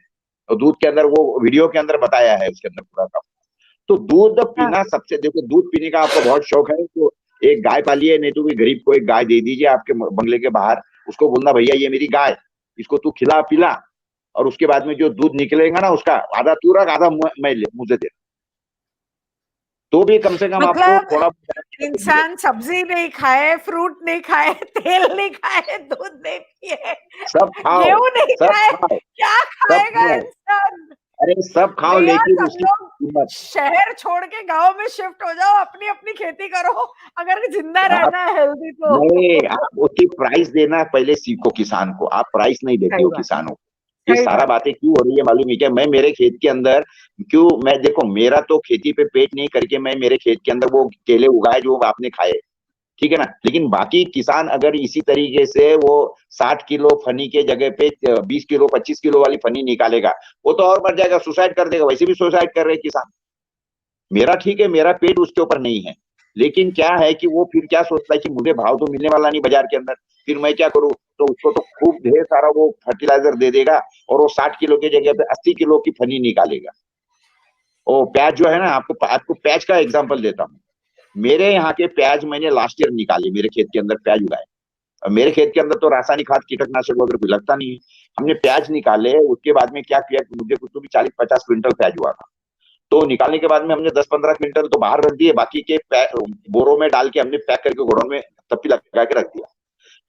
दूध के अंदर, वो वीडियो के अंदर बताया है उसके अंदर पूरा का। तो दूध पीना सबसे, देखो दूध पीने का आपको बहुत शौक है तो एक गाय पालिए, नहीं तो कोई गरीब को एक गाय दे दीजिए आपके बंगले के बाहर। उसको बोलना भैया ये मेरी गाय, इसको तू खिला पिला, और उसके बाद में जो दूध निकलेगा ना उसका आधा तू रख, आधा मैं मुझे दे, तो भी कम से कम आपको मतलब थोड़ा मिलेगा। इंसान सब्जी नहीं खाए, फ्रूट नहीं खाए, तेल नहीं खाए, दूध नहीं पिए, सब खाओ, गेहूं नहीं सब खाए, खाओ, क्या सब खाएगा खाओ, इंसान? अरे सब खाओ, भैया लेकिन सब उसकी लोग कीमत। शहर छोड़ के गांव में शिफ्ट हो जाओ, अपनी अपनी खेती करो, अगर जिंदा आप रहना है हेल्दी नहीं, तो। आप उसकी प्राइस देना पहले सीखो किसान को। आप प्राइस नहीं देते सही हो बात। किसानों को। ये सही सारा बात। बातें क्यों हो रही है मालूम है क्या। मैं मेरे खेत के अंदर क्यों, मैं देखो मेरा तो खेती पे पेट नहीं करके मैं मेरे खेत के अंदर वो केले उगाए जो आपने खाए, ठीक है ना। लेकिन बाकी किसान अगर इसी तरीके से वो 60 किलो फनी के जगह पे 20 किलो 25 किलो वाली फनी निकालेगा, वो तो और मर जाएगा, सुसाइड कर देगा। वैसे भी सुसाइड कर रहे हैं किसान। मेरा ठीक है, मेरा पेट उसके ऊपर नहीं है, लेकिन क्या है कि वो फिर क्या सोचता है कि मुझे भाव तो मिलने वाला नहीं बाजार के अंदर, फिर मैं क्या करूं। तो उसको तो खूब ढेर सारा वो फर्टिलाइजर दे देगा, और वो 60 किलो की जगह पे 80 किलो की फनी निकालेगा। और प्याज जो है ना, आपको आपको प्याज का एग्जाम्पल देता हूँ। मेरे यहाँ के प्याज मैंने लास्ट ईयर निकाले, मेरे खेत के अंदर प्याज उगाए। और मेरे खेत के अंदर तो रासायनिक खाद कीटनाशक वगैरह कुछ लगता नहीं है। हमने प्याज निकाले, उसके बाद में क्या किया, मुझे कुछ तो भी 40-50 क्विंटल प्याज हुआ था। तो निकालने के बाद में हमने 10-15 क्विंटल तो बाहर रख दिए, बाकी के बोरों में डाल के हमने पैक करके गोडाउन में तप्पी लगा के रख दिया।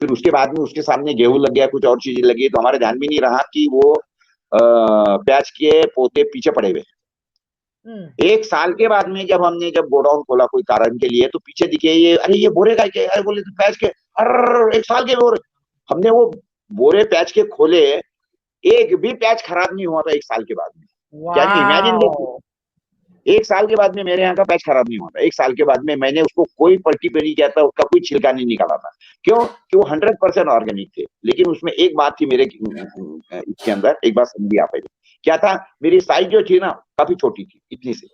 फिर उसके बाद में उसके सामने गेहूं लग गया, कुछ और चीजें लगी, तो हमारे ध्यान में नहीं रहा कि वो प्याज के पोते पीछे पड़े हुए। एक साल के बाद में जब गोडाउन खोला कोई कारण के लिए, तो पीछे दिखे ये, अरे ये बोरे का क्या है, बोले तो प्याज के, अरे 1 साल के बोरे। हमने वो बोरे पैच के खोले, एक भी पैच खराब नहीं हुआ था 1 साल के बाद में। Can you imagine this? Wow. 1 साल के बाद में मेरे यहाँ का पैच खराब नहीं हुआ था। 1 साल के बाद में मैंने उसको कोई पट्टी पे नहीं किया था, उसका कोई छिलका नहीं निकाला था। क्यों? कि वो 100% ऑर्गेनिक थे। लेकिन उसमें एक बात थी मेरे इसके अंदर, एक बात समझिए आप पहले। क्या था? मेरी साइज जो थी ना काफी छोटी थी, इतनी सी,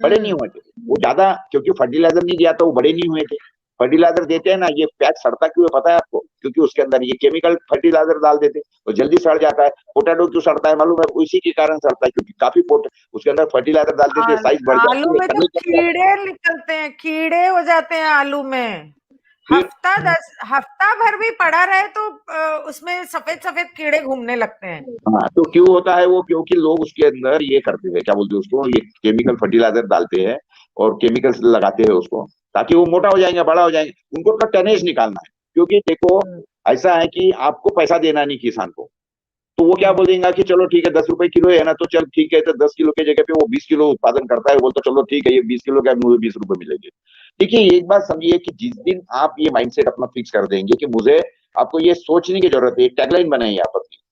बड़े नहीं हुए थे वो ज्यादा, क्योंकि फर्टिलाइजर नहीं दिया था, वो बड़े नहीं हुए थे। फर्टिलाइजर देते हैं ना, ये पैच सड़ता क्यों है पता है आपको? क्योंकि उसके अंदर ये केमिकल फर्टिलाइजर डाल देते, तो जल्दी सड़ जाता है। पोटैटो क्यों सड़ता है मालूम है? उसी के कारण सड़ता है, क्योंकि काफी उसके अंदर फर्टिलाइजर डाल देते, साइज बढ़ आलू जाती है, में तो कमी कर जाती कीड़े निकलते हैं, कीड़े हो जाते हैं आलू में। है। हफ्ता भर भी पड़ा रहे तो उसमें सफेद सफेद कीड़े घूमने लगते हैं। हाँ, तो क्यों होता है वो? क्योंकि लोग उसके अंदर ये करते हैं, क्या बोलते हैं उसको, ये केमिकल फर्टिलाइजर डालते हैं और केमिकल्स लगाते हैं उसको, ताकि वो मोटा हो जाएंगे, बड़ा हो जाएंगे। उनको तो टनेज निकालना है, क्योंकि देखो ऐसा है कि आपको पैसा देना नहीं किसान को, तो वो क्या बोलेगा कि चलो ठीक है 10 रुपए किलो है ना, तो चल ठीक है, तो 10 किलो की जगह पे वो 20 किलो उत्पादन करता है, बोलता चलो ठीक है ये 20 किलो का, मुझे 20 रुपए मिलेंगे। देखिए एक बात समझिए कि जिस दिन आप ये माइंडसेट अपना फिक्स कर देंगे कि मुझे, आपको ये सोचने की जरूरत है, टैगलाइन बनाइए आप अपनी।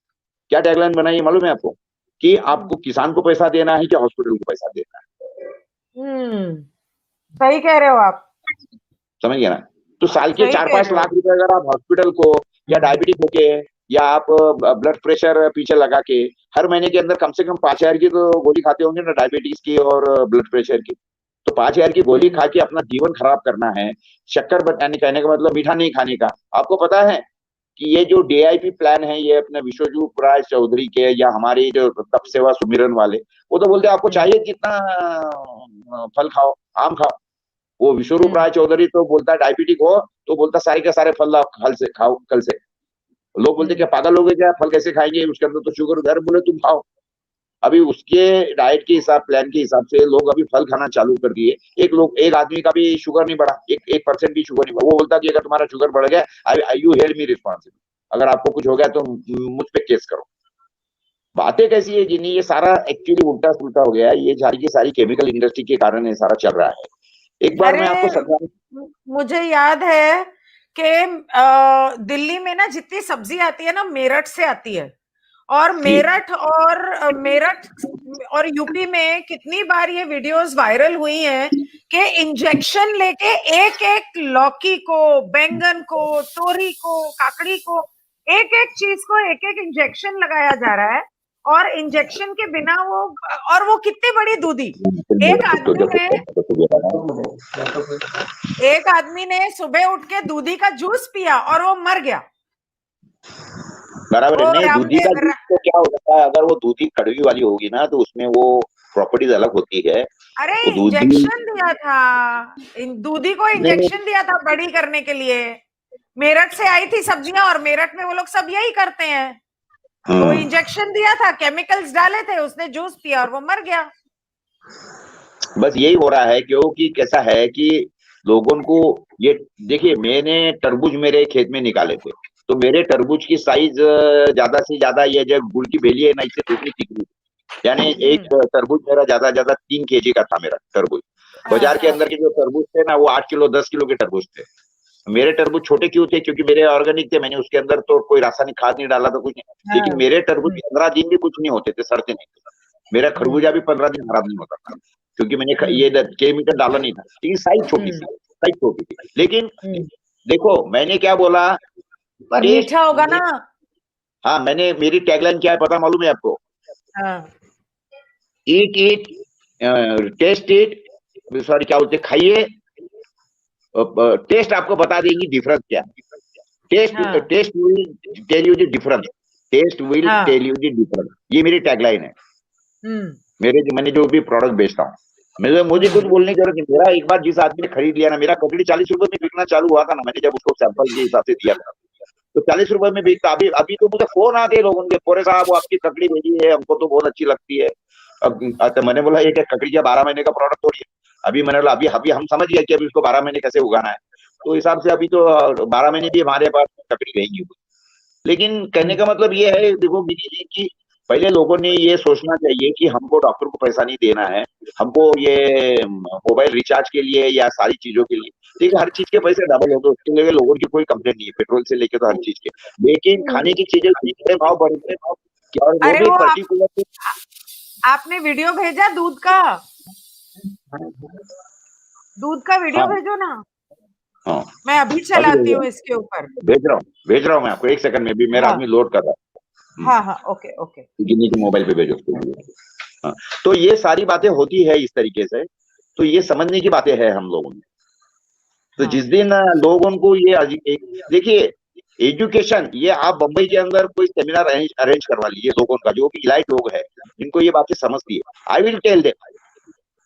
क्या टैगलाइन बनाइए मालूम है आपको? कि आपको किसान को पैसा देना है कि हॉस्पिटल को पैसा देना हम्म, सही कह रहे हो आप, है, समझ गए ना? तो साल के सही चार कह पांच रहे हो। लाख रुपए अगर आप हॉस्पिटल को, या डायबिटिक होके, या आप ब्लड प्रेशर पीछे लगा के, हर महीने के अंदर कम से कम 5,000 की तो गोली खाते होंगे ना, डायबिटीज की और ब्लड प्रेशर की। तो 5,000 की गोली खा के अपना जीवन खराब करना है, शक्कर बताने, कहने का मतलब मीठा नहीं खाने का। आपको पता है कि ये जो डीआईपी प्लान है, ये अपने विश्वजीत राय चौधरी के, या हमारे जो तप सेवा सुमिरन वाले, वो तो बोलते हैं आपको चाहिए जितना फल खाओ, आम खाओ। वो विश्वरूप राय चौधरी तो बोलता है डायबिटिक हो तो बोलता सारे के सारे फल आप कल से खाओ, कल से। लोग बोलते क्या पागल हो गए क्या, फल कैसे खाएंगे, उसके अंदर तो शुगर उधर, बोले तुम खाओ। अभी उसके डाइट के हिसाब, प्लान के हिसाब से लोग अभी फल खाना चालू कर दिए। एक आदमी का भी शुगर नहीं बढ़ा, 1% भी शुगर नहीं बढ़ा। वो बोलता कि अगर तुम्हारा शुगर बढ़ गया, आई यू हेल्ड मी रिस्पॉन्सिबल, अगर आपको कुछ हो गया तो मुझ पे केस करो। बातें कैसी है जिन्हें, ये सारा एक्चुअली उल्टा सुल्टा हो गया है, ये सारी की सारी केमिकल इंडस्ट्री के कारण ये सारा चल रहा है। एक बार मैं आपको अरे समझा, मुझे याद है कि दिल्ली में ना जितनी सब्जी आती है ना मेरठ से आती है, और जी मेरठ और यूपी में कितनी बार ये वीडियोस वायरल हुई हैं कि इंजेक्शन लेके एक एक लौकी को, बैंगन को, तोरी को, काकड़ी को, एक एक चीज को एक एक इंजेक्शन लगाया जा रहा है। और इंजेक्शन के बिना वो, और वो कितनी बड़ी दूधी। एक आदमी ने एक आदमी ने सुबह उठ के दूधी का जूस पिया और वो मर गया। बराबर है। वो नहीं, दूधी का रामदेव जूस तो क्या हो जाता है, अगर वो दूधी कड़वी वाली होगी ना तो उसमें वो प्रॉपर्टीज अलग होती है। अरे वो दूधी, इंजेक्शन दिया था, दूधी को नहीं नहीं, इंजेक्शन दिया था बड़ी करने के लिए। मेरठ से आई थी सब्जियां, और मेरठ में वो लोग सब यही करते हैं। तो हाँ, इंजेक्शन दिया था, केमिकल्स डाले थे, उसने जूस पिया और वो मर गया। बस यही हो रहा है। क्योंकि कैसा है कि लोगों को ये, देखिए मैंने तरबूज मेरे खेत में निकाले थे, तो मेरे तरबूज की साइज ज्यादा से ज्यादा, ये जो गुड़ की बेली है ना, इससे दूसरी दिख रही, यानी एक तरबूज मेरा ज्यादा ज्यादा 3 kg का था मेरा तरबूज। बाजार के अंदर के जो तरबूज थे ना, वो 8 किलो 10 किलो के तरबूज थे। मेरे तरबूज छोटे क्यों थे? क्योंकि मेरे ऑर्गेनिक थे, मैंने उसके अंदर तो कोई रासायनिक खाद नहीं डाला था, कुछ नहीं। लेकिन मेरे तरबूज 15 दिन भी कुछ नहीं होते थे, सड़ते नहीं थे। मेरा खरबूजा भी 15 दिन खराब नहीं होता था, क्योंकि मैंने ये केमिकल डाला नहीं था। लेकिन साइज छोटी सी, साइज छोटी थी। लेकिन देखो मैंने क्या बोला, पर टेस्ट, मीठा होगा ना। हाँ मैंने, मेरी टैगलाइन क्या है पता मालूम है आपको? हाँ। ईट ईट, टेस्ट इट, सॉरी क्या बोलते, खाइए, टेस्ट आपको बता देंगी डिफरेंस क्या। टेस्ट हाँ। Taste will tell you the difference, taste will हाँ। टेल यू द डिफरेंस, ये मेरी टैगलाइन है। हम्म। मैंने जो भी प्रोडक्ट बेचता हूँ, मुझे कुछ बोलने की जरूरत नहीं। मेरा एक बार जिस आदमी ने खरीद लिया ना, मेरा ककड़ी 40 रुपए में बिकना चालू हुआ था ना, मैंने जब उसको सैंपल के हिसाब से दिया था, तो 40 रुपए में बिकता। अभी अभी तो मुझे फोन आ गए लोगों के, पोरे साहब वो आपकी ककड़ी भेजी है, हमको तो बहुत अच्छी लगती है। अब तो मैंने बोला ये क्या ककड़ी का 12 महीने का प्रोडक्ट थोड़ी है। अभी मैंने बोला अभी अभी हम समझ गए कि अभी उसको 12 महीने कैसे उगाना है, तो हिसाब से अभी तो 12 महीने भी हमारे पास ककड़ी रहेंगी। लेकिन कहने का मतलब ये है, देखो गिरी जी, की पहले लोगों ने ये सोचना चाहिए कि हमको डॉक्टर को पैसा नहीं देना है, हमको ये मोबाइल रिचार्ज के लिए या सारी चीजों के लिए, ठीक है, हर चीज के पैसे डबल हो, तो उसके लिए लोगों की कोई कंप्लेंट नहीं है, पेट्रोल से लेके तो हर चीज के। लेकिन खाने की चीजें इतने भाव बढ़ गए, और वो अरे भी वो पर्टिकुलर। आपने वीडियो भेजा दूध का वीडियो हाँ भेजो ना, हाँ, मैं अभी अभी चलाती हूँ इसके ऊपर। भेज रहा हूँ मैं आपको, एक सेकंड में, भी मेरा हाँ आदमी लोड कर रहा है। हाँ हाँ, ओके ओके। गिन्नी के मोबाइल पे भेजो उसको। हाँ, तो ये सारी बातें होती है इस तरीके से, तो ये समझने की बातें हैं हम लोगों में। तो हाँ जिस दिन लोगों को ये देखिए, एजुकेशन, ये आप बंबई के अंदर कोई सेमिनार अरेंज करवा लीजिए लोगों का, जो कि इलाइट लोग हैं, जिनको ये बातें समझती है। आई विल टेल देम,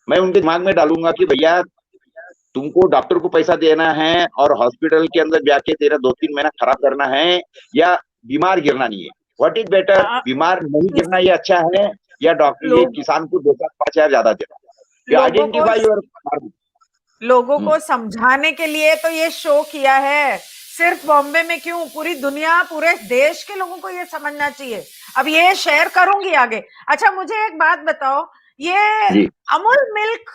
मैं उनके दिमाग में डालूंगा कि भैया, तुमको डॉक्टर को पैसा देना है और हॉस्पिटल के अंदर जाके तेरा 2-3 महीना खराब करना है, या बीमार गिरना नहीं है। व्हाट इज बेटर, हाँ, बीमार नहीं गिरना इस ये अच्छा है, या डॉक्टर ये लोग किसान को 2-4-5 हजार ज्यादा देना। लोगों को आइडेंटिफाई योर। समझाने के लिए तो ये शो किया है, सिर्फ बॉम्बे में क्यों, पूरी दुनिया, पूरे देश के लोगों को ये समझना चाहिए। अब ये शेयर करूंगी आगे। अच्छा, मुझे एक बात बताओ, ये अमूल मिल्क,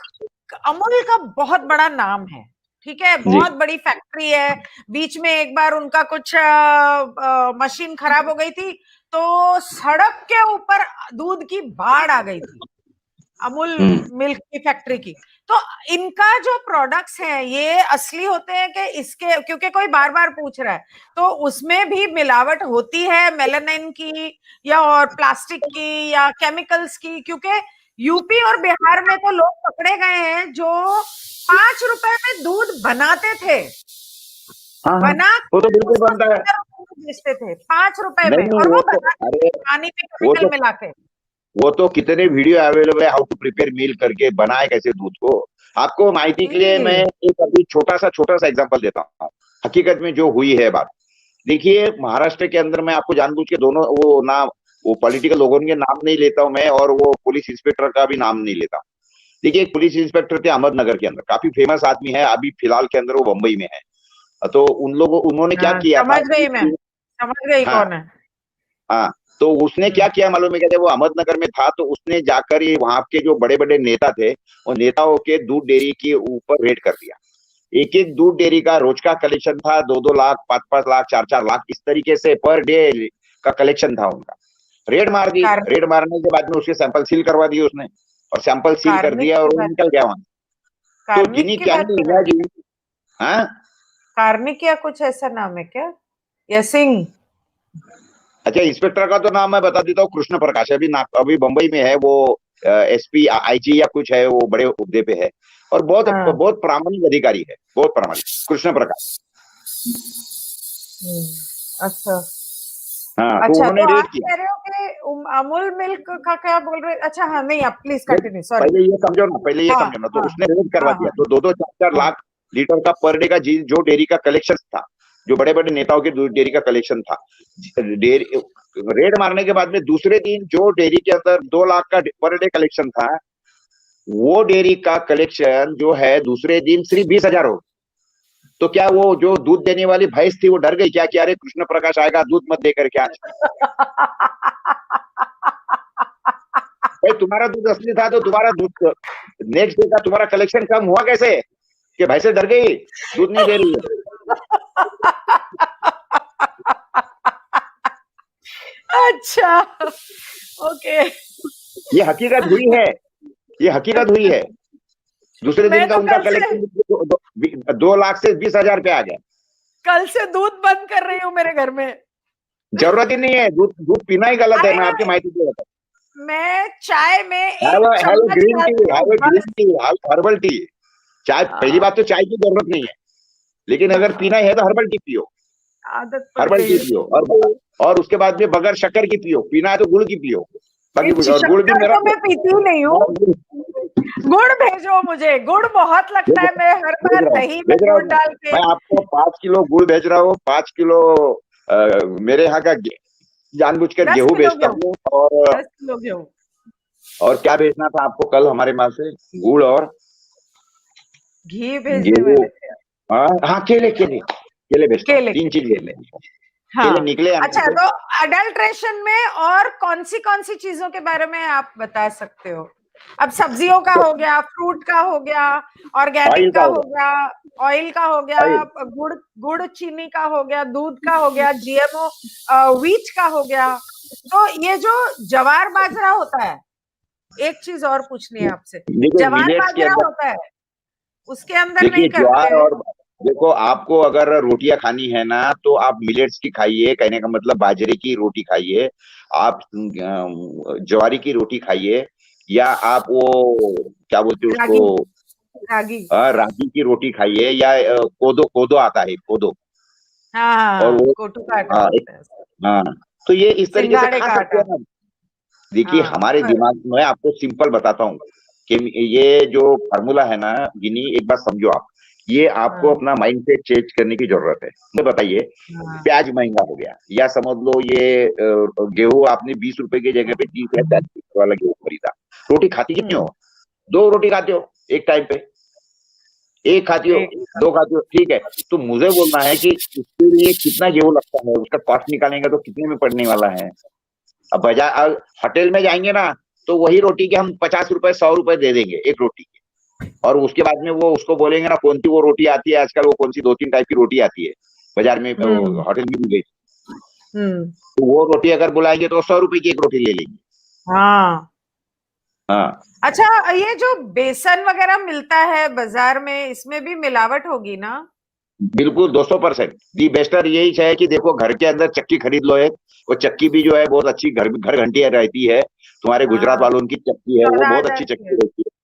अमूल का बहुत बड़ा नाम है, ठीक है, बहुत बड़ी फैक्ट्री है। बीच में एक बार उनका कुछ मशीन खराब हो गई थी, तो सड़क के ऊपर दूध की बाढ़ आ गई थी, अमूल मिल्क की फैक्ट्री की। तो इनका जो प्रोडक्ट्स हैं ये असली होते हैं कि इसके, क्योंकि कोई बार बार पूछ रहा है, तो उसमें भी मिलावट होती है मेलानाइन की, या और प्लास्टिक की, या केमिकल्स की? क्योंकि यूपी और बिहार में तो लोग पकड़े गए हैं जो 5 रुपए में दूध बनाते थे, बना वो तो बिल्कुल उसको बनता है। 70 रुपए में बेचते थे, 5 रुपए में, नहीं, और वो वो तो, बनाते अरे पानी में वो केमिकल तो मिला के। वो तो कितने वीडियो अवेलेबल है, हाउ टू प्रिपेयर मील करके, बनाए कैसे दूध को। आपको माहिती के लिए मैं एक अभी छोटा सा एग्जांपल देता हूँ, हकीकत में जो हुई है बात। देखिए, महाराष्ट्र के अंदर, मैं आपको जानबूझ के दोनों वो नाम, वो पॉलिटिकल लोगों के नाम नहीं लेता हूं मैं, और वो पुलिस इंस्पेक्टर का भी नाम नहीं लेता हूं। देखिए, एक पुलिस इंस्पेक्टर थे अहमदनगर के अंदर, काफी फेमस आदमी है, अभी फिलहाल के अंदर वो बंबई में है। तो उन्होंने क्या किया था समझ गई मैं, समझ गई हाँ कौन है। हाँ, तो उसने क्या किया मालूम है क्या, जब वो अहमदनगर में था, तो उसने जाकर ये वहां के जो बड़े बड़े नेता थे, और नेताओं के दूध डेयरी के ऊपर रेड कर दिया। एक एक दूध डेयरी का रोज का कलेक्शन था 2-2 लाख, 5-5 लाख, 4-4 लाख, इस तरीके से पर डे का कलेक्शन था उनका। रेड मार दी, कार्निक, रेड मारने के बाद में उसके सैंपल सील करवा दिए उसने, और सैंपल सील कर कार्निक दिया, और की वो बात, निकल गया वहां। तो कार्निक गिनी की क्या बात नहीं कर रहे इंडिया हैं? की। हाँ, कार्निक या कुछ ऐसा नाम है क्या, या सिंह? अच्छा, इंस्पेक्टर का तो नाम मैं बता देता हूँ, कृष्ण प्रकाश, अभी बंबई में है वो, एसपी आईजी या कुछ है, वो बड़े उद्दे पे है, और बहुत हाँ, बहुत प्रामाणिक अधिकारी है, बहुत प्रामाणिक, कृष्ण प्रकाश। अच्छा हाँ, तो अच्छा। उन्होंने तो आप रेड किया। कह रहे हो कि अमूल मिल्क का क्या बोल रहे? अच्छा हाँ, नहीं, आप प्लीज कंटिन्यू, सॉरी। पहले ये समझो ना, पहले ये हाँ समझो ना, तो हाँ उसने रेड करवा हाँ दिया, हाँ तो 2-2, 4-4 हाँ लाख लीटर का पर डे का जो डेयरी का कलेक्शन था, जो बड़े बड़े नेताओं के डेयरी का कलेक्शन था, डेयरी रेड मारने के बाद में दूसरे दिन जो डेयरी के अंदर 2 लाख का पर डे कलेक्शन था, वो डेयरी का कलेक्शन जो है दूसरे दिन सिर्फ 20,000 हो। तो क्या वो जो दूध देने वाली भैंस थी, वो डर गई क्या कि अरे कृष्ण प्रकाश आएगा, दूध मत देकर के आज। भाई, तुम्हारा दूध असली था, तो तुम्हारा दूध नेक्स्ट डे का तुम्हारा कलेक्शन कम हुआ कैसे, कि भैंसे डर गई, दूध नहीं दे रही है। अच्छा, ओके। ये हकीकत हुई है, ये हकीकत हुई है। दूसरे दिन मैं का तो उनका कलेक्शन 2 लाख से 20,000 पे आ गया। कल से दूध बंद कर रही हूँ मेरे घर में। जरूरत ही नहीं है, दूध दूध पीना ही गलत है, अरे मैं आपकी माहिती दे रहा मैं चाय में हूँ। 1 चम्मच ग्रीन टी, डालती हूँ ग्रीन बस। T, herbal tea. चाय, पहली बात तो चाय की जरूरत नहीं है, लेकिन अगर पीना है तो हर्बल टी पियो, आदत पड़ हर्बल गई टी है। पियो, और उसके बाद में बगैर शक्कर की पियो, पीना है तो गुड़ की पियो, बाकी कुछ, और गुड़ भी शक्कर मेरा तो मैं पीती ही नहीं हूँ। गुड़ भेजो मुझे, गुड़ बहुत लगता है, मैं हर भेज बार रहा हूँ, दही में गुड़ डाल के। मैं आपको 5 किलो गुड़ भेज रहा हूँ, 5 किलो मेरे यहाँ का जानबूझकर 10 गेहूं किलो बेचता गेहूँ, हूँ, और 10 किलो गेहूँ। क्या बेचना था आपको कल हमारे पास से, गुड़ और घी भेजने गेहूं। वाले थे। हाँ, केले केले केले बेचता हूँ, केले 3 के, चीज ले लेंगे। केले हाँ। निकले यहाँ अच्छा, से। तो अडल्ट्रेशन में और कौन सी चीजों के बारे में आप बता सकते हो? अब सब्जियों का हो गया, फ्रूट का हो गया, ऑर्गेनिक ऑयल का का हो होगा, गया, ऑयल का हो गया, ऑयल, गुड़ गुड़ चीनी का हो गया, दूध का हो गया, जीएमओ व्हीट का हो गया। तो ये जो जवार बाजरा होता है, एक चीज और पूछनी है आपसे, देखिए जवार मिलेट्स के बाजरा अंदर, होता है, उसके अंदर नहीं देखिए करते ज्वार हैं। और, देखो आपको अगर रोटियां खानी है ना तो आप मिलेट्स की खाइए, कहने का मतलब बाजरे की रोटी खाइए, आप ज्वारी की रोटी खाइए, या आप वो क्या बोलते हैं रागी, उसको, रागी। रागी की रोटी खाइए, या कोदो, कोदो आता है कोदो, हाँ और हाँ, वो कोटू का आटा हाँ बोलते हैं। हाँ, तो ये इस तरीके से सिंगाड़े खा का सकते आटा। हैं ना। देखिए हाँ हमारे दिमाग में, आपको सिंपल बताता हूँ कि ये जो फार्मूला है ना गिनी, एक बात समझो आप, ये आपको हाँ अपना माइंड सेट चेंज करने की जरूरत है। मुझे बताइए, हाँ। प्याज महंगा हो गया, या समझ लो ये गेहूं आपने 20 रुपए की जगह पे 30 या 40 वाला गेहूं खरीदा, रोटी खाती कितनी हो? हम्म, 2 रोटी खाते हो एक टाइम पे, एक खाती हो, एक। 2 खाती हो, ठीक है। तो मुझे बोलना है कि उसके लिए कितना गेहूं लगता है, उसका कॉस्ट निकालेंगे तो कितने में पड़ने वाला है। अब बाजार, अब होटल में जाएंगे ना, तो वही रोटी के हम 50 रुपए 100 रुपए दे देंगे एक रोटी के, और उसके बाद में वो उसको बोलेंगे ना कौन सी वो रोटी आती है आजकल, वो कौन सी 2-3 टाइप की रोटी आती है बाजार में, हम्म होटल में भी गई, हम्म। तो वो रोटी अगर बुलाएंगे तो 100 रुपए की एक रोटी ले लेंगे। हाँ। हाँ अच्छा, ये जो बेसन वगैरह मिलता है बाजार में, इसमें भी मिलावट होगी ना? बिल्कुल 200%। दी बेस्टर यही है कि देखो घर के अंदर चक्की खरीद लो एक, वो चक्की भी जो है बहुत अच्छी, घर घर घंटी रहती है, तुम्हारे गुजरात हाँ, वालों की चक्की है वो 14 बहुत अच्छी हजार की चक्की है। रहती है।